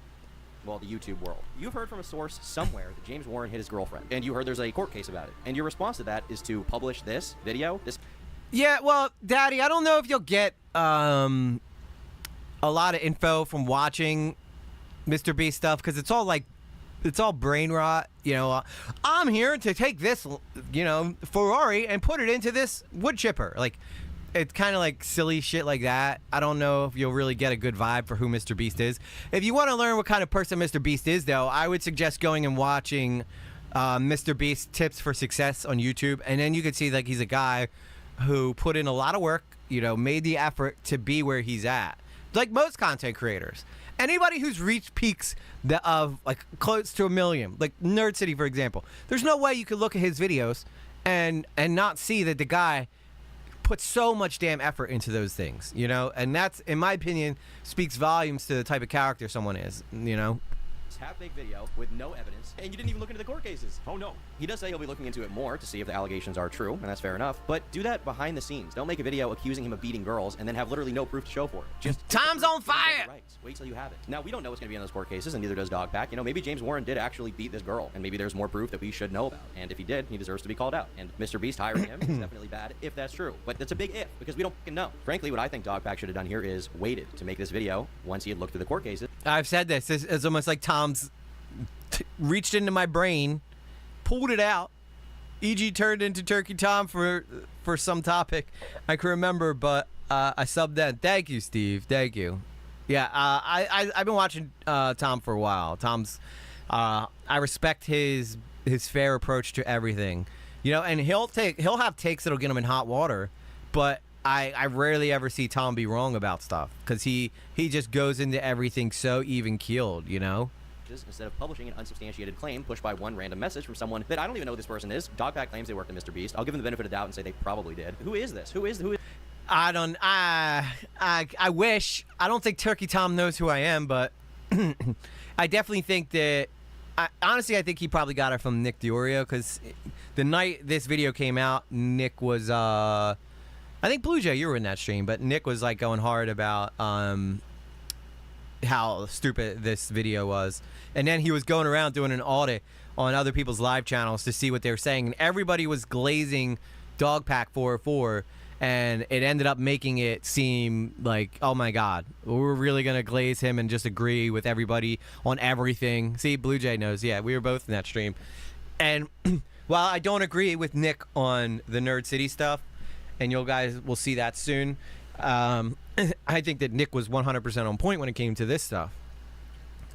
D: Well, the YouTube world. You've heard from a source somewhere that James Warren hit his girlfriend, and you heard there's a court case about it. And your response to that is to publish this video.
C: Yeah, well, Daddy, I don't know if you'll get a lot of info from watching Mr. Beast stuff because it's all brain rot. You know, I'm here to take this, you know, Ferrari and put it into this wood chipper. Like, it's kind of like silly shit like that. I don't know if you'll really get a good vibe for who Mr. Beast is. If you want to learn what kind of person Mr. Beast is, though, I would suggest going and watching Mr. Beast Tips for Success on YouTube. And then you could see, like, he's a guy who put in a lot of work, you know, made the effort to be where he's at. Like most content creators. Anybody who's reached peaks of, like, close to 1 million, like Nerd City, for example, there's no way you could look at his videos and not see that the guy put so much damn effort into those things, you know? And that's, in my opinion, speaks volumes to the type of character someone is, you know?
D: Half-baked video with no evidence, and you didn't even look into the court cases. Oh no. He does say he'll be looking into it more to see if the allegations are true, and that's fair enough. But do that behind the scenes. Don't make a video accusing him of beating girls and then have literally no proof to show for it. Just
C: Tom's on fire!
D: Wait till you have it. Now, we don't know what's going to be in those court cases, and neither does Dogpack. You know, maybe James Warren did actually beat this girl, and maybe there's more proof that we should know about. And if he did, he deserves to be called out. And Mr. Beast hiring him is definitely bad if that's true. But that's a big if, because we don't fucking know. Frankly, what I think Dogpack should have done here is waited to make this video once he had looked through the court cases.
C: I've said this. It's almost like Tom's reached into my brain, pulled it out, e.g. turned into Turkey Tom for some topic I can remember, but I subbed that. Thank you, Steve. Thank you. Yeah, I've been watching Tom for a while. Tom's I respect his fair approach to everything, you know, and he'll have takes that'll get him in hot water, but I rarely ever see Tom be wrong about stuff because he just goes into everything so even keeled, you know.
D: Instead of publishing an unsubstantiated claim pushed by one random message from someone that I don't even know who this person is. Dogpack claims they worked at Mr. Beast. I'll give them the benefit of the doubt and say they probably did. Who is this? Who is?
C: I wish. I don't think Turkey Tom knows who I am, but I definitely think that. Honestly, I think he probably got it from Nick Diorio because the night this video came out, Nick was. I think Blue Jay, you were in that stream, but Nick was like going hard about how stupid this video was, and then he was going around doing an audit on other people's live channels to see what they were saying, and everybody was glazing Dogpack 404, and it ended up making it seem like, oh my god, we're really gonna glaze him and just agree with everybody on everything. See, Blue Jay knows. Yeah, we were both in that stream, and while I don't agree with Nick on the Nerd City stuff, and you guys will see that soon, I think that Nick was 100% on point when it came to this stuff.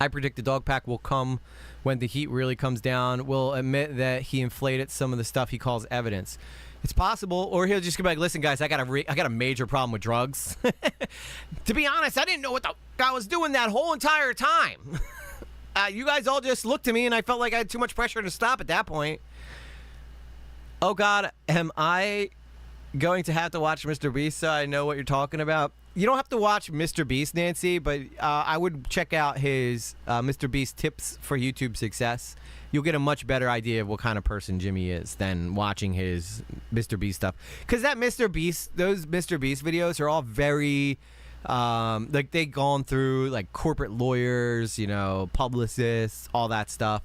C: I predict the Dogpack will come when the heat really comes down. Will admit that he inflated some of the stuff he calls evidence. It's possible, or he'll just be like, "Listen, guys, I got a major problem with drugs. To be honest, I didn't know what the I was doing that whole entire time. You guys all just looked at me, and I felt like I had too much pressure to stop at that point." Oh God, am I going to have to watch Mr. Beast so I know what you're talking about? you don't have to watch Mr. Beast, Nancy, but I would check out his Mr. Beast tips for YouTube success. You'll get a much better idea of what kind of person Jimmy is than watching his Mr. Beast stuff. Because those Mr. Beast videos are all very, like they've gone through like corporate lawyers, publicists, all that stuff.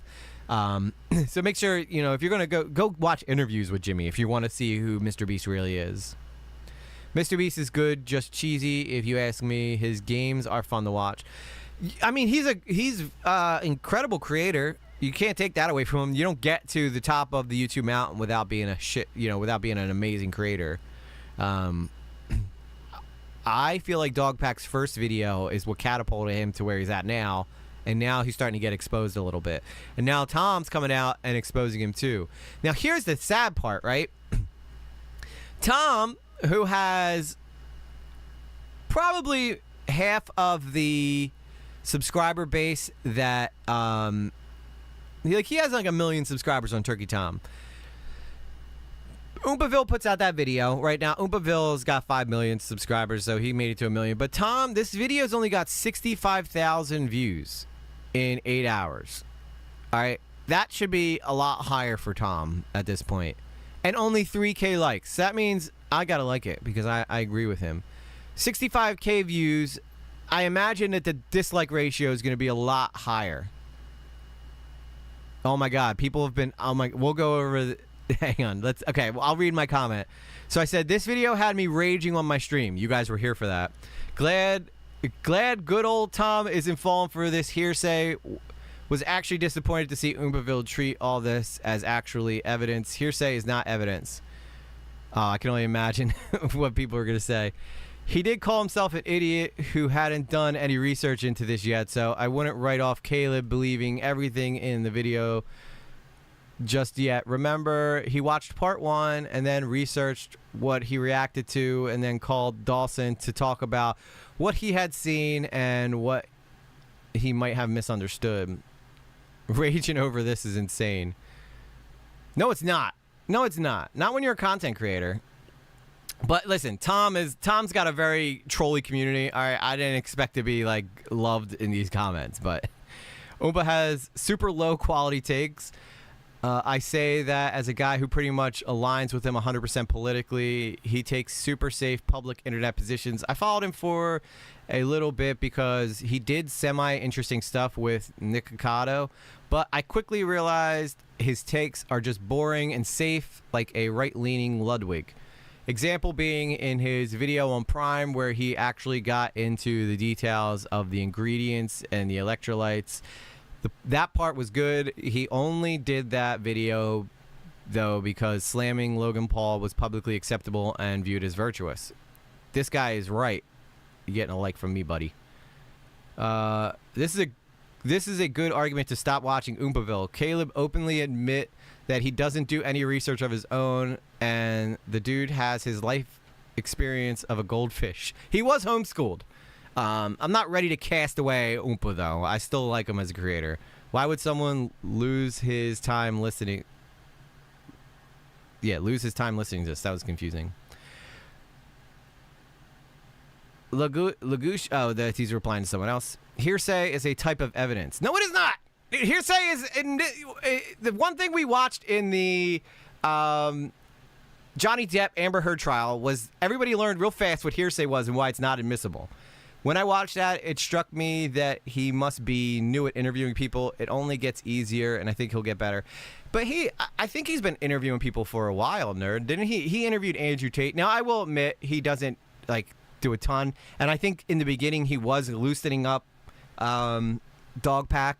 C: So make sure, if you're going to go watch interviews with Jimmy if you want to see who Mr. Beast really is. Mr. Beast is good, just cheesy, if you ask me. His games are fun to watch. I mean, he's incredible creator. You can't take that away from him. You don't get to the top of the YouTube mountain without being without being an amazing creator. I feel like Dogpack's first video is what catapulted him to where he's at now, and now he's starting to get exposed a little bit. And now Tom's coming out and exposing him too. Now here's the sad part, right? Tom, who has probably half of the subscriber base that he has like 1 million subscribers on Turkey Tom. Oompaville puts out that video right now. Oompaville's got 5 million subscribers, so he made it to 1 million. But Tom, this video's only got 65,000 views in 8 hours. All right, that should be a lot higher for Tom at this point, and only 3K likes. That means I gotta like it because I agree with him. 65K views. I imagine that the dislike ratio is going to be a lot higher. Oh my God, people have been. We'll go over. Hang on. Okay. Well, I'll read my comment. So I said this video had me raging on my stream. You guys were here for that. Glad good old Tom isn't falling for this hearsay. Was actually disappointed to see Oompaville treat all this as actually evidence. Hearsay is not evidence. I can only imagine what people are going to say. He did call himself an idiot who hadn't done any research into this yet, so I wouldn't write off Caleb believing everything in the video just yet. Remember, he watched part 1 and then researched what he reacted to and then called Dawson to talk about what he had seen and what he might have misunderstood. Raging over this is insane. No, it's not. No, it's not. Not when you're a content creator. But listen, Tom's got a very trolly community. All right, I didn't expect to be like loved in these comments, but Oompa has super low quality takes. I say that as a guy who pretty much aligns with him 100% politically. He takes super safe public internet positions. I followed him for a little bit because he did semi-interesting stuff with Nick Cicado, but I quickly realized his takes are just boring and safe like a right-leaning Ludwig. Example being in his video on Prime where he actually got into the details of the ingredients and the electrolytes. That part was good. He only did that video, though, because slamming Logan Paul was publicly acceptable and viewed as virtuous. This guy is right. You're getting a like from me, buddy. This is a good argument to stop watching Oompaville. Caleb openly admit that he doesn't do any research of his own, and the dude has his life experience of a goldfish. He was homeschooled. I'm not ready to cast away Oompa, though. I still like him as a creator. Why would someone lose his time listening? Yeah, lose his time listening to this. That was confusing. Lagoosh. Oh, he's replying to someone else. Hearsay is a type of evidence. No, it is not. Hearsay is the one thing we watched in the Johnny Depp Amber Heard trial was everybody learned real fast what hearsay was and why it's not admissible. When I watched that, it struck me that he must be new at interviewing people. It only gets easier, and I think he'll get better. But I think he's been interviewing people for a while, nerd. Didn't he? He interviewed Andrew Tate. Now, I will admit, he doesn't, do a ton. And I think in the beginning, he was loosening up Dogpack.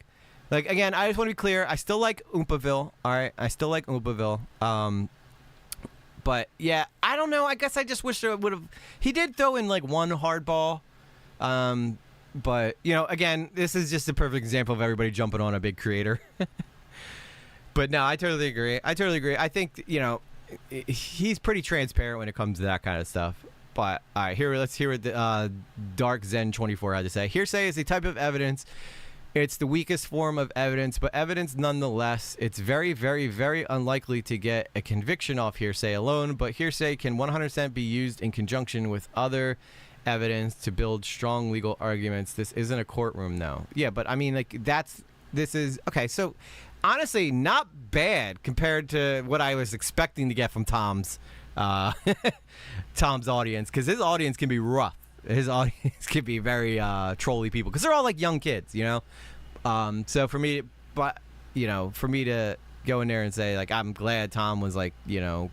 C: Again, I just want to be clear. I still like Oompaville, all right? I still like Oompaville. But, yeah, I don't know. I guess I just wish there would have... He did throw in, one hardball. But, again, this is just a perfect example of everybody jumping on a big creator. But, no, I totally agree. I think, he's pretty transparent when it comes to that kind of stuff. But, all right, let's hear what the Dark Zen 24 had to say. Hearsay is a type of evidence. It's the weakest form of evidence, but evidence nonetheless. It's very, very, very unlikely to get a conviction off hearsay alone, but hearsay can 100% be used in conjunction with other evidence to build strong legal arguments. This isn't a courtroom, though. Yeah, but I mean, like, this is okay. So, honestly, not bad compared to what I was expecting to get from Tom's Tom's audience, because his audience can be rough. His audience can be very trolly people, because they're all like young kids, you know. So for me, for me to go in there and say, like, I'm glad Tom was, like, you know,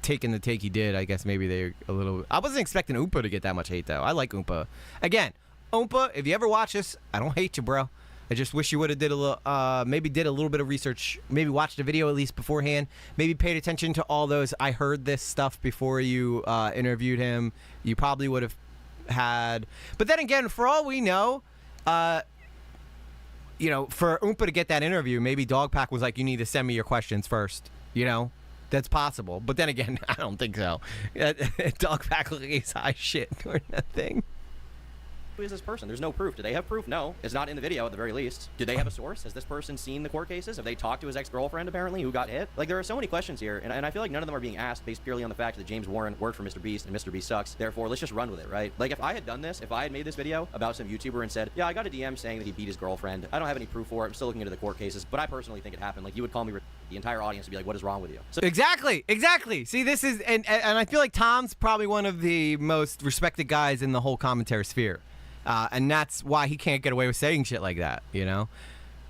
C: taking the take he did. I guess maybe they're a little. I wasn't expecting Oompa to get that much hate, though. I like Oompa. Again, Oompa, if you ever watch this, I don't hate you, bro. I just wish you would have did a little, maybe did a little bit of research, maybe watched the video at least beforehand, maybe paid attention to all those I heard this stuff before you interviewed him. You probably would have had, but then again, for all we know, you know, for Oompa to get that interview, maybe Dogpack was like, you need to send me your questions first, you know? That's possible. But then again, I don't think so. Dogpack like he's high shit or nothing.
D: Who is this person? There's no proof. Do they have proof? No. It's not in the video at the very least. Do they have a source? Has this person seen the court cases? Have they talked to his ex-girlfriend, apparently, who got hit? Like, there are so many questions here, and I feel like none of them are being asked based purely on the fact that James Warren worked for Mr. Beast, and Mr. Beast sucks. Therefore, let's just run with it, right? Like, if I had done this, if I had made this video about some YouTuber and said, yeah, I got a DM saying that he beat his girlfriend. I don't have any proof for it. I'm still looking into the court cases, but I personally think it happened. Like, you would call me, the entire audience would be like, what is wrong with you? So
C: Exactly. See, this is, and I feel like Tom's probably one of the most respected guys in the whole commentary sphere. And that's why he can't get away with saying shit like that, you know?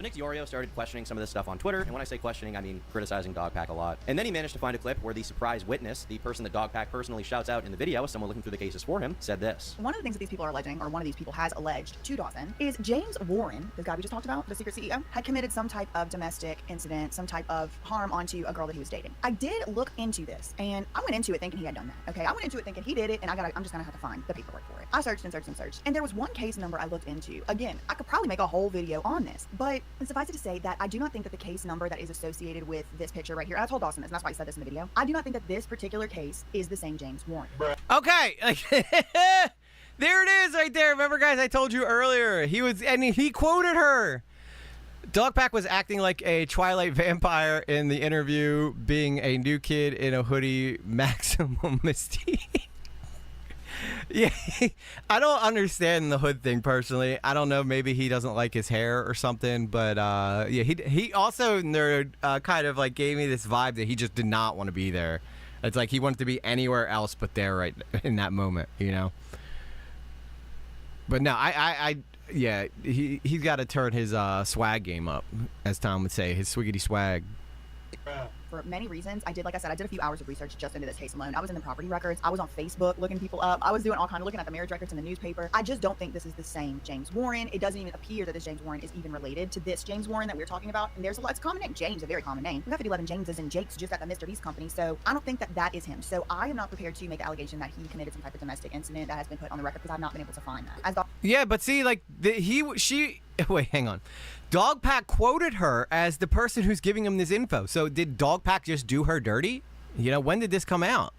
D: Nick Diorio started questioning some of this stuff on Twitter, and when I say questioning, I mean criticizing Dogpack a lot. And then he managed to find a clip where the surprise witness, the person that Dogpack personally shouts out in the video, someone looking through the cases for him, said this.
M: One of the things that these people are alleging, or one of these people has alleged to Dawson, is James Warren, this guy we just talked about, the secret CEO, had committed some type of domestic incident, some type of harm onto a girl that he was dating. I did look into this, and I went into it thinking he had done that, okay? I went into it thinking he did it, and I'm just gonna have to find the paperwork for it. I searched and searched and searched, and there was one case number I looked into. Again, I could probably make a whole video on this, but suffice it to say that I do not think that the case number that is associated with this picture right here, and I told Dawson this, and that's why he said this in the video, I do not think that this particular case is the same James Warren.
C: Okay. There it is right there. Remember, guys, I told you earlier. He quoted her. Dogpack was acting like a Twilight vampire in the interview, being a new kid in a hoodie, maximum mystique. Yeah, I don't understand the hood thing personally. I don't know, maybe he doesn't like his hair or something, but yeah, he also kind of like gave me this vibe that he just did not want to be there. It's like he wanted to be anywhere else but there right in that moment, you know. But no, yeah, he's got to turn his swag game up, as Tom would say, his swiggity swag.
M: For many reasons, like I said, I did a few hours of research just into this case alone. I was in the property records. I was on Facebook looking people up. I was doing all kind of looking at the marriage records in the newspaper. I just don't think this is the same James Warren. It doesn't even appear that this James Warren is even related to this James Warren that we're talking about. And there's it's a common name. James, a very common name. We have 11 Jameses and Jakes just at the Mr. Beast company. So I don't think that that is him. So I am not prepared to make the allegation that he committed some type of domestic incident that has been put on the record because I've not been able to find that.
C: Yeah, but see, like wait, hang on. Dogpack quoted her as the person who's giving him this info. So did Dogpack just do her dirty? You know, when did this come out?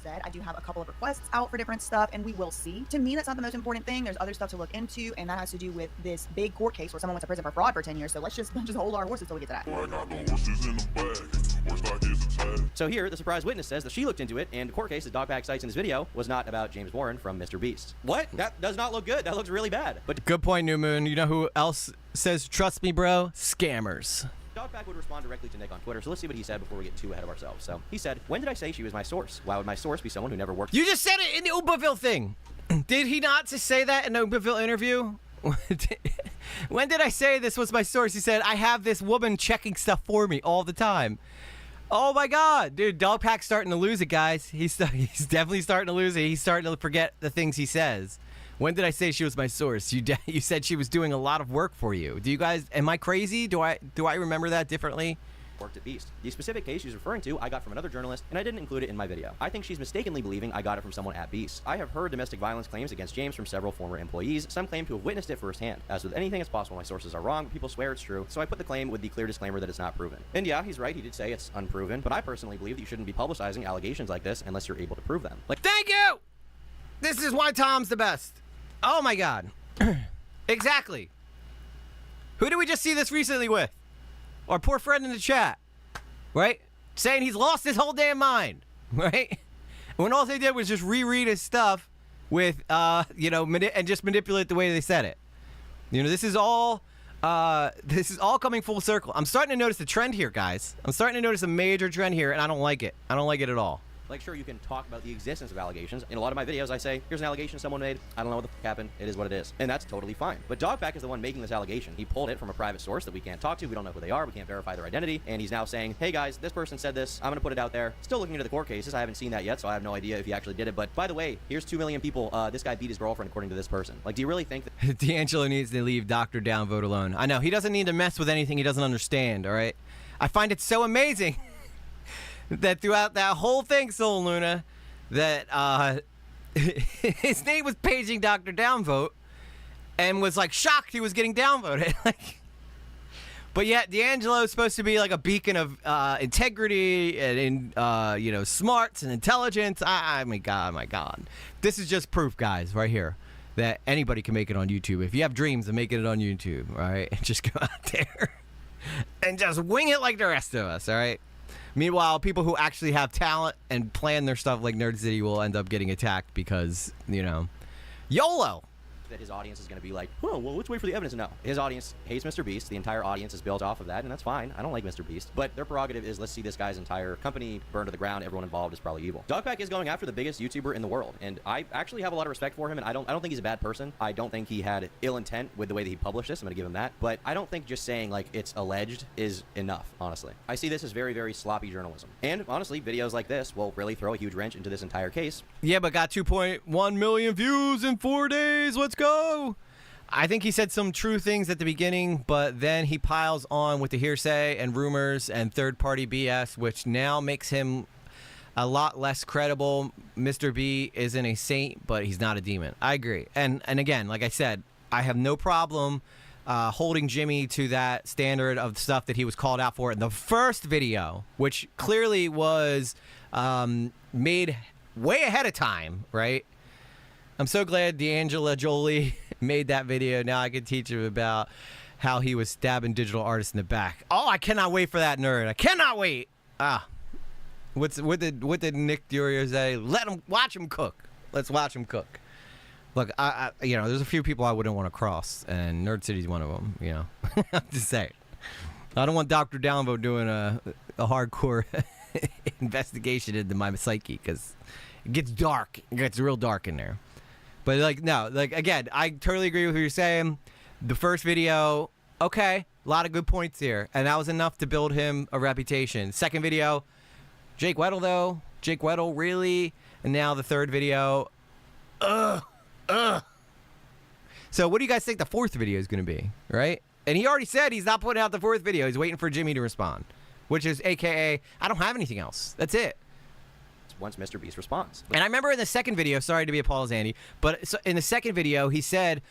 M: Said, I do have a couple of requests out for different stuff, and we will see. To me, that's not the most important thing. There's other stuff to look into, and that has to do with this big court case where someone went to prison for fraud for 10 years. So let's just hold our horses till we get to that.
E: I got the horses in the bag. Horse stock is a tag.
D: So here, the surprise witness says that she looked into it, and the court case that Dogpack cites in his video was not about James Warren from Mr. Beast. What? That does not look good. That looks really bad. But
C: good point, New Moon. You know who else says trust me, bro? Scammers.
D: Dogpack would respond directly to Nick on Twitter, so let's see what he said before we get too ahead of ourselves. So he said, when did I say she was my source? Why would my source be someone who never worked?
C: You just said it in the Oompaville thing. Did he not just say that in the Oompaville interview? When did I say this was my source? He said, I have this woman checking stuff for me all the time. Oh my God, dude, Dogpack's starting to lose it, guys. He's definitely starting to lose it. He's starting to forget the things he says. When did I say she was my source? You said she was doing a lot of work for you. Do you guys? Am I crazy? Do I remember that differently?
D: Worked at Beast. The specific case she's referring to, I got from another journalist, and I didn't include it in my video. I think she's mistakenly believing I got it from someone at Beast. I have heard domestic violence claims against James from several former employees. Some claim to have witnessed it firsthand. As with anything, it's possible my sources are wrong, but people swear it's true, so I put the claim with the clear disclaimer that it's not proven. And yeah, he's right. He did say it's unproven, but I personally believe that you shouldn't be publicizing allegations like this unless you're able to prove them. Like,
C: thank you. This is why Tom's the best. Oh my God. Exactly. Who did we just see this recently with? Our poor friend in the chat. Right? Saying he's lost his whole damn mind. Right? When all they did was just reread his stuff with, and just manipulate the way they said it. This is all coming full circle. I'm starting to notice a trend here, guys. I'm starting to notice a major trend here, and I don't like it. I don't like it at all.
D: Like, sure, you can talk about the existence of allegations. In a lot of my videos, I say, here's an allegation someone made. I don't know what the f happened. It is what it is. And that's totally fine. But Dogpack is the one making this allegation. He pulled it from a private source that we can't talk to. We don't know who they are. We can't verify their identity. And he's now saying, hey, guys, this person said this. I'm going to put it out there. Still looking into the court cases. I haven't seen that yet, so I have no idea if he actually did it. But by the way, here's 2 million people. This guy beat his girlfriend, according to this person. Like, do you really think that...
C: D'Angelo needs to leave Dr. Downvote alone. I know. He doesn't need to mess with anything he doesn't understand, all right? I find it so amazing that throughout that whole thing, Soul Luna, that his name was paging Dr. Downvote and was like shocked he was getting downvoted. But yet D'Angelo is supposed to be like a beacon of integrity and smarts and intelligence. My God. This is just proof, guys, right here, that anybody can make it on YouTube. If you have dreams of making it on YouTube, all right, and just go out there and just wing it like the rest of us, all right? Meanwhile, people who actually have talent and plan their stuff like Nerd City will end up getting attacked because, YOLO!
D: That his audience is going to be like, oh, well, let's wait for the evidence. No. His audience hates Mr. Beast. The entire audience is built off of that, and that's fine. I don't like Mr. Beast. But their prerogative is, let's see this guy's entire company burn to the ground. Everyone involved is probably evil. Dogpack is going after the biggest YouTuber in the world, and I actually have a lot of respect for him, and I don't think he's a bad person. I don't think he had ill intent with the way that he published this. I'm going to give him that. But I don't think just saying, like, it's alleged is enough, honestly. I see this as very, very sloppy journalism. And, honestly, videos like this will really throw a huge wrench into this entire case.
C: Yeah, but got 2.1 million views in 4 days. Let's go! I think he said some true things at the beginning, but then he piles on with the hearsay and rumors and third-party BS, which now makes him a lot less credible. Mr. B isn't a saint, but he's not a demon. I agree. And again, like I said, I have no problem holding Jimmy to that standard of stuff that he was called out for in the first video, which clearly was made way ahead of time, right? I'm so glad D'Angelo Jolie made that video. Now I can teach him about how he was stabbing digital artists in the back. Oh, I cannot wait for that nerd. I cannot wait. What did Nick Durio say? Watch him cook. Let's watch him cook. Look, there's a few people I wouldn't want to cross, and Nerd City's one of them. I'm just saying. I don't want Dr. Downvote doing a hardcore investigation into my psyche because it gets dark. It gets real dark in there. But again, I totally agree with what you're saying. The first video, okay, a lot of good points here, and that was enough to build him a reputation. Second video, Jake Weddle though, Jake Weddle really, and now the third video, So what do you guys think the fourth video is going to be, right? And he already said he's not putting out the fourth video. He's waiting for Jimmy to respond, which is AKA, I don't have anything else. That's it.
D: Once Mr. Beast responds.
C: And I remember in the second video, sorry to be a Paul Zandy, but in the second video, he said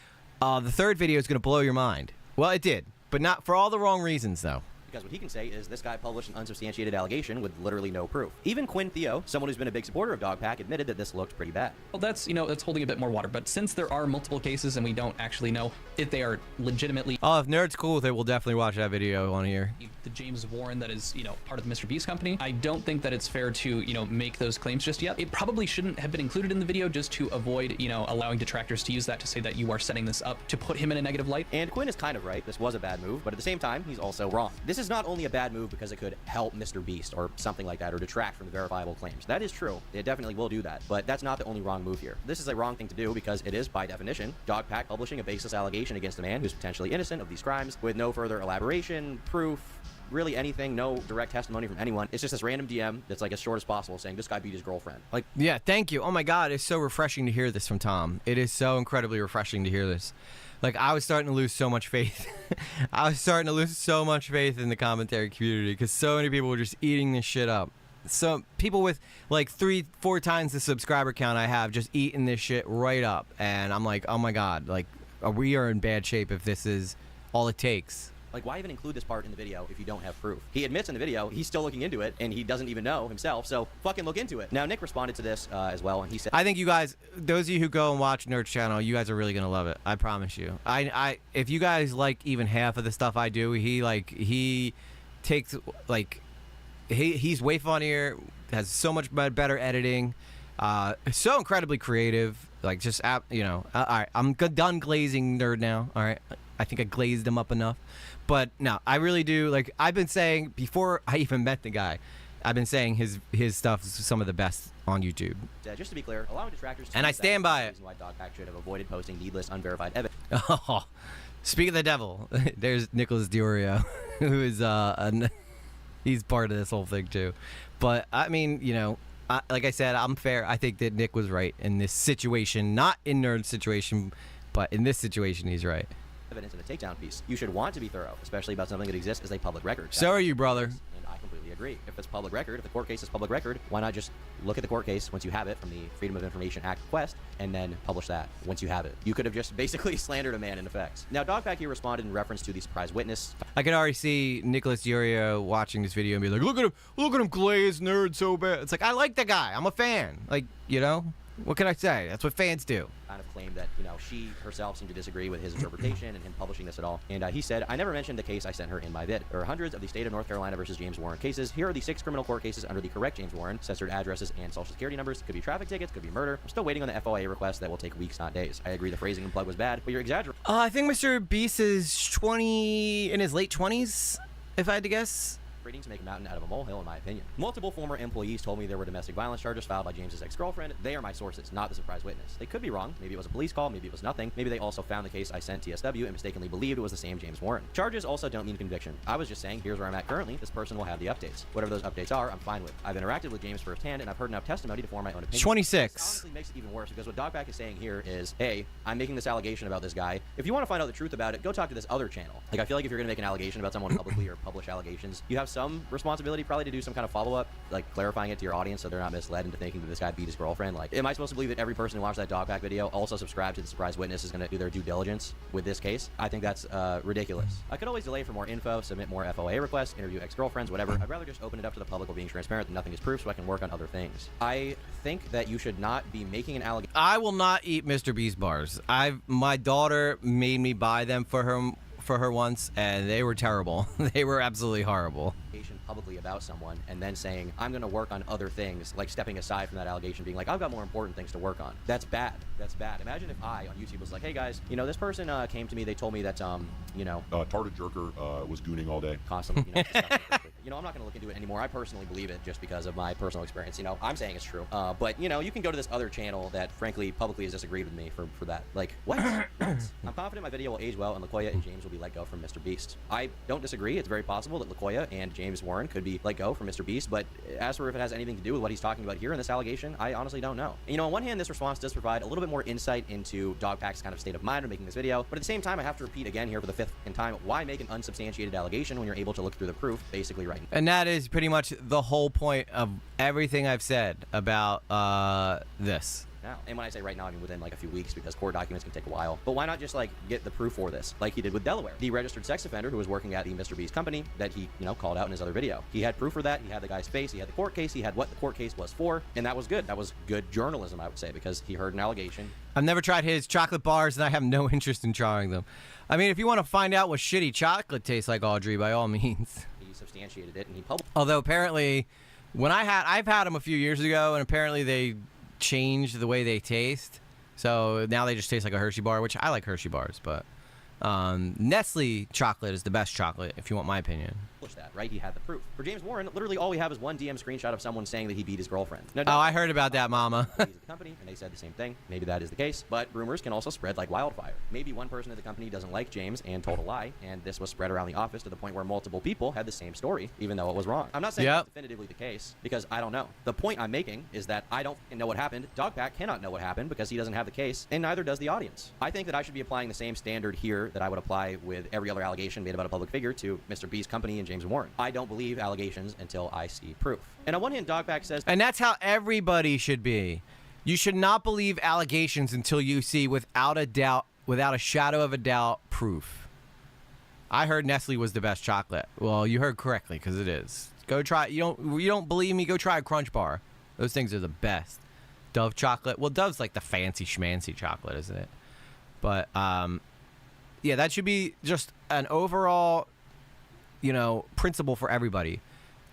C: the third video is going to blow your mind. Well, it did, but not for all the wrong reasons, though.
D: Because what he can say is this guy published an unsubstantiated allegation with literally no proof. Even Quinn Theo, someone who's been a big supporter of Dogpack, admitted that this looked pretty bad.
N: Well, that's holding a bit more water. But since there are multiple cases and we don't actually know if they are legitimately...
C: Oh, if Nerd's cool with it, we'll definitely watch that video on here.
N: The James Warren that is, part of the Mr. Beast company, I don't think that it's fair to, make those claims just yet. It probably shouldn't have been included in the video just to avoid, allowing detractors to use that to say that you are setting this up to put him in a negative light.
D: And Quinn is kind of right. This was a bad move, but at the same time, he's also wrong. This is not only a bad move because it could help Mr. Beast or something like that or detract from the verifiable claims. That is true. It definitely will do that, but that's not the only wrong move here. This is a wrong thing to do because it is, by definition, Dogpack publishing a baseless allegation against a man who's potentially innocent of these crimes with no further elaboration, proof, really anything, no direct testimony from anyone. It's just this random DM that's like as short as possible saying this guy beat his girlfriend.
C: Yeah, thank you. Oh my God, it's so refreshing to hear this from Tom. It is so incredibly refreshing to hear this. I was starting to lose so much faith. I was starting to lose so much faith in the commentary community because so many people were just eating this shit up. So people with 3-4 times the subscriber count I have just eating this shit right up. And I'm like, oh my God, we are in bad shape if this is all it takes.
D: Why even include this part in the video if you don't have proof? He admits in the video he's still looking into it, and he doesn't even know himself, so fucking look into it. Now, Nick responded to this as well, and he said...
C: I think you guys, those of you who go and watch Nerd's channel, you guys are really going to love it. I promise you. If you guys like even half of the stuff I do, he takes, he's way funnier, has so much better editing, So incredibly creative. Like, just, you know, all right, I'm done glazing nerd now. All right. I think I glazed him up enough. But no, I really do. Like, I've been saying before I even met the guy, I've been saying his stuff is some of the best on YouTube.
D: Just to be clear, allowing detractors to
C: and I stand by it.
D: Reason why Dogpack should have avoided posting needless, unverified evidence.
C: Oh, speak of the devil, there's Nicholas Diorio, who is he's part of this whole thing too. But I mean, you know, like I said, I'm fair. I think that Nick was right in this situation, not in Nerd's situation, but in this situation, he's right.
D: Evidence in a takedown piece. You should want to be thorough, especially about something that exists as a public record.
C: So are you, brother.
D: And I completely agree. If it's public record, if the court case is public record, why not just look at the court case once you have it from the Freedom of Information Act request and then publish that once you have it? You could have just basically slandered a man in effect. Now, Dogpack here responded in reference to the surprise witness.
C: I can already see Nicholas Diorio watching this video and be like, look at him glaze nerd so bad. It's like, I like the guy. I'm a fan. Like, you know, what can I say? That's what fans do.
D: Kind of claimed that, you know, she herself seemed to disagree with his interpretation and him publishing this at all. And he said, I never mentioned the case I sent her in my vid. There are hundreds of the state of North Carolina versus James Warren cases. Here are the 6 criminal court cases under the correct James Warren, censored addresses and social security numbers. Could be traffic tickets, could be murder. I'm still waiting on the FOIA request that will take weeks, not days. I agree the phrasing and plug was bad, but you're exaggerating.
C: I think Mr. Beast is 20, in his late 20s, if I had to guess.
D: To make a mountain out of a molehill, in my opinion. Multiple former employees told me there were domestic violence charges filed by James's ex-girlfriend. They are my sources, not the surprise witness. They could be wrong. Maybe it was a police call. Maybe it was nothing. Maybe they also found the case I sent TSW and mistakenly believed it was the same James Warren. Charges also don't mean conviction. I was just saying, here's where I'm at currently. This person will have the updates. Whatever those updates are, I'm fine with. I've interacted with James firsthand, and I've heard enough testimony to form my own opinion.
C: 26.
D: This honestly makes it even worse because what Dogpack is saying here is, hey, I'm making this allegation about this guy. If you want to find out the truth about it, go talk to this other channel. Like, I feel like if you're going to make an allegation about someone publicly or publish allegations, you have some responsibility probably to do some kind of follow-up, like clarifying it to your audience so they're not misled into thinking that this guy beat his girlfriend. Like, am I supposed to believe that every person who watched that Dogpack video also subscribed to the surprise witness is going to do their due diligence with this case? I think that's ridiculous. I could always delay for more info, submit more FOA requests, interview ex-girlfriends, whatever. I'd rather just open it up to the public while being transparent that nothing is proof so I can work on other things. I think that you should not be making an allegation.
C: I will not eat Mr. Beast bars. My daughter made me buy them for her once, and they were terrible. They were absolutely horrible.
D: Publicly about someone and then saying, I'm going to work on other things, like stepping aside from that allegation, being like, I've got more important things to work on. That's bad. That's bad. Imagine if I, on YouTube, was like, hey guys, you know, this person came to me, they told me that, you know,
E: Tarted Jerker was gooning all day.
D: Constantly, you know, you know, I'm not going to look into it anymore. I personally believe it just because of my personal experience. You know, I'm saying it's true. But, you know, you can go to this other channel that, frankly, publicly has disagreed with me for that. Like, what? I'm confident my video will age well and LaQuoya and James will be let go from Mr. Beast. I don't disagree. It's very possible that LaQuoya and James Warren could be let go from Mr. Beast, but as for if it has anything to do with what he's talking about here in this allegation, I honestly don't know. You know, on one hand, this response does provide a little bit more insight into Dogpack's kind of state of mind when making this video, but at the same time, I have to repeat again here for the 5th time, why make an unsubstantiated allegation when you're able to look through the proof basically right now?
C: And that is pretty much the whole point of everything I've said about this.
D: Now. And when I say right now, I mean within like a few weeks because court documents can take a while. But why not just like get the proof for this like he did with Delaware? The registered sex offender who was working at the Mr. Beast company that he, you know, called out in his other video. He had proof for that. He had the guy's face. He had the court case. He had what the court case was for. And that was good. That was good journalism, I would say, because he heard an allegation.
C: I've never tried his chocolate bars and I have no interest in trying them. I mean, if you want to find out what shitty chocolate tastes like, Audrey, by all means.
D: He substantiated it and he published.
C: Although apparently when I've had them a few years ago and apparently they changed the way they taste, so now they just taste like a Hershey bar, which I like Hershey bars, but Nestle chocolate is the best chocolate if you want my opinion.
D: That, right? He had the proof. For James Warren, literally all we have is one DM screenshot of someone saying that he beat his girlfriend. Now,
C: oh, I heard about that, Mama.
D: He's at the company, and they said the same thing. Maybe that is the case, but rumors can also spread like wildfire. Maybe one person at the company doesn't like James and told a lie, and this was spread around the office to the point where multiple people had the same story, even though it was wrong. I'm not saying that's definitively the case, because I don't know. The point I'm making is that I don't know what happened. Dogpack cannot know what happened because he doesn't have the case, and neither does the audience. I think that I should be applying the same standard here that I would apply with every other allegation made about a public figure to Mr. B's company and James Warren. I don't believe allegations until I see proof. And on one hand, Dogpack says...
C: And that's how everybody should be. You should not believe allegations until you see, without a doubt, without a shadow of a doubt, proof. I heard Nestle was the best chocolate. Well, you heard correctly, because it is. Go try... You don't believe me? Go try a Crunch Bar. Those things are the best. Dove chocolate. Well, Dove's like the fancy schmancy chocolate, isn't it? But, yeah, that should be just an overall... you know, principle for everybody.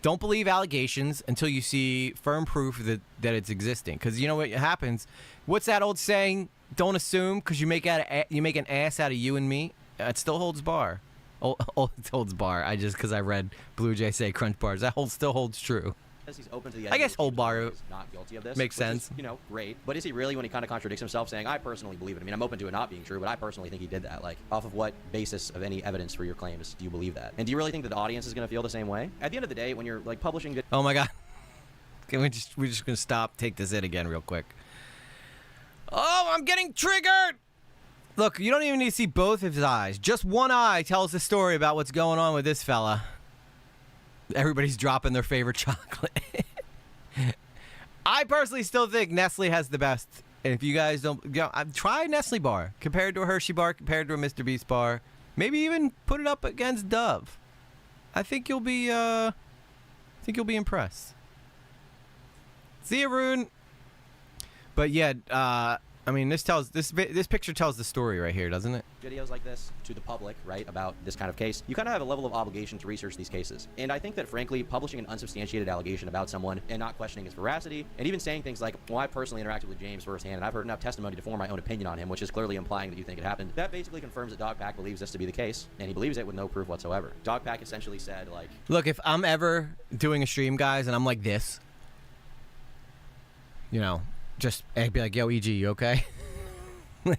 C: don't believe allegations until you see firm proof that it's existing. Because you know what happens? What's that old saying? Don't assume because you make an ass out of you and me. It still holds bar. Oh, it holds bar. Because I read Blue Jay say crunch bars. That still holds true.
D: He's open to the
C: I guess hold bar
D: is not guilty of this.
C: makes sense.
D: Is, great. But is he really when he kind of contradicts himself, saying, "I personally believe it"? I mean, I'm open to it not being true, but I personally think he did that. Like, off of what basis of any evidence for your claims do you believe that? And do you really think that the audience is going to feel the same way? At the end of the day, when you're like publishing good.
C: Oh my God. We're just gonna stop. Take this in again real quick. Oh, I'm getting triggered. Look, you don't even need to see both of his eyes. Just one eye tells the story about what's going on with this fella. Everybody's dropping their favorite chocolate. I personally still think Nestle has the best. And if you guys don't, try a Nestle bar compared to a Hershey bar, compared to a Mr. Beast bar. Maybe even put it up against Dove. I think you'll be impressed. See you, Rune. But yeah, I mean, this picture tells the story right here, doesn't it?
D: Videos like this to the public, right, about this kind of case, you kind of have a level of obligation to research these cases. And I think that, frankly, publishing an unsubstantiated allegation about someone and not questioning its veracity, and even saying things like, well, I personally interacted with James firsthand, and I've heard enough testimony to form my own opinion on him, which is clearly implying that you think it happened, that basically confirms that Dogpack believes this to be the case, and he believes it with no proof whatsoever. Dogpack essentially said, like...
C: Look, if I'm ever doing a stream, guys, and I'm like this, just I'd be like, yo, EG, you okay?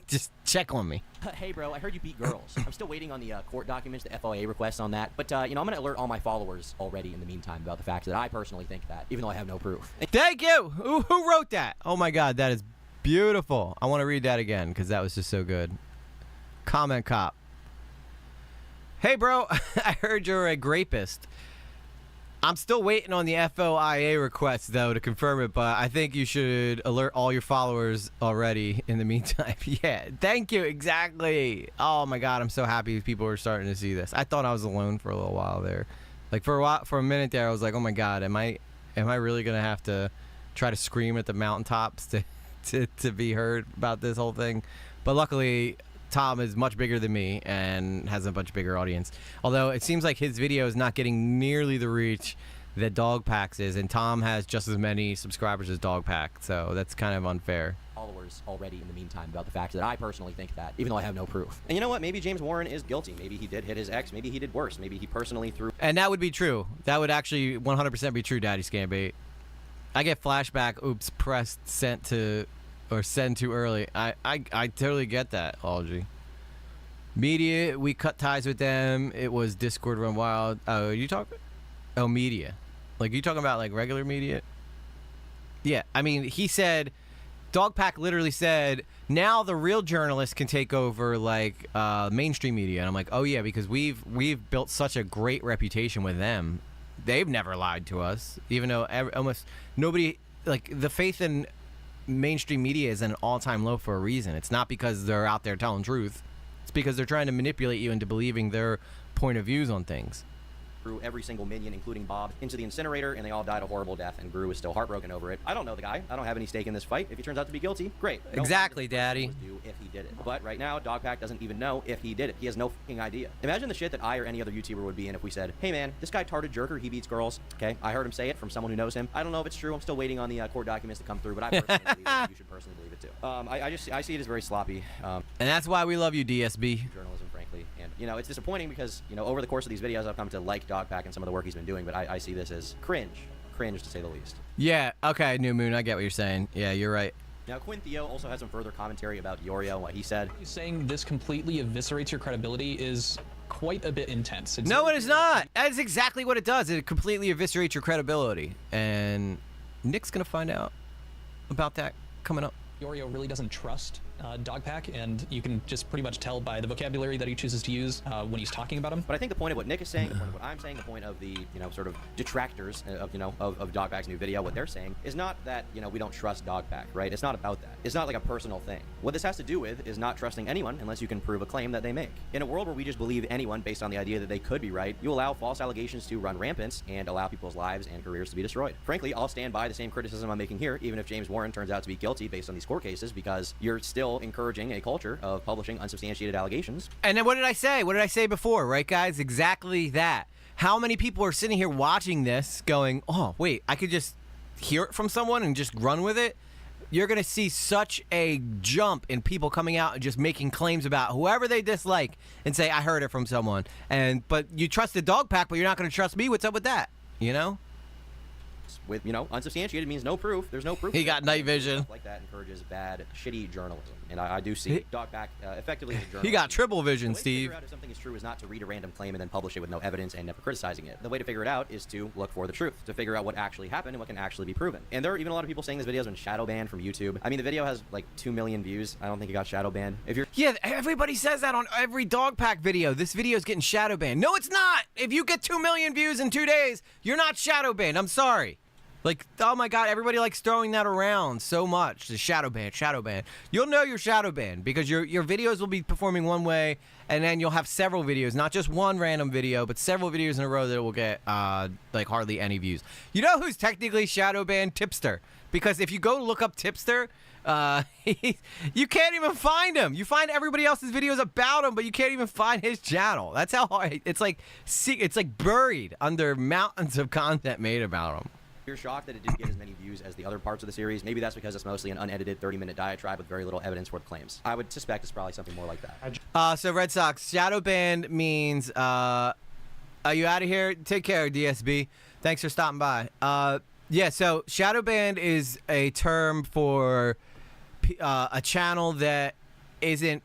C: Just check on me.
D: Hey, bro, I heard you beat girls. I'm still waiting on the court documents, the FOIA requests on that. But, I'm going to alert all my followers already in the meantime about the fact that I personally think that, even though I have no proof.
C: Thank you. Who wrote that? Oh, my God, that is beautiful. I want to read that again because that was just so good. Comment cop. Hey, bro, I heard you're a grapist. I'm still waiting on the FOIA request, though, to confirm it, but I think you should alert all your followers already in the meantime. Yeah, thank you, exactly. Oh, my God, I'm so happy people are starting to see this. I thought I was alone for a little while there. Like, for a minute there, I was like, oh, my God, am I really going to have to try to scream at the mountaintops to be heard about this whole thing? But luckily... Tom is much bigger than me and has a much bigger audience. Although it seems like his video is not getting nearly the reach that Dogpack's is, and Tom has just as many subscribers as Dogpack, so that's kind of unfair.
D: Followers already in the meantime about the fact that I personally think that, even though I have no proof. And you know what? Maybe James Warren is guilty. Maybe he did hit his ex. Maybe he did worse. Maybe he personally threw...
C: And that would be true. That would actually 100% be true, Daddy Scambait. I get flashback, oops, pressed, sent to... Or send too early. I totally get that, Algie. Media, we cut ties with them. It was Discord run wild. Oh, you talking? Oh, media. Like, you talking about, like, regular media? Yeah, I mean, he said... Dogpack literally said, now the real journalists can take over, like, mainstream media. And I'm like, oh, yeah, because we've built such a great reputation with them. They've never lied to us. Even though almost nobody... Like, the faith in... mainstream media is at an all-time low for a reason. It's not because they're out there telling truth. It's because they're trying to manipulate you into believing their point of views on things.
D: Threw every single minion, including Bob, into the incinerator, and they all died a horrible death, and Gru is still heartbroken over it. I don't know the guy. I don't have any stake in this fight. If he turns out to be guilty, great. No
C: exactly, Daddy.
D: If he did it. But right now, Dogpack doesn't even know if he did it. He has no fucking idea. Imagine the shit that I or any other YouTuber would be in if we said, hey man, this guy Tarted Jerker, he beats girls. Okay, I heard him say it from someone who knows him. I don't know if it's true. I'm still waiting on the court documents to come through, but I personally believe it. You should personally believe it too. I see it as very sloppy.
C: And that's why we love you, DSB.
D: Journalism, frankly. And, it's disappointing because, over the course of these videos, I've come to like Dogpack and some of the work he's been doing, but I see this as cringe to say the least.
C: Yeah, okay, New Moon, I get what you're saying. Yeah, you're right.
D: Now, Quinn Theo also has some further commentary about Yorio and what he said.
N: Saying this completely eviscerates your credibility is quite a bit intense.
C: No, it is not. That is exactly what it does. It completely eviscerates your credibility. And Nick's going to find out about that coming up.
N: Yorio really doesn't trust Dogpack, and you can just pretty much tell by the vocabulary that he chooses to use when he's talking about him.
D: But I think the point of what Nick is saying, the point of what I'm saying, the point of the, sort of detractors of Dogpack's new video, what they're saying is not that, we don't trust Dogpack, right? It's not about that. It's not like a personal thing. What this has to do with is not trusting anyone unless you can prove a claim that they make. In a world where we just believe anyone based on the idea that they could be right, you allow false allegations to run rampant and allow people's lives and careers to be destroyed. Frankly, I'll stand by the same criticism I'm making here, even if James Warren turns out to be guilty based on these court cases, because you're still encouraging a culture of publishing unsubstantiated allegations.
C: And then what did I say? What did I say before, right, guys? Exactly that. how many people are sitting here watching this going, oh, wait, I could just hear it from someone and just run with it? You're going to see such a jump in people coming out and just making claims about whoever they dislike and say, I heard it from someone. But you trust the dog pack, but you're not going to trust me. What's up with that? You know?
D: With, unsubstantiated means no proof. There's no proof.
C: He got night vision.
D: Stuff like that encourages bad, shitty journalism. And I do see Dogpack effectively as a journalist.
C: He got triple vision,
D: The way to
C: Steve.
D: figure out if something is true is not to read a random claim and then publish it with no evidence and never criticizing it. The way to figure it out is to look for the truth, to figure out what actually happened and what can actually be proven. And there are even a lot of people saying this video has been shadow banned from YouTube. I mean, the video has like 2 million views. I don't think it got shadow banned. If you're
C: Everybody says that on every dog pack video. This video is getting shadow banned. No, it's not. If you get 2 million views in 2 days, you're not shadow banned. I'm sorry. Like, oh my God, everybody likes throwing that around so much. The shadow ban, shadow ban. You'll know you're shadow banned because your videos will be performing one way, and then you'll have several videos, not just one random video, but several videos in a row that will get like hardly any views. You know who's technically shadow banned? Tipster. Because if you go look up Tipster, you can't even find him. You find everybody else's videos about him, but you can't even find his channel. That's how hard it's like buried under mountains of content made about him.
D: You're shocked that it didn't get as many views as the other parts of the series. Maybe that's because it's mostly an unedited 30-minute diatribe with very little evidence for the claims. I would suspect it's probably something more like that.
C: So Red Sox, shadow banned means, are you out of here? Take care, DSB. Thanks for stopping by. Yeah, so shadow banned is a term for a channel that isn't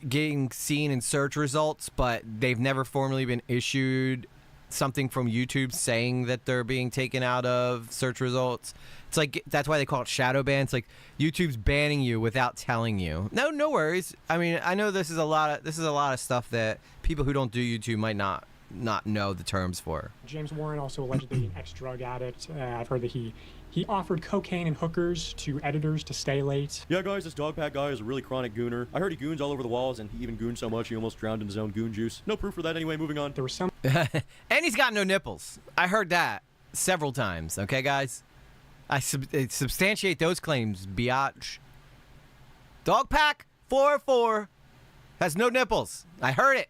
C: getting seen in search results, but they've never formally been issued something from YouTube saying that they're being taken out of search results. It's like, that's why they call it shadow ban. It's like YouTube's banning you without telling you. No worries. I mean, I know this is a lot of stuff that people who don't do YouTube might not know the terms for.
L: James Warren, also allegedly an ex-drug addict. I've heard that he offered cocaine and hookers to editors to stay late.
D: Yeah, guys, this Dogpack guy is a really chronic gooner. I heard he goons all over the walls, and he even gooned so much he almost drowned in his own goon juice. No proof for that anyway, moving on.
L: There was some...
C: And he's got no nipples. I heard that several times, okay, guys? I substantiate those claims, biatch. Dogpack 404 has no nipples. I heard it.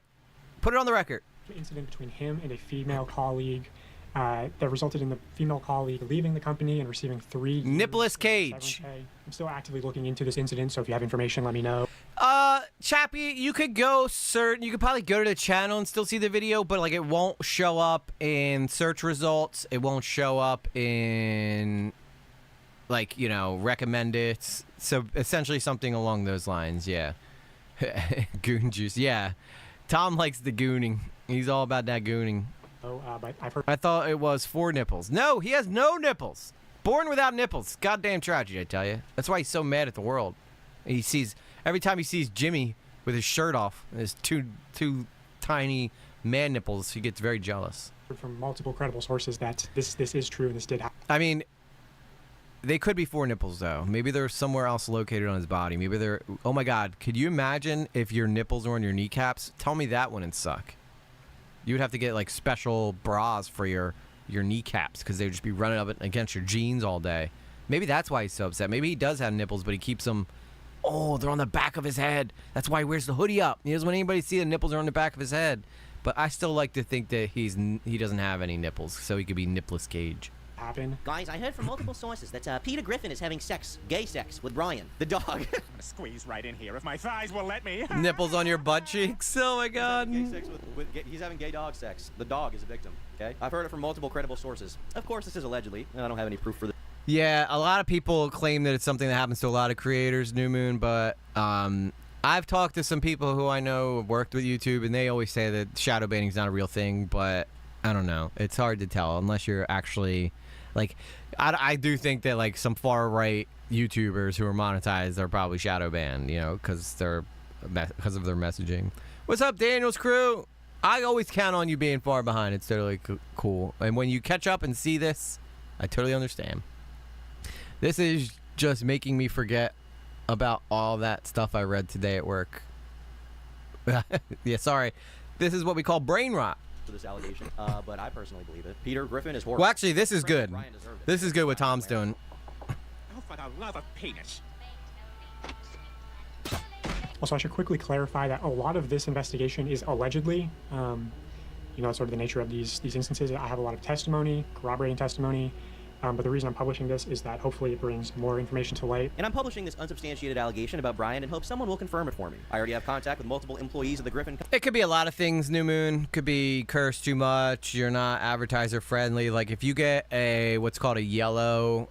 C: Put it on the record.
L: Incident between him and a female colleague that resulted in the female colleague leaving the company and receiving 3
C: nippless cage.
L: I'm still actively looking into this incident, so if you have information, let me know.
C: Chappie, you could you could probably go to the channel and still see the video, but like it won't show up in search results. It won't show up in like, recommended. So essentially something along those lines, yeah. Goon juice, yeah. Tom likes the gooning. He's all about that gooning.
L: But I've heard...
C: I thought it was 4 nipples. No, he has no nipples. Born without nipples. Goddamn tragedy, I tell you. That's why he's so mad at the world. Every time he sees Jimmy with his shirt off, his two tiny man nipples, he gets very jealous.
L: From multiple credible sources that this is true and this did happen.
C: I mean, they could be 4 nipples, though. Maybe they're somewhere else located on his body. Maybe they're... Oh, my God. Could you imagine if your nipples were on your kneecaps? Tell me that wouldn't suck. You would have to get, like, special bras for your kneecaps because they would just be running up against your jeans all day. Maybe that's why he's so upset. Maybe he does have nipples, but he keeps them... Oh, they're on the back of his head. That's why he wears the hoodie up. He doesn't want anybody to see the nipples are on the back of his head. But I still like to think that he doesn't have any nipples, so he could be nippless cage.
L: Happen.
O: Guys, I heard from multiple sources that Peter Griffin is having gay sex with Brian, the dog. I'm
P: gonna squeeze right in here if my thighs will let me.
C: Nipples on your butt cheeks. Oh my God.
D: He's having gay dog sex. The dog is a victim. Okay, I've heard it from multiple credible sources. Of course, this is allegedly, and I don't have any proof for this.
C: Yeah, a lot of people claim that it's something that happens to a lot of creators, New Moon, but I've talked to some people who I know worked with YouTube, and they always say that shadow banning is not a real thing, but I don't know. It's hard to tell unless you're actually... Like, I do think that, like, some far-right YouTubers who are monetized are probably shadow banned, because of their messaging. What's up, Daniel's crew? I always count on you being far behind. It's totally cool. And when you catch up and see this, I totally understand. This is just making me forget about all that stuff I read today at work. Yeah, sorry. This is what we call brain rot.
D: For this allegation, but I personally believe it. Peter Griffin is horrible.
C: Well, actually, this is good. This is good what Tom's doing.
P: Oh, for the love of penis.
L: Also, I should quickly clarify that a lot of this investigation is allegedly. You know, that's sort of the nature of these instances. I have a lot of testimony, corroborating testimony. But the reason I'm publishing this is that hopefully it brings more information to light.
D: And I'm publishing this unsubstantiated allegation about Brian in hopes someone will confirm it for me. I already have contact with multiple employees of the Griffin.
C: It could be a lot of things, New Moon. Could be curse too much. You're not advertiser friendly. Like if you get a what's called a yellow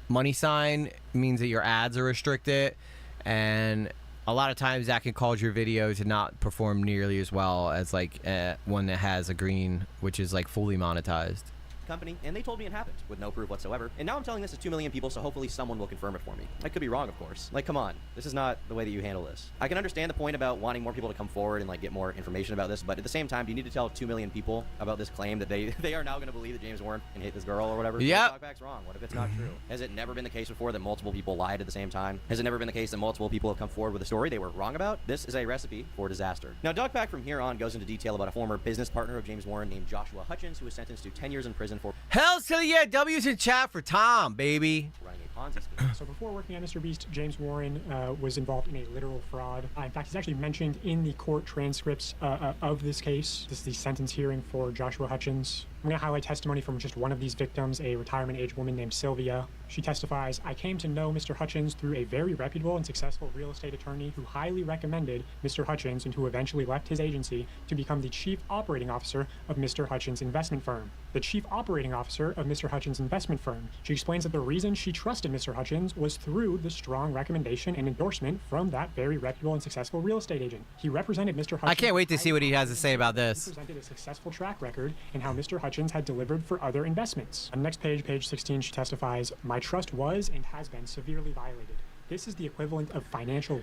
C: money sign, it means that your ads are restricted, and a lot of times that can cause your video to not perform nearly as well as like one that has a green, which is like fully monetized.
D: Company, and they told me it happened with no proof whatsoever. And now I'm telling this to 2 million people, so hopefully someone will confirm it for me. I could be wrong, of course. Like, come on, this is not the way that you handle this. I can understand the point about wanting more people to come forward and like get more information about this, but at the same time, do you need to tell 2 million people about this claim that they are now going to believe that James Warren can hit this girl or whatever?
C: Yep.
D: Dogpack's wrong. What if it's not true? Has it never been the case before that multiple people lied at the same time? Has it never been the case that multiple people have come forward with a story they were wrong about? This is a recipe for disaster. Now, Dogpack from here on goes into detail about a former business partner of James Warren named Joshua Hutchins, who was sentenced to 10 years in prison for
C: Hell's to the yeah, W's in chat for Tom, baby.
D: running a Ponzi scheme.
L: So before working at Mr. Beast, James Warren was involved in a literal fraud. In fact, he's actually mentioned in the court transcripts of this case. This is the sentence hearing for Joshua Hutchins. I'm going to highlight testimony from just one of these victims, a retirement-age woman named Sylvia. She testifies, I came to know Mr. Hutchins through a very reputable and successful real estate attorney who highly recommended Mr. Hutchins and who eventually left his agency to become the chief operating officer of Mr. Hutchins' investment firm. The chief operating officer of Mr. Hutchins' investment firm. She explains that the reason she trusted Mr. Hutchins was through the strong recommendation and endorsement from that very reputable and successful real estate agent. He represented Mr. Hutchins.
C: I can't wait to see what he has to say about this.
L: He presented a successful track record and how Mr. Hutchins had delivered for other investments. On the next page, page 16, she testifies, my trust was and has been severely violated. This is the equivalent of financial.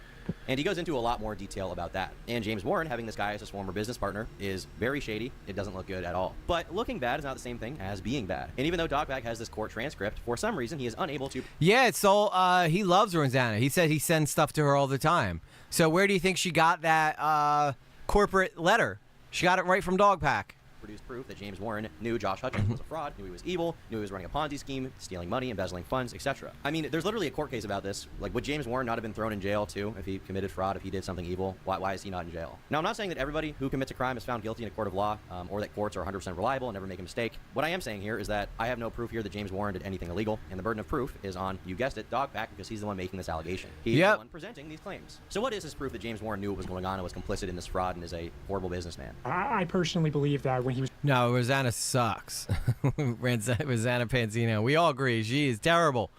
D: And he goes into a lot more detail about that. And James Warren, having this guy as his former business partner, is very shady. It doesn't look good at all. But looking bad is not the same thing as being bad. And even though Dogpack has this court transcript, for some reason he is unable to.
C: Yeah, it's so he loves Rosanna. He said he sends stuff to her all the time. So where do you think she got that corporate letter? She got it right from Dogpack.
D: Produce proof that James Warren knew Josh Hutchins was a fraud, knew he was evil, knew he was running a Ponzi scheme, stealing money, embezzling funds, etc. I mean, there's literally a court case about this. Like, would James Warren not have been thrown in jail too if he committed fraud, if he did something evil? Why is he not in jail? Now, I'm not saying that everybody who commits a crime is found guilty in a court of law, or that courts are 100% reliable and never make a mistake. What I am saying here is that I have no proof here that James Warren did anything illegal, and the burden of proof is on, you guessed it, Dogpack, because he's the one making this allegation. He's the one presenting these claims. So what is this proof that James Warren knew what was going on and was complicit in this fraud and is a horrible businessman?
L: I personally believe that when he was.
C: No, Rosanna sucks. Rosanna Panzino. We all agree she is terrible.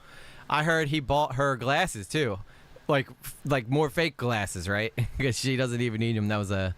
C: I heard he bought her glasses too, like more fake glasses, right? Because she doesn't even need them. That was a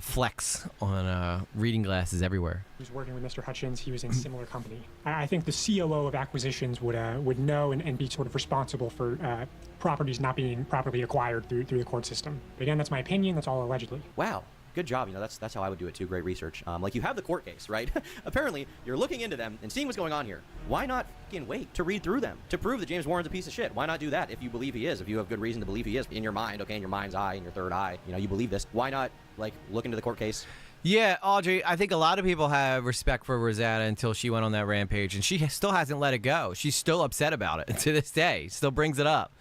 C: flex on reading glasses everywhere.
L: He was working with Mr. Hutchins. He was in similar company. I think the COO of acquisitions would know and be sort of responsible for properties not being properly acquired through the court system. But again, that's my opinion. That's all allegedly.
D: Wow. Good job. You know, that's how I would do it too. Great research. Like, you have the court case, right? Apparently, you're looking into them and seeing what's going on here. Why not fucking wait to read through them to prove that James Warren's a piece of shit? Why not do that if you believe he is? If you have good reason to believe he is in your mind, okay, in your mind's eye, in your third eye, you know, you believe this. Why not, like, look into the court case?
C: Yeah, Audrey, I think a lot of people have respect for Rosanna until she went on that rampage, and she still hasn't let it go. She's still upset about it to this day. Still brings it up.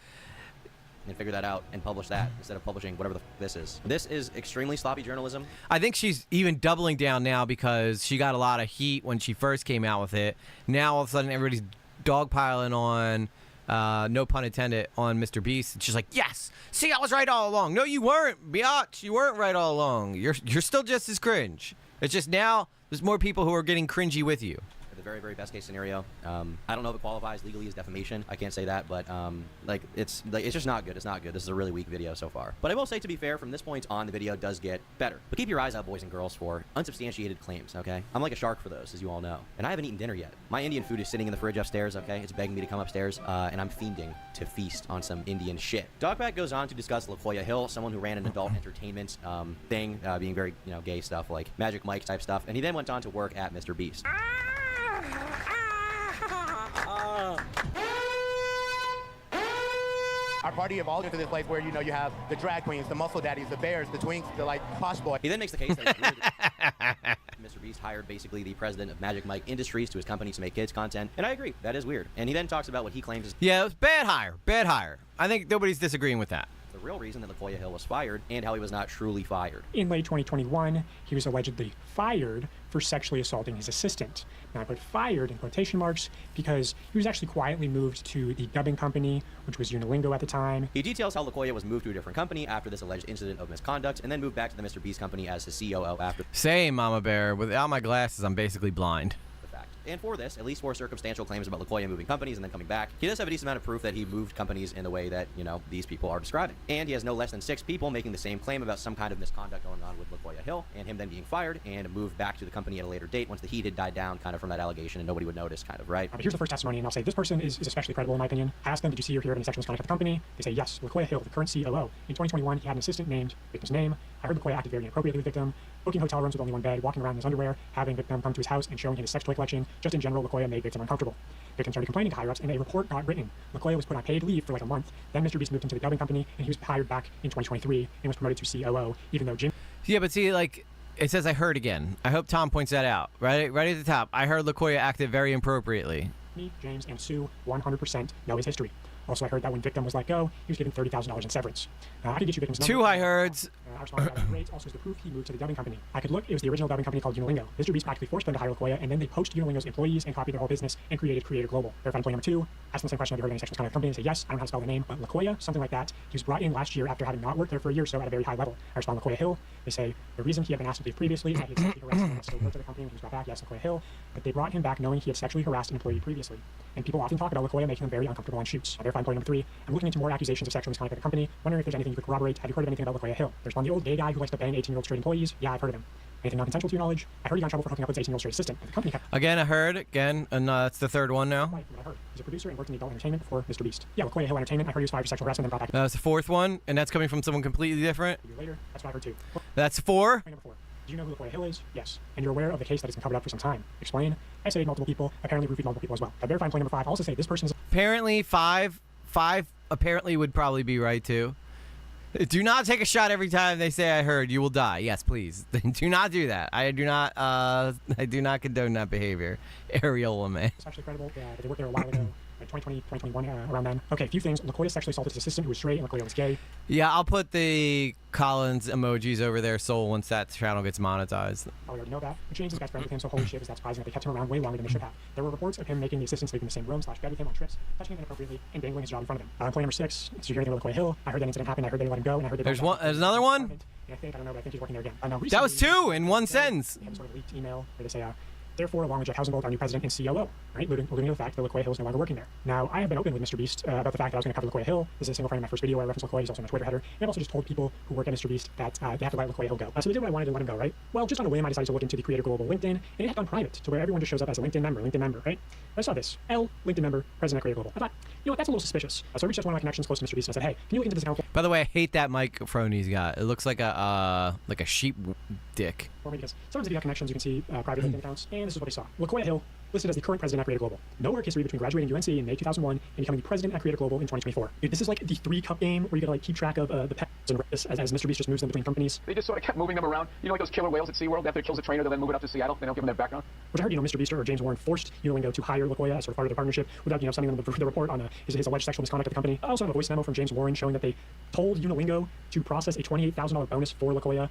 D: And figure that out and publish that instead of publishing whatever this is. This is extremely sloppy journalism.
C: I think she's even doubling down now because she got a lot of heat when she first came out with it. Now all of a sudden everybody's dogpiling on, no pun intended, on Mr. Beast. And she's like, yes, see, I was right all along. No, you weren't, biatch. You weren't right all along. You're still just as cringe. It's just now there's more people who are getting cringy with you.
D: The very, very best case scenario. I don't know if it qualifies legally as defamation. I can't say that, but like it's just not good. It's not good. This is a really weak video so far. But I will say, to be fair, from this point on, the video does get better. But keep your eyes out, boys and girls, for unsubstantiated claims, okay? I'm like a shark for those, as you all know. And I haven't eaten dinner yet. My Indian food is sitting in the fridge upstairs, okay? It's begging me to come upstairs, and I'm fiending to feast on some Indian shit. Dogpack goes on to discuss LaCoya Hill, someone who ran an adult entertainment thing, being very, you know, gay stuff, like Magic Mike type stuff. And he then went on to work at Mr. Beast.
Q: Our party evolved into this place where, you know, you have the drag queens, the muscle daddies, the bears, the twinks, the, like, posh boy.
D: He then makes the case that Mr. Beast hired basically the president of Magic Mike Industries to his company to make kids content. And I agree, that is weird. And he then talks about what he claims is
C: yeah, it was bad hire. Bad hire. I think nobody's disagreeing with that.
D: the real reason that LaQuoya Hill was fired and how he was not truly fired.
L: In late 2021, he was allegedly fired for sexually assaulting his assistant. Now I put fired in quotation marks because he was actually quietly moved to the dubbing company, which was Unilingo at the time.
D: He details how LaQuoya was moved to a different company after this alleged incident of misconduct and then moved back to the Mr. Beast company as his COO after.
C: Same, Mama Bear. Without my glasses, I'm basically blind.
D: And for this, at least 4 circumstantial claims about LaQuoya moving companies and then coming back, he does have a decent amount of proof that he moved companies in the way that, you know, these people are describing. And he has no less than 6 people making the same claim about some kind of misconduct going on with LaQuoya Hill, and him then being fired and moved back to the company at a later date once the heat had died down kind of from that allegation and nobody would notice, kind of, right?
L: But here's the first testimony, and I'll say this person is especially credible in my opinion. I asked them, did you see or hear of any sexual misconduct at the company? They say, yes, LaQuoya Hill, the current COO. In 2021, he had an assistant named victim's name. I heard LaQuoya acted very inappropriately with the victim, booking hotel rooms with only one bed, walking around in his underwear, having victim come to his house and showing him his sex toy collection. Just in general, LaQuoya made victim uncomfortable. Victim started complaining to higher-ups, and a report got written. LaQuoya was put on paid leave for like a month. Then Mr. Beast moved into the dubbing company, and he was hired back in 2023 and was promoted to COO, even though Jim...
C: Yeah, but see, like, it says I heard again. I hope Tom points that out. Right at the top. I heard LaQuoya acted very inappropriately.
L: Me, James, and Sue 100% know his history. Also, I heard that when victim was let go, he was given $30,000 in severance. I could get you victim's number.
C: 2 I heards.
L: I responded that was great. Also, is the proof he moved to the dubbing company. I could look. It was the original dubbing company called Unilingo. Mr. Beast practically forced them to hire LaQuoya, and then they poached Unilingo's employees and copied their whole business and created Creator Global. Verified employee number 2. Asked them the same question, have you heard of any sexual misconduct company? They say, yes, I don't know how to spell the name, but LaQuoya, something like that. He was brought in last year after having not worked there for a year or so at a very high level. I respond, LaQuoya Hill. They say, the reason he had been asked to leave previously is that he had sexually harassed and still worked at the company when he was brought back. Yes, LaQuoya Hill. But they brought him back knowing he had sexually harassed an employee previously. And people often talk about LaQuoya making them very uncomfortable on shoots. Verified employee number 3. I'm looking into more accusations of sexual misconduct at the company, wondering if there's anything you could corroborate. Have you heard of anything about LaQuoya Hill? There's one, the old gay guy who likes to bang 18-year-old straight employees. Yeah, I've heard of him. Anything non-consensual to your knowledge? I heard he got in trouble for hooking up with his 18-year-old straight assistant. The company kept...
C: Again, I heard. Again, and that's the 3rd one now.
L: Right, from what I heard. He's a producer and worked in adult entertainment for Mr. Beast. Yeah, LaQuoya Hill Entertainment. I heard he was fired for sexual harassment and brought back...
C: That's the 4th one, and that's coming from someone completely different.
L: A year later, that's what I heard too.
C: That's 4.
L: Number 4. Do you know who LaQuoya Hill is? Yes. And you're aware of the case that has been covered up for some time. Explain. I say multiple people. Apparently roofied multiple people as well. I verify employee number 5. I also say this person is...
C: Apparently 5 apparently would probably be right too. Do not take a shot every time they say I heard. You will die. Yes, please. Do not do that. I do not condone that behavior. Ariel woman.
L: It's actually credible. They worked there a while ago. Like 2020, 2021, around then. Okay, a few things. LaQuoya sexually assaulted his assistant who was straight, and LaQuoya was gay.
C: Yeah, I'll put the Collins emojis over their soul once that channel gets monetized.
L: Oh, we already know that. But James is best friend with him, so holy shit, was that surprising that they kept him around way longer than they should have. There were reports of him making the assistant sleep in the same room /bed with him on trips, touching him inappropriately, and dangling his job in front of him. Employee number 6. So you hear anything about LaQuoya Hill? I heard that incident happened. I heard they let him go, and I heard they...
C: There's another one?
L: And I don't know, but I think he's working there again. No,
C: that was 2 in one sentence.
L: They have a sort of leaked email where they say, therefore, along with Jeff Hausenbold, our new president and COO, right? Alluding to the fact that LaQuoya Hill is no longer working there. Now, I have been open with Mr. Beast about the fact that I was going to cover LaQuoya Hill. This is a single frame in my first video where I reference LaQuoya. He's also in my Twitter header. And I've also just told people who work at Mr. Beast that they have to let LaQuoya Hill go. So they did what I wanted to let him go, right? Well, just on a whim, I decided to look into the Creator Global LinkedIn, and it had gone private to where everyone just shows up as a LinkedIn member, right? I saw this. L, LinkedIn member, president of Creator Global. I thought, you know what, that's a little suspicious. So I reached out to one of my connections close to Mr. Beast, and I said, hey, can you look into this account?
C: By the way, I hate that microphone he's got. It looks like a sheep dick.
L: For me, because sometimes if you have connections, you can see private LinkedIn accounts, and this is what I saw. LaQuoya Hill, listed as the current president at Creator Global. No work history between graduating UNC in May 2001 and becoming the president at Creator Global in 2024. Dude, this is like the 3-cup game where you gotta like keep track of the pets and as Mr. Beast just moves them between companies.
R: They just sort of kept moving them around. You know, like those killer whales at SeaWorld, after it kills a trainer, they'll then move it up to Seattle. They don't give them that background.
L: Which I heard, Mr. Beast or James Warren forced Unilingo to hire LaQuoya as sort of part of their partnership without, sending them the report on his alleged sexual misconduct at the company. I also have a voice memo from James Warren showing that they told Unilingo to process a $28,000 bonus for LaQuoya.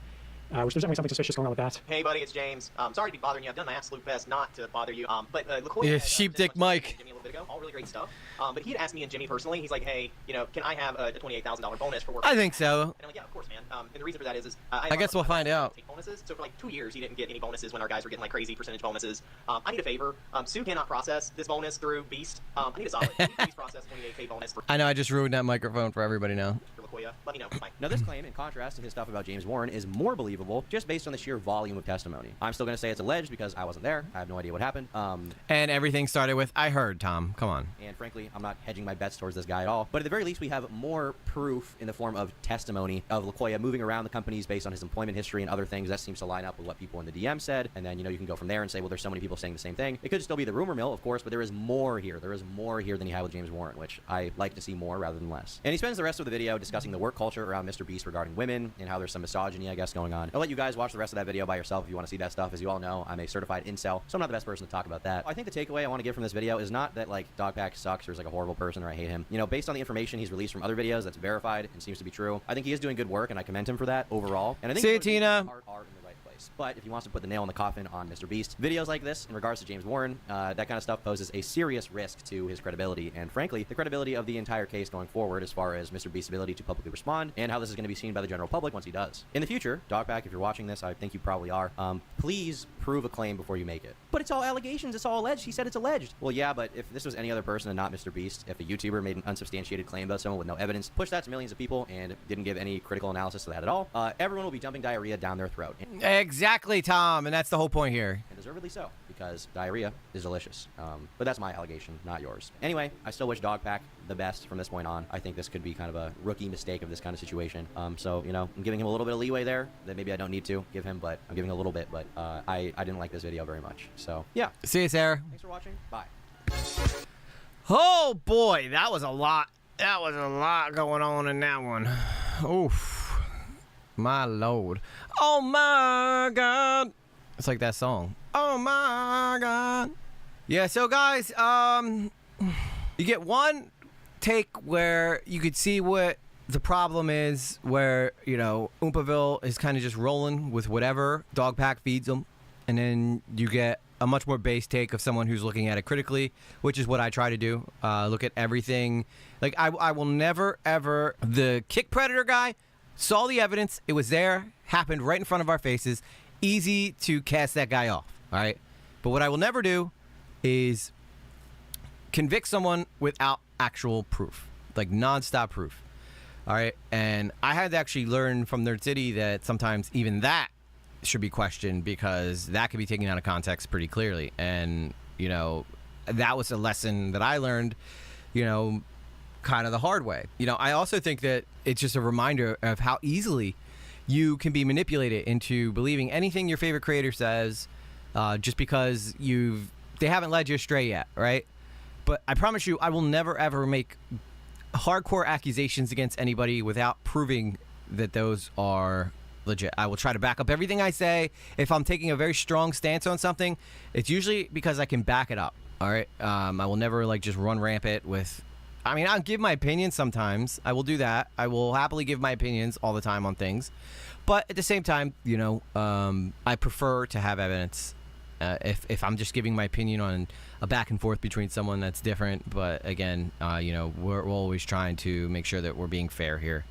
L: Which there's definitely something suspicious going on with that.
S: Hey, buddy, it's James. Sorry to be bothering you. I've done my absolute best not to bother you. But LaQuoya
C: yeah, sheep dick Mike.
S: Jimmy a little bit ago. All really great stuff. But he had asked me and Jimmy personally. He's like, hey, can I have a $28,000 bonus for work?
C: I think so.
S: And I'm like, yeah, of course, man. And the reason for that is
C: I guess we'll find out.
S: Take bonuses. So for like 2 years, he didn't get any bonuses when our guys were getting like crazy percentage bonuses. I need a favor. Sue cannot process this bonus through Beast. I need a solid. Please process 28K bonus.
C: I know. I just ruined that microphone for everybody now.
S: Let me know. Bye.
D: Now, this claim, in contrast to his stuff about James Warren, is more believable just based on the sheer volume of testimony. I'm still going to say it's alleged because I wasn't there. I have no idea what happened.
C: And everything started with, I heard, Tom. Come on.
D: And frankly, I'm not hedging my bets towards this guy at all. But at the very least, we have more proof in the form of testimony of LaQuoya moving around the companies based on his employment history and other things. That seems to line up with what people in the DM said. And then, you can go from there and say, well, there's so many people saying the same thing. It could still be the rumor mill, of course, but there is more here. There is more here than he had with James Warren, which I like to see more rather than less. And he spends the rest of the video discussing discussing the work culture around Mr. Beast regarding women and how there's some misogyny, I guess, going on. I'll let you guys watch the rest of that video by yourself if you want to see that stuff. As you all know, I'm a certified incel, so I'm not the best person to talk about that. I think the takeaway I want to give from this video is not that, like, Dogpack sucks or is, like, a horrible person or I hate him. You know, based on the information he's released from other videos that's verified and seems to be true, I think he is doing good work, and I commend him for that overall. And I think
C: see you, Tina.
D: Are in the right place. But if he wants to put the nail in the coffin on Mr. Beast, videos like this, in regards to James Warren, that kind of stuff poses a serious risk to his credibility, and frankly, the credibility of the entire case going forward as far as Mr. Beast's ability to publicly respond, and how this is going to be seen by the general public once he does. In the future, Dogpack, if you're watching this, I think you probably are, please prove a claim before you make it.
O: But it's all allegations. It's all alleged. He said it's alleged.
D: Well, yeah, but if this was any other person and not Mr. Beast, if a YouTuber made an unsubstantiated claim about someone with no evidence, pushed that to millions of people, and didn't give any critical analysis to that at all, everyone will be dumping diarrhea down their throat.
C: Exactly, Tom, and that's the whole point here.
D: And deservedly so, because diarrhea is delicious. But that's my allegation, not yours. Anyway, I still wish Dogpack the best from this point on. I think this could be kind of a rookie mistake of this kind of situation. So, you know, I'm giving him a little bit of leeway there that maybe I don't need to give him, but I'm giving a little bit, but I didn't like this video very much. So, yeah.
C: See you, Sarah.
D: Thanks for watching. Bye.
C: Oh, boy, that was a lot. That was a lot going on in that one. Oof. My Lord. Oh, my God. It's like that song. Oh, my God. Yeah, so, guys, you get one take where you could see what the problem is, where, you know, Oompaville is kind of just rolling with whatever Dogpack feeds them. And then you get a much more base take of someone who's looking at it critically, which is what I try to do. Look at everything. Like, I will never, ever... The kick predator guy saw the evidence. It was there. Happened right in front of our faces. Easy to cast that guy off, all right? But what I will never do is convict someone without actual proof, like nonstop proof, all right? And I had to actually learn from Nerd City that sometimes even that should be questioned, because that could be taken out of context pretty clearly. And, you know, that was a lesson that I learned, you know, kind of the hard way. You know, I also think that it's just a reminder of how easily you can be manipulated into believing anything your favorite creator says, just because they haven't led you astray yet, right? But I promise you, I will never ever make hardcore accusations against anybody without proving that those are legit. I will try to back up everything I say. If I'm taking a very strong stance on something, it's usually because I can back it up, all right? I will never, like, just run rampant with... I mean, I'll give my opinions sometimes. I will do that. I will happily give my opinions all the time on things. But at the same time, you know, I prefer to have evidence. If I'm just giving my opinion on a back and forth between someone, that's different. But again, you know, we're always trying to make sure that we're being fair here.